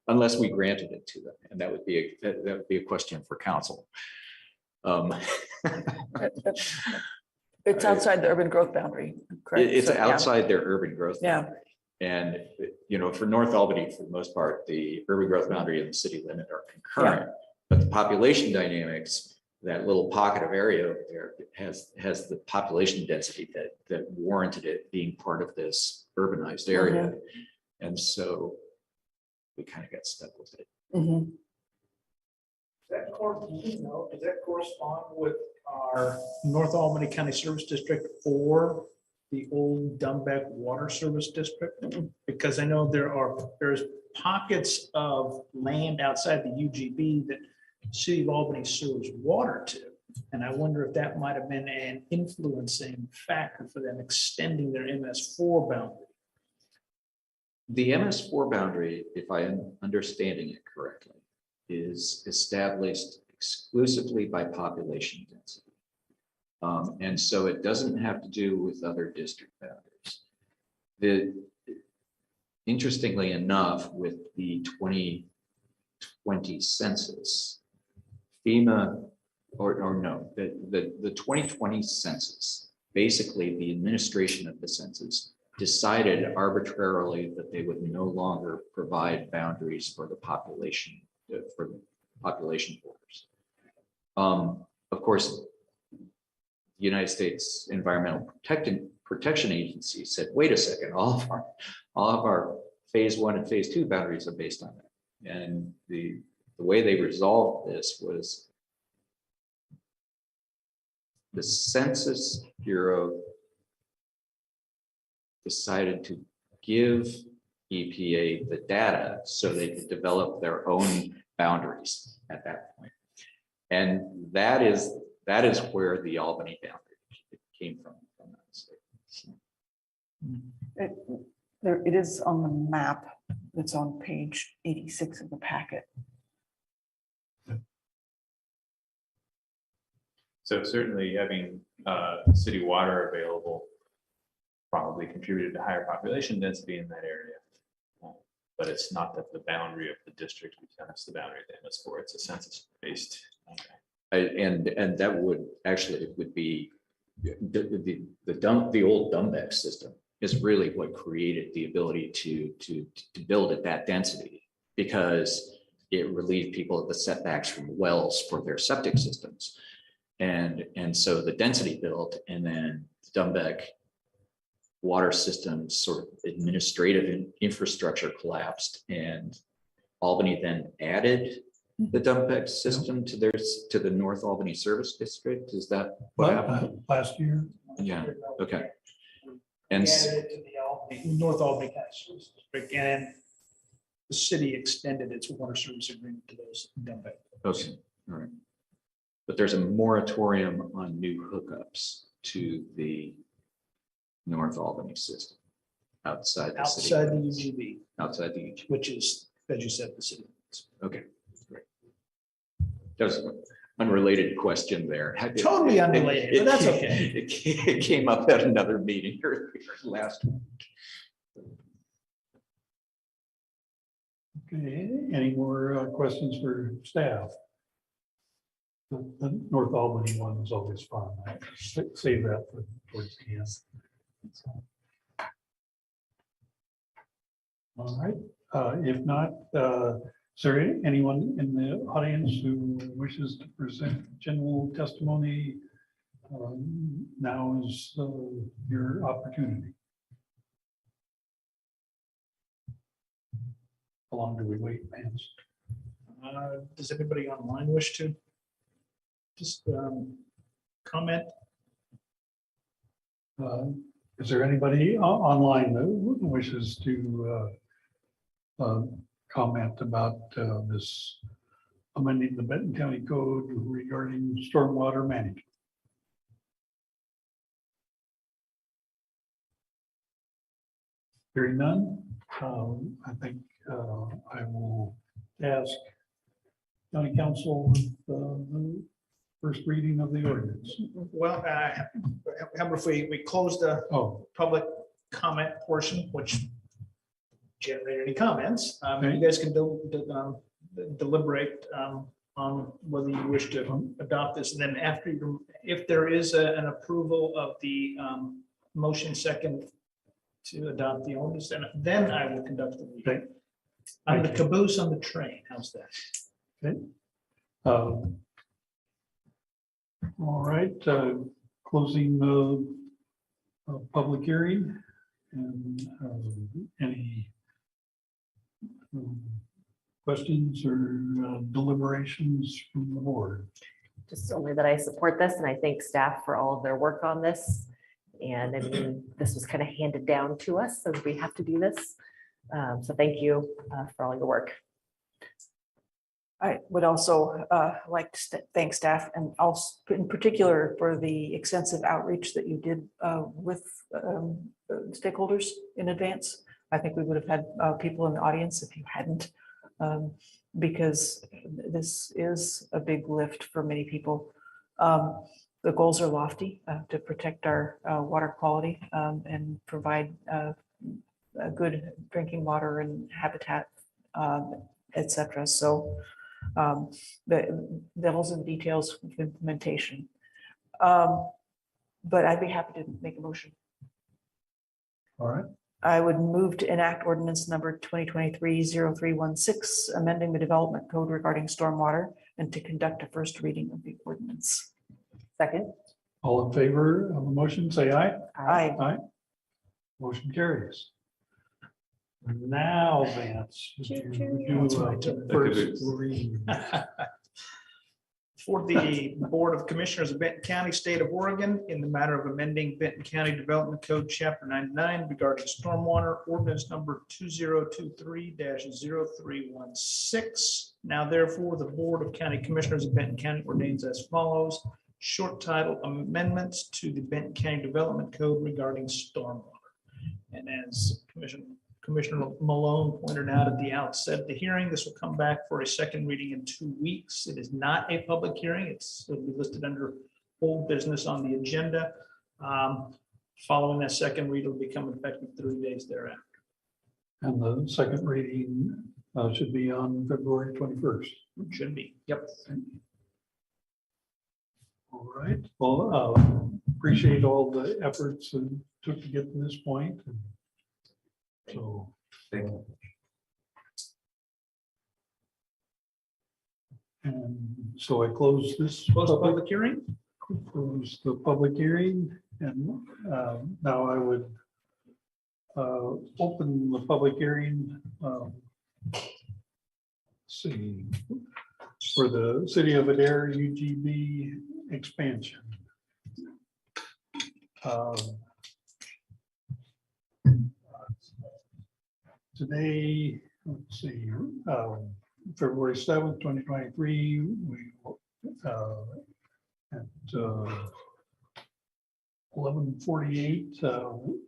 unless we granted it to them, and that would be a question for council. It's outside the urban growth boundary, correct? It's So, outside their urban growth Yeah. boundary. And for North Albany, for the most part, the urban growth boundary and the city limit are concurrent, but the population dynamics, that little pocket of area over there has the population density that warranted it being part of this urbanized area. And so we kind of got stuck with it. Does that correspond with our North Albany County Service District or the old Dumbeck Water Service District? Because I know there's pockets of land outside the UGB that City of Albany serves water to. And I wonder if that might have been an influencing factor for them extending their MS4 boundary. The MS4 boundary, if I am understanding it correctly, is established exclusively by population density. And so it doesn't have to do with other district boundaries. Interestingly enough, with the 2020 census, FEMA, the 2020 census, basically the administration of the census decided arbitrarily that they would no longer provide boundaries for the population borders. Of course, the United States Environmental Protection Agency said, wait a second, all of our phase 1 and phase 2 boundaries are based on that. And the way they resolved this was the Census Bureau decided to give EPA the data so they could develop their own boundaries at that point. And that is where the Albany boundary came from that state. So, It is on the map that's on page 86 of the packet. So certainly having city water available probably contributed to higher population density in that area. But it's not that the boundary of the district becomes the boundary of the MS4. It's a census-based. and that would actually, it would be the old Dumbeck system is really what created the ability to build at that density, because it relieved people of the setbacks from wells for their septic systems. And so the density built, and then Dumbeck water system sort of administrative infrastructure collapsed, and Albany then added the Dumbeck system to the North Albany Service District. Is that what happened? Last year? Yeah, okay. We And added it to the North Albany County Service District, and the city extended its water service agreement to those Dumbeck. okay, all right. But there's a moratorium on new hookups to the North Albany system outside the city. Outside the UGB, Outside the UGB. which is, as you said, the city. Okay, great. That was an unrelated question there. Totally unrelated, but that's okay. It came up at another meeting earlier last week. Okay, any more questions for staff? The North Albany one is always fun. I save that for towards the end. All right, if not, is there anyone in the audience who wishes to present general testimony? Now is your opportunity. How long do we wait, Vance? Does anybody online wish to just comment? Is there anybody online who wishes to comment about this amending the Benton County Code regarding stormwater management? Hearing none, I think I will ask County Council the first reading of the ordinance. Well, how about if we close the public comment portion, which generate any comments, you guys can deliberate on whether you wish to adopt this, and then after, if there is an approval of the motion second to adopt the ordinance, then I will conduct the meeting. I'm the caboose on the train. How's that? Okay. All right, closing the public hearing, and any questions or deliberations from the board? Just only that I support this, and I thank staff for all of their work on this. And I mean, this was kind of handed down to us, so we have to do this. So thank you for all your work. I would also like to thank staff, and also in particular for the extensive outreach that you did with stakeholders in advance. I think we would have had people in the audience if you hadn't, because this is a big lift for many people. The goals are lofty, to protect our water quality and provide a good drinking water and habitat, etc. So the devils in the details of implementation. But I'd be happy to make a motion. All right. I would move to enact ordinance number 2023-0316, amending the development code regarding stormwater, and to conduct a first reading of the ordinance. Second. All in favor of the motion, say aye. Aye. Aye. Motion carries. Now, Vance, would you do first reading? for the Board of Commissioners of Benton County, State of Oregon, in the matter of amending Benton County Development Code, Chapter 99, regarding stormwater ordinance number 2023-0316. Now therefore, the Board of County Commissioners of Benton County ordains as follows: short title, amendments to the Benton County Development Code regarding stormwater. And as Commissioner Malone pointed out at the outset of the hearing, this will come back for a second reading in 2 weeks. It is not a public hearing. It'll be listed under old business on the agenda. Following that second read, it'll become effective 30 days thereafter. And the second reading should be on February 21st. Should be. Yep. All right. Well, appreciate all the efforts it took to get to this point. So, Thank you. And so I close this public hearing. Close the public hearing, and now I would open the public hearing. Let's see, for the City of Adair UGB expansion. Today, let's see, February 7th, 2023, we at 11:48,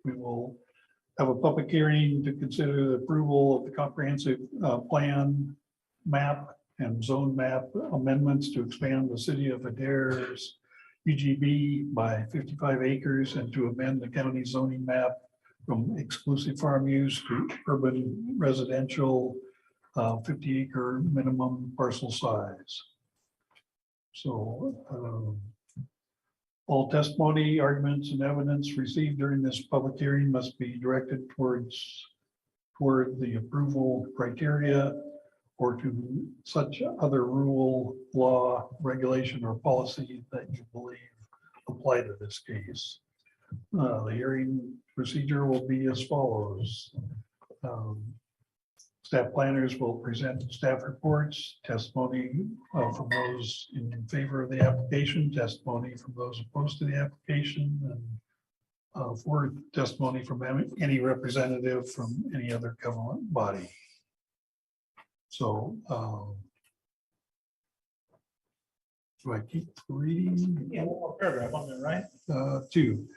we will have a public hearing to consider the approval of the comprehensive plan map and zone map amendments to expand the City of Adair's UGB by 55 acres and to amend the county zoning map from exclusive farm use to urban residential, 50-acre minimum parcel size. So all testimony, arguments, and evidence received during this public hearing must be directed toward the approval criteria or to such other rule, law, regulation, or policy that you believe apply to this case. The hearing procedure will be as follows. Staff planners will present staff reports, testimony from those in favor of the application, testimony from those opposed to the application, and for testimony from any representative from any other government body. So do I keep reading? Yeah, one more paragraph on there, right? Two.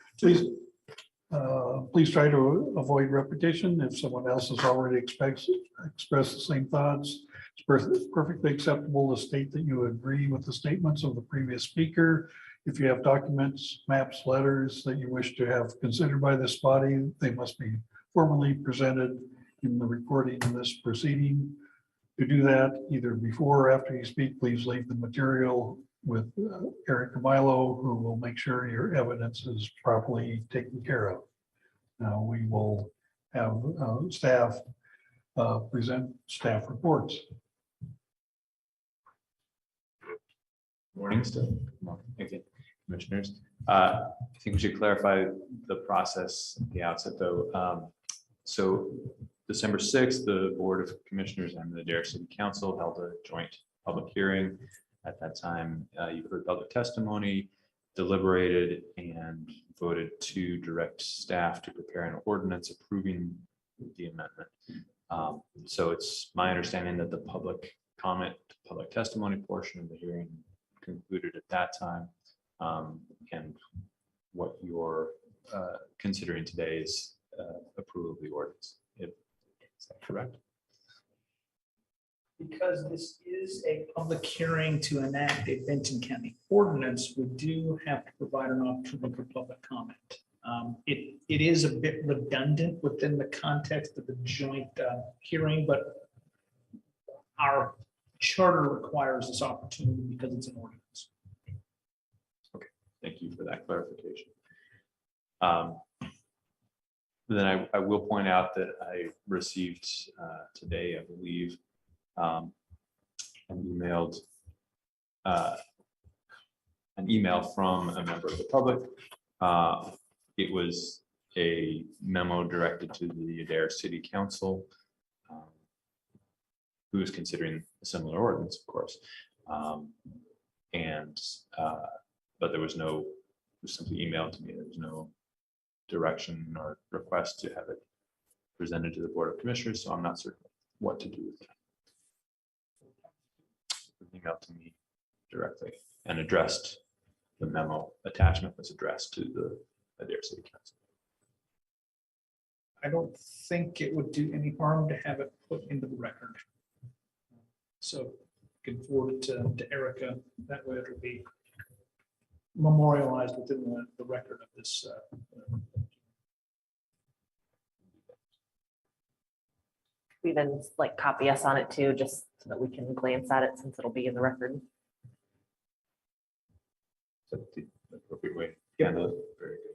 Please try to avoid repetition. If someone else has already expressed the same thoughts, it's perfectly acceptable to state that you agree with the statements of the previous speaker. If you have documents, maps, letters that you wish to have considered by this body, they must be formally presented in the recording of this proceeding. To do that, either before or after you speak, please leave the material with Eric Milo, who will make sure your evidence is properly taken care of. Now we will have staff present staff reports. Morning still. Thank you, commissioners. I think we should clarify the process at the outset though. So December 6th, the Board of Commissioners and the Adair City Council held a joint public hearing. At that time, you heard public testimony, deliberated, and voted to direct staff to prepare an ordinance approving the amendment. So it's my understanding that the public comment, public testimony portion of the hearing concluded at that time. And what you're considering today is approval of the ordinance. Is that correct? Because this is a public hearing to enact a Benton County ordinance, we do have to provide an opportunity for public comment. It is a bit redundant within the context of the joint hearing, but our charter requires this opportunity because it's an ordinance. Okay, thank you for that clarification. Then I will point out that I received today, I believe, emailed an email from a member of the public. It was a memo directed to the Adair City Council, who is considering a similar ordinance, of course. And, but there was no, it was simply emailed to me. There was no direction or request to have it presented to the Board of Commissioners, so I'm not certain what to do with that. It was emailed to me directly and addressed, the memo attachment was addressed to the Adair City Council. I don't think it would do any harm to have it put into the record. So can forward it to Erica. That way it'll be memorialized within the record of this. Even like copy us on it too, just so that we can glance at it since it'll be in the record. So the appropriate way. Yeah, no, very good.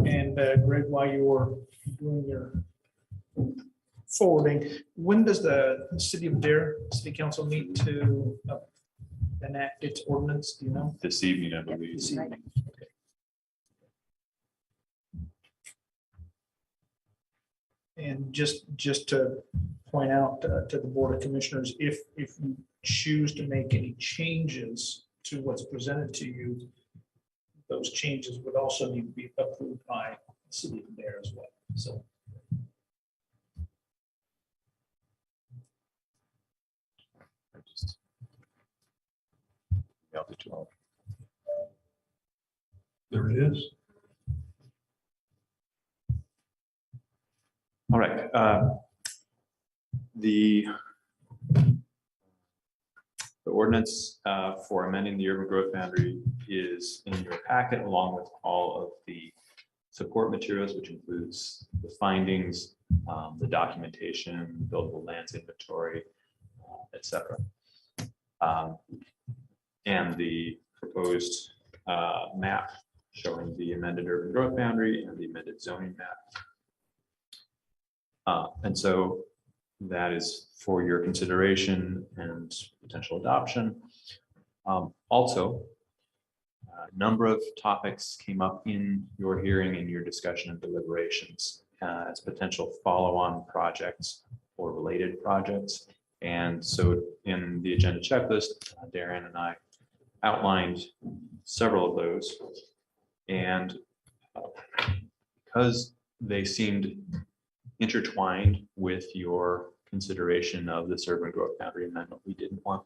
And Greg, while you were doing your forwarding, when does the City of Adair City Council meet to enact its ordinance? Do you know? This evening, I believe. This evening. And just to point out to the Board of Commissioners, if you choose to make any changes to what's presented to you, those changes would also need to be approved by the City of Adair as well. So. I just mailed it to all. There it is. All right. The ordinance for amending the urban growth boundary is in your packet, along with all of the support materials, which includes the findings, the documentation, buildable lands inventory, etc. And the proposed map showing the amended urban growth boundary and the amended zoning map. And so that is for your consideration and potential adoption. Also, a number of topics came up in your hearing and your discussion and deliberations as potential follow-on projects or related projects. And so in the agenda checklist, Darren and I outlined several of those. And because they seemed intertwined with your consideration of this urban growth boundary amendment, we didn't want,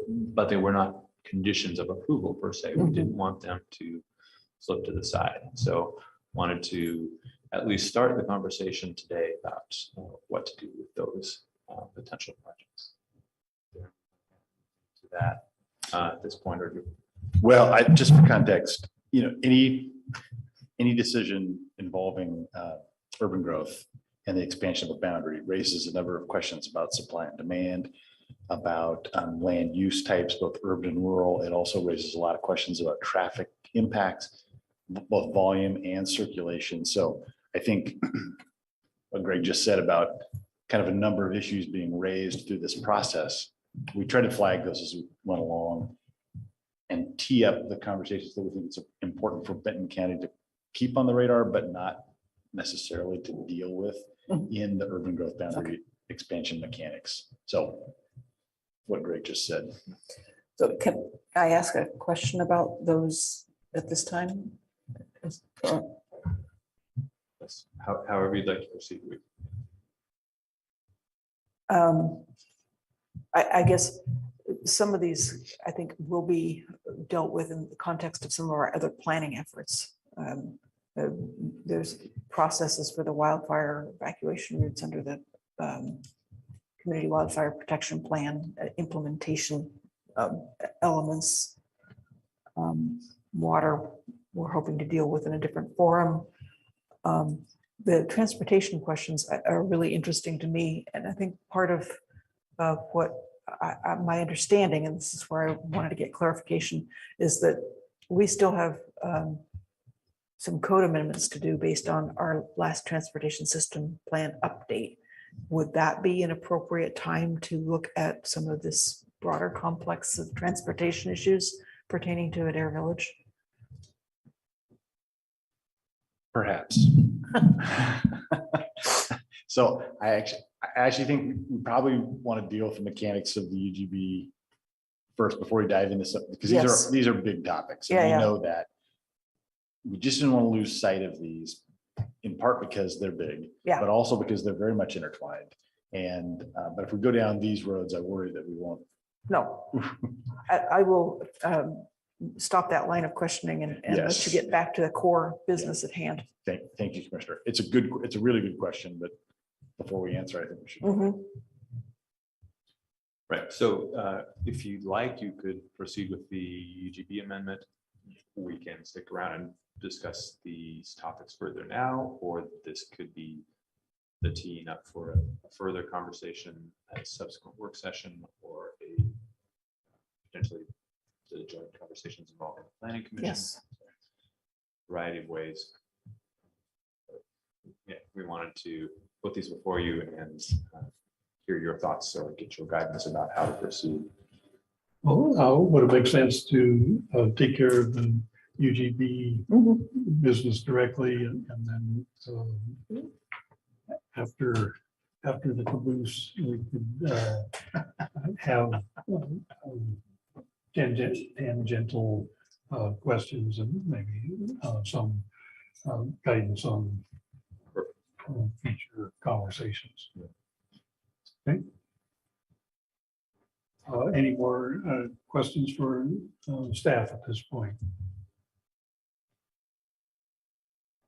but they were not conditions of approval per se. We didn't want them to slip to the side. So wanted to at least start the conversation today about what to do with those potential projects. To that at this point, or Well, just for context, any decision involving urban growth and the expansion of a boundary raises a number of questions about supply and demand, about land use types, both urban and rural. It also raises a lot of questions about traffic impacts, both volume and circulation. So I think what Greg just said about kind of a number of issues being raised through this process, we tried to flag those as we went along and tee up the conversations that we think it's important for Benton County to keep on the radar, but not necessarily to deal with in the urban growth boundary expansion mechanics. So what Greg just said. So can I ask a question about those at this time? however you'd like to proceed with. I guess some of these, I think, will be dealt with in the context of some of our other planning efforts. There's processes for the wildfire evacuation routes under the Community Wildfire Protection Plan, implementation elements. Water, we're hoping to deal with in a different forum. The transportation questions are really interesting to me. And I think part of what my understanding, and this is where I wanted to get clarification, is that we still have some code amendments to do based on our last transportation system plan update. Would that be an appropriate time to look at some of this broader complex of transportation issues pertaining to Adair Village? Perhaps. So I actually think we probably want to deal with the mechanics of the UGB first before we dive into something, because Yes. these are big topics. And Yeah, we yeah. know that. We just didn't want to lose sight of these, in part because they're big, Yeah. but also because they're very much intertwined. And, but if we go down these roads, I worry that we won't. No, I will stop that line of questioning and let Yes. you get back to the core business at hand. Thank you, Commissioner. It's a really good question, but before we answer, I think we should. Mhm. Right, so if you'd like, you could proceed with the UGB amendment. We can stick around and discuss these topics further now, or this could be the teeing up for a further conversation at a subsequent work session, or a potentially the joint conversations involving the planning commission. Yes. Variety of ways. Yeah, we wanted to put these before you and hear your thoughts or get your guidance about how to proceed. Well, would it make sense to take care of the UGB business directly and then after the caboose, we could have tangential questions and maybe some guidance on future conversations. Okay. Any more questions for staff at this point?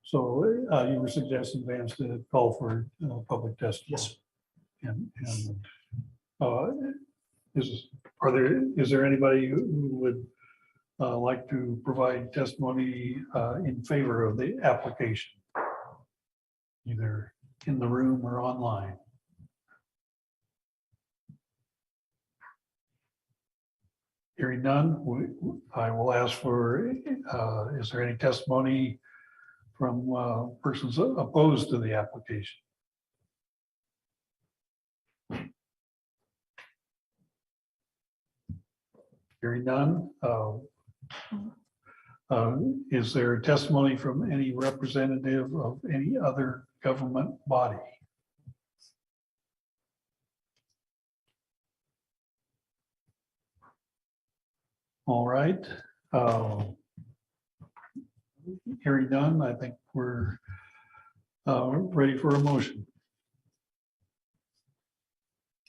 So you were suggesting, Vance, to call for public testimony. Yes. And is there anybody who would like to provide testimony in favor of the application? Either in the room or online? Hearing none, I will ask for, is there any testimony from persons opposed to the application? Hearing none, is there testimony from any representative of any other government body? All right. Hearing none, I think we're ready for a motion.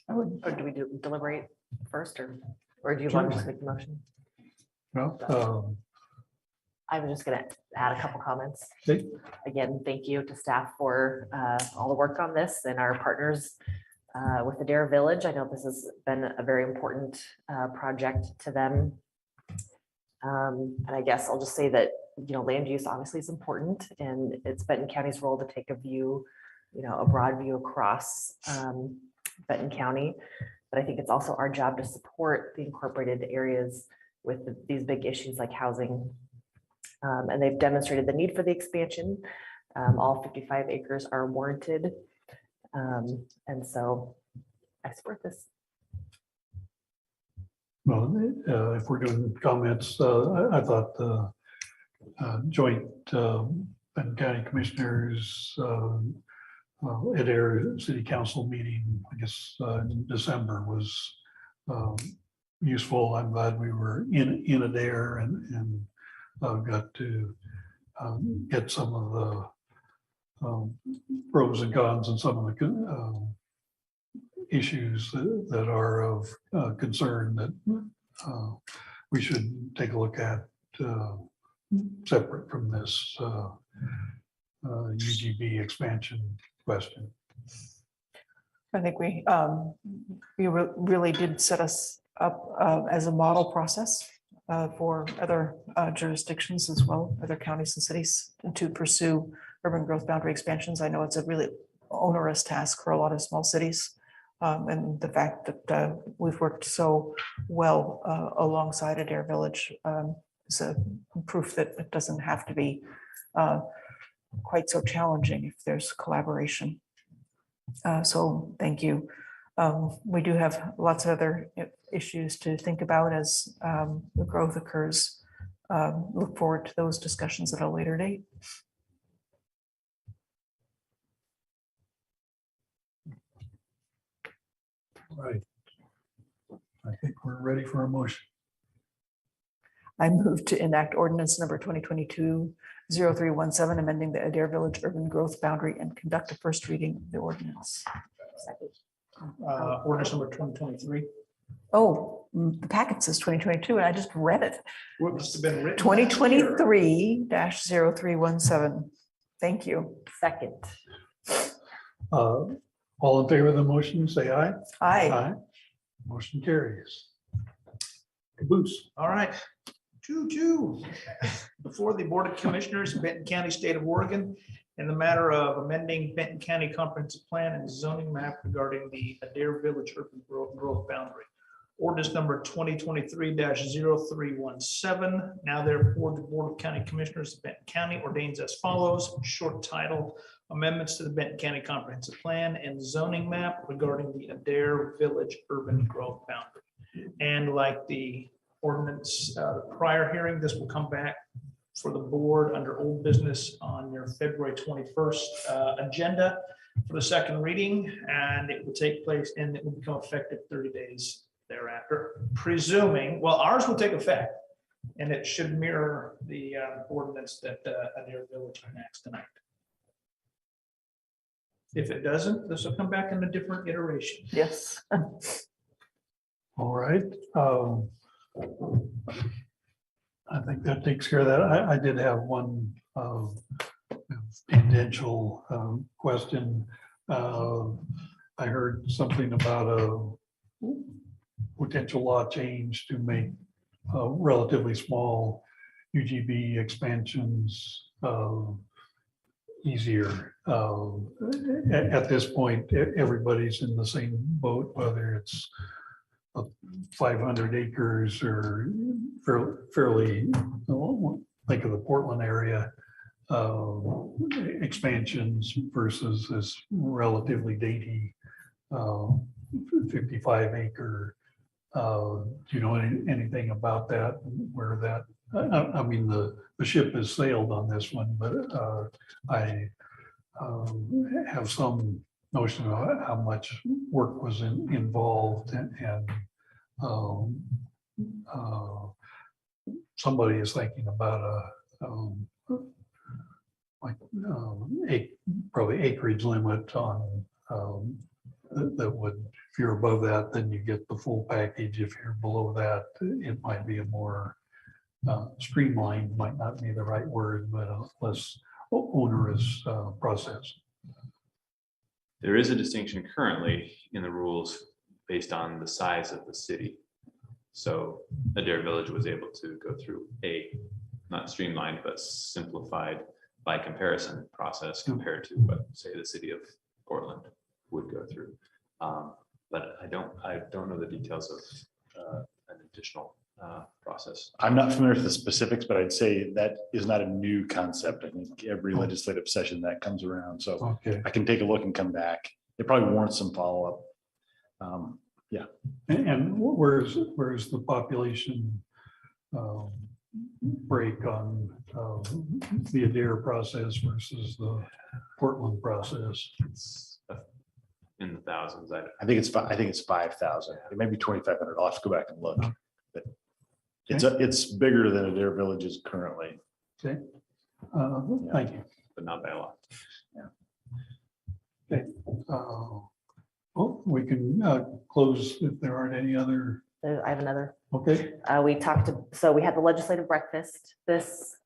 Or do we deliberate first, or do you want to just make the motion? Well, I was just gonna add a couple comments. Okay. Again, thank you to staff for all the work on this and our partners with the Adair Village. I know this has been a very important project to them. And I guess I'll just say that, you know, land use obviously is important, and it's Benton County's role to take a view, you know, a broad view across Benton County. But I think it's also our job to support the incorporated areas with these big issues like housing. And they've demonstrated the need for the expansion. All 55 acres are warranted. And so I support this. well, if we're doing comments, I thought the joint Benton County Commissioners Adair City Council meeting, I guess, in December was useful. I'm glad we were in Adair and got to get some of the pros and cons and some of the issues that are of concern that we should take a look at separate from this UGB expansion question. I think we really did set us up as a model process for other jurisdictions as well, other counties and cities to pursue urban growth boundary expansions. I know it's a really onerous task for a lot of small cities. And the fact that we've worked so well alongside Adair Village is a proof that it doesn't have to be quite so challenging if there's collaboration. So thank you. We do have lots of other issues to think about as the growth occurs. Look forward to those discussions at a later date. Right. I think we're ready for a motion. I move to enact ordinance number 2022-0317, amending the Adair Village urban growth boundary and conduct a first reading of the ordinance. Ordinance number 2023. Oh, the packet says 2022 and I just read it. What must have been written last year. 2023-0317. Thank you. Second. All in favor of the motion, say aye. Aye. Motion carries. Caboose. All right. Choo-choo. Before the Board of Commissioners, Benton County, State of Oregon, in the matter of amending Benton County Comprehensive Plan and zoning map regarding the Adair Village urban growth boundary. Ordinance number 2023-0317. Now therefore, the Board of County Commissioners of Benton County ordains as follows. Short title, amendments to the Benton County Comprehensive Plan and zoning map regarding the Adair Village urban growth boundary. And like the ordinance, the prior hearing, this will come back for the board under old business on your February 21st agenda for the second reading, and it will take place and it will become effective 30 days thereafter, presuming, well, ours will take effect and it should mirror the ordinance that Adair Village enacts tonight. If it doesn't, this will come back in a different iteration. Yes. All right. I think that takes care of that. I did have one tangential question. I heard something about a potential law change to make relatively small UGB expansions easier. At this point, everybody's in the same boat, whether it's 500 acres or fairly, think of the Portland area, expansions versus this relatively dainty 55 acre. Do you know anything about that? Where that, I mean, the ship has sailed on this one, but I have some notion of how much work was involved and somebody is thinking about probably acreage limit on that would, if you're above that, then you get the full package. If you're below that, it might be a more streamlined, might not be the right word, but a less onerous process. There is a distinction currently in the rules based on the size of the city. So Adair Village was able to go through a not streamlined, but simplified by comparison process compared to what, say, the city of Portland would go through. But I don't know the details of an additional process. I'm not familiar with the specifics, but I'd say that is not a new concept. I think every legislative session that comes around. So okay. I can take a look and come back. It probably warrants some follow-up. Yeah. And where's the population break on the Adair process versus the Portland process? It's in the thousands. I think it's 5,000. It may be 2,500. I'll have to go back and look. But it's bigger than Adair Village is currently. Okay. Thank you. But not by a lot. Okay. Well, we can close if there aren't any other. I have another. Okay. We talked so we had the legislative breakfast this.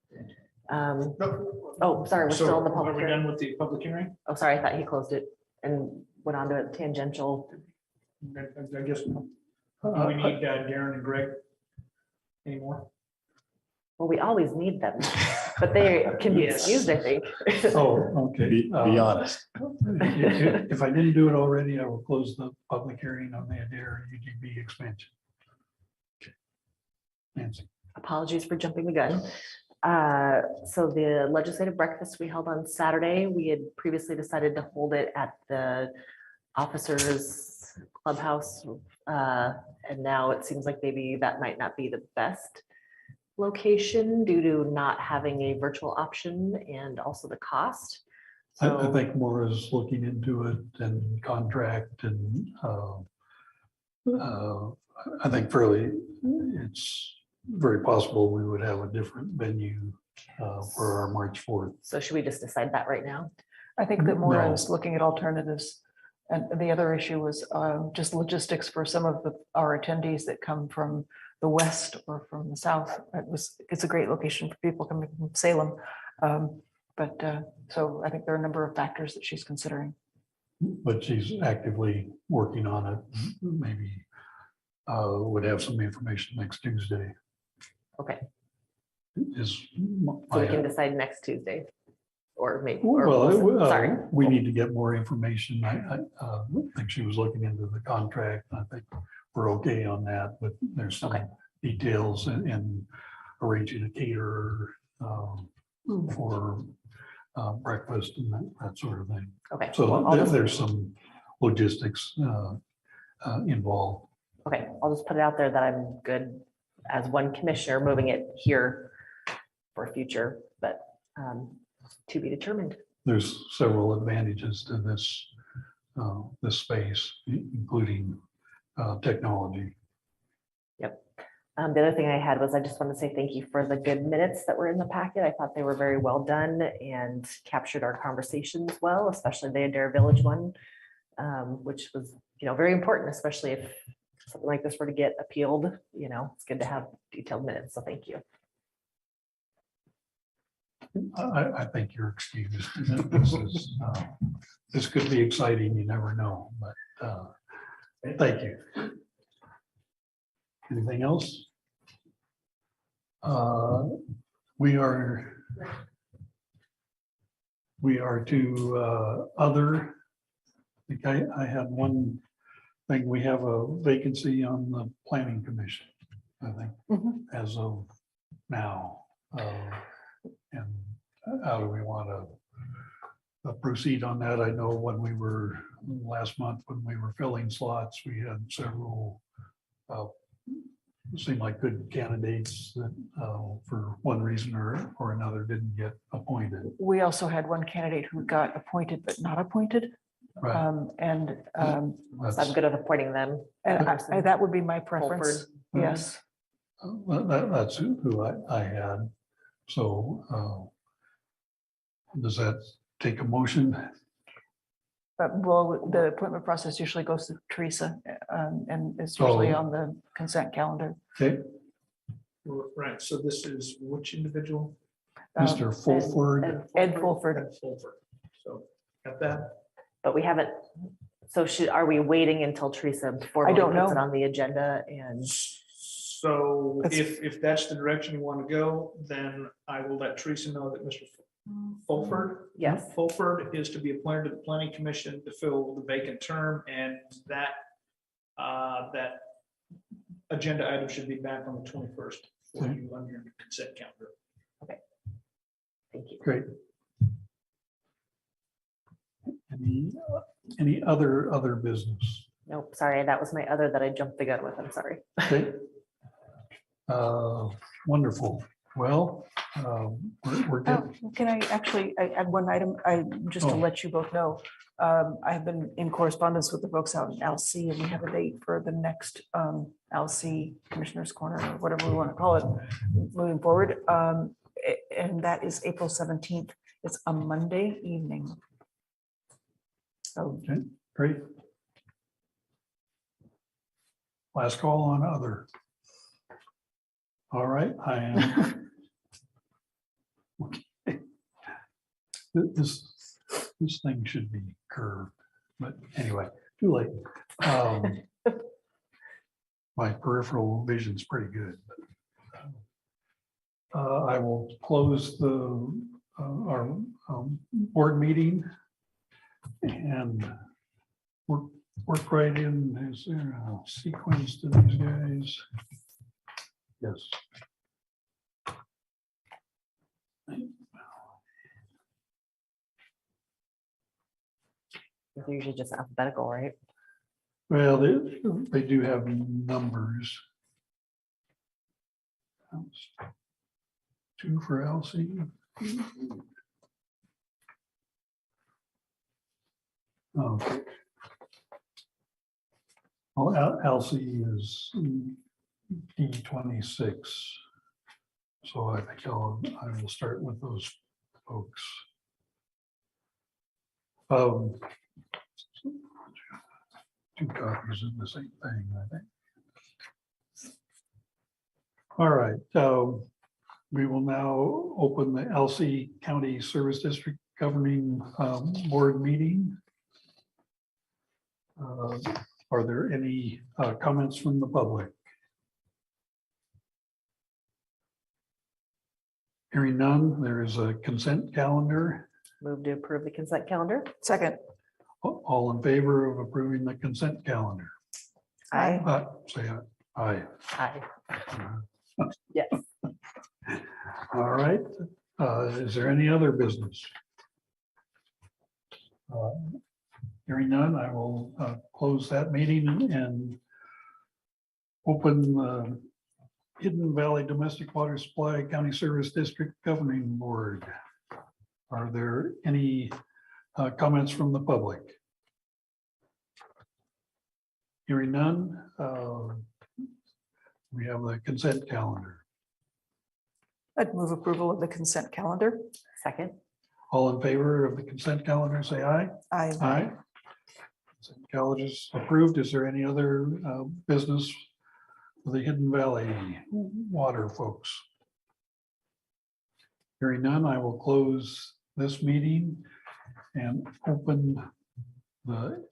Oh, sorry, we're still in the public Are we hearing. done with the public hearing? Oh, sorry, I thought he closed it and went on to a tangential. I guess we need Darren and Greg anymore. Well, we always need them, but they can be Yes. excused, I think. Oh, okay. Be honest. If I didn't do it already, I will close the public hearing on the Adair UGB expansion. Okay. Nancy. Apologies for jumping the gun. So the legislative breakfast we held on Saturday, we had previously decided to hold it at the officers clubhouse. And now it seems like maybe that might not be the best location due to not having a virtual option and also the cost. I So think Maura's looking into it and contract and I think it's very possible we would have a different venue for our March 4th. so should we just decide that right now? I think that Maura No. is looking at alternatives. And the other issue was just logistics for some of our attendees that come from the west or from the south. It's a great location for people coming from Salem. So I think there are a number of factors that she's considering. But she's actively working on it. Maybe would have some information next Tuesday. Okay, Is so we can decide next Tuesday. Or maybe, or well, sorry. we need to get more information. I think she was looking into the contract. I think we're okay on that, but there's some details in arranging a caterer for breakfast and that sort of thing. Okay. So there's some logistics involved. Okay, I'll just put it out there that I'm good as one commissioner moving it here for future, but to be determined. There's several advantages to this space, including technology. Yep. The other thing I had was I just want to say thank you for the good minutes that were in the packet. I thought they were very well done and captured our conversations well, especially the Adair Village one, which was, very important, especially if something like this were to get appealed. It's good to have detailed minutes. So thank you. I think you're excused. This could be exciting. You never know, but thank you. Anything else? We are to other. I think I had one thing. We have a vacancy on the planning commission, I think, as of now. And how do we want to proceed on that? I know when we were last month, when we were filling slots, we had several seemed like good candidates that for one reason or another didn't get appointed. We also had one candidate who got appointed but not appointed. Right. So I'm good at appointing them. And that would be my preference. Mhm. Yes. That's who I had. So does that take a motion? Well, the appointment process usually goes to Teresa and it's usually on the consent calendar. Okay. Right, so this is which individual? Mr. Fulford. Ed Fulford. Ed Fulford. So got that? But we haven't, so are we waiting until Teresa before I we don't puts it know. on the agenda? And So if that's the direction you want to go, then I will let Teresa know that Mr. Fulford. Yes. Fulford is to be appointed to the planning commission to fill the vacant term, and that that agenda item should be back on the 21st for you on your consent calendar. Okay. Thank you. Great. Any other business? Nope, sorry, that was my other that I jumped the gun with. I'm sorry. Okay. Wonderful. Well, we're good. Can I add one item? Just to let you both know, I've been in correspondence with the folks out in LC, and we have a date for the next LC Commissioner's Corner, or whatever we want to call it, moving forward. And that is April 17th. It's a Monday evening. So Okay, great. Last call on other. All right, I am. Okay. This thing should be curved, but anyway, too late. My peripheral vision's pretty good. I will close our board meeting and work right in. Is there a sequence to these guys? Yes. They're usually just alphabetical, right? Well, they do have numbers. 2 for Elsie. Okay. Well, Elsie is D26. So I think I will start with those folks. 2 copies of the same thing, I think. All right, we will now open the LC County Service District Governing Board meeting. Are there any comments from the public? Hearing none, there is a consent calendar. Move to approve the consent calendar. Second. All in favor of approving the consent calendar? Aye. Say aye. Aye. Yes. All right. Is there any other business? Hearing none, I will close that meeting and open the Hidden Valley Domestic Water Supply County Service District Governing Board. Are there any comments from the public? Hearing none, we have the consent calendar. I'd move approval of the consent calendar. Second. All in favor of the consent calendar, say aye. Aye. Aye. Consent calendar is approved. Is there any other business for the Hidden Valley water folks? Hearing none, I will close this meeting and open the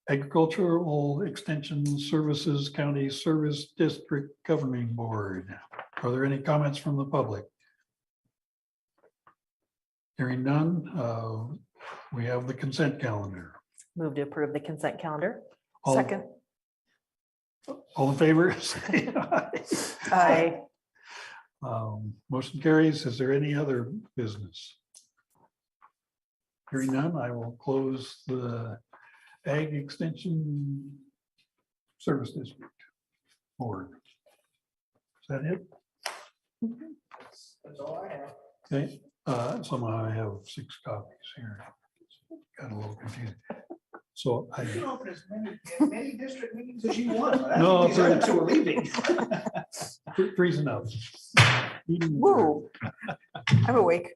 Agricultural Extension Services County Service District Governing Board. Are there any comments from the public? Hearing none, we have the consent calendar. Move to approve the consent calendar. Second. All in favor? Say aye. Aye. Motion carries. Is there any other business? Hearing none, I will close the Ag Extension Service District Board. Is that it? That's all I have. Okay, somehow I have 6 copies here. Got a little confused. So I. You can open as many district meetings as you want. but I No, think these other 2 are leaving. 3's enough. Woo. I'm awake.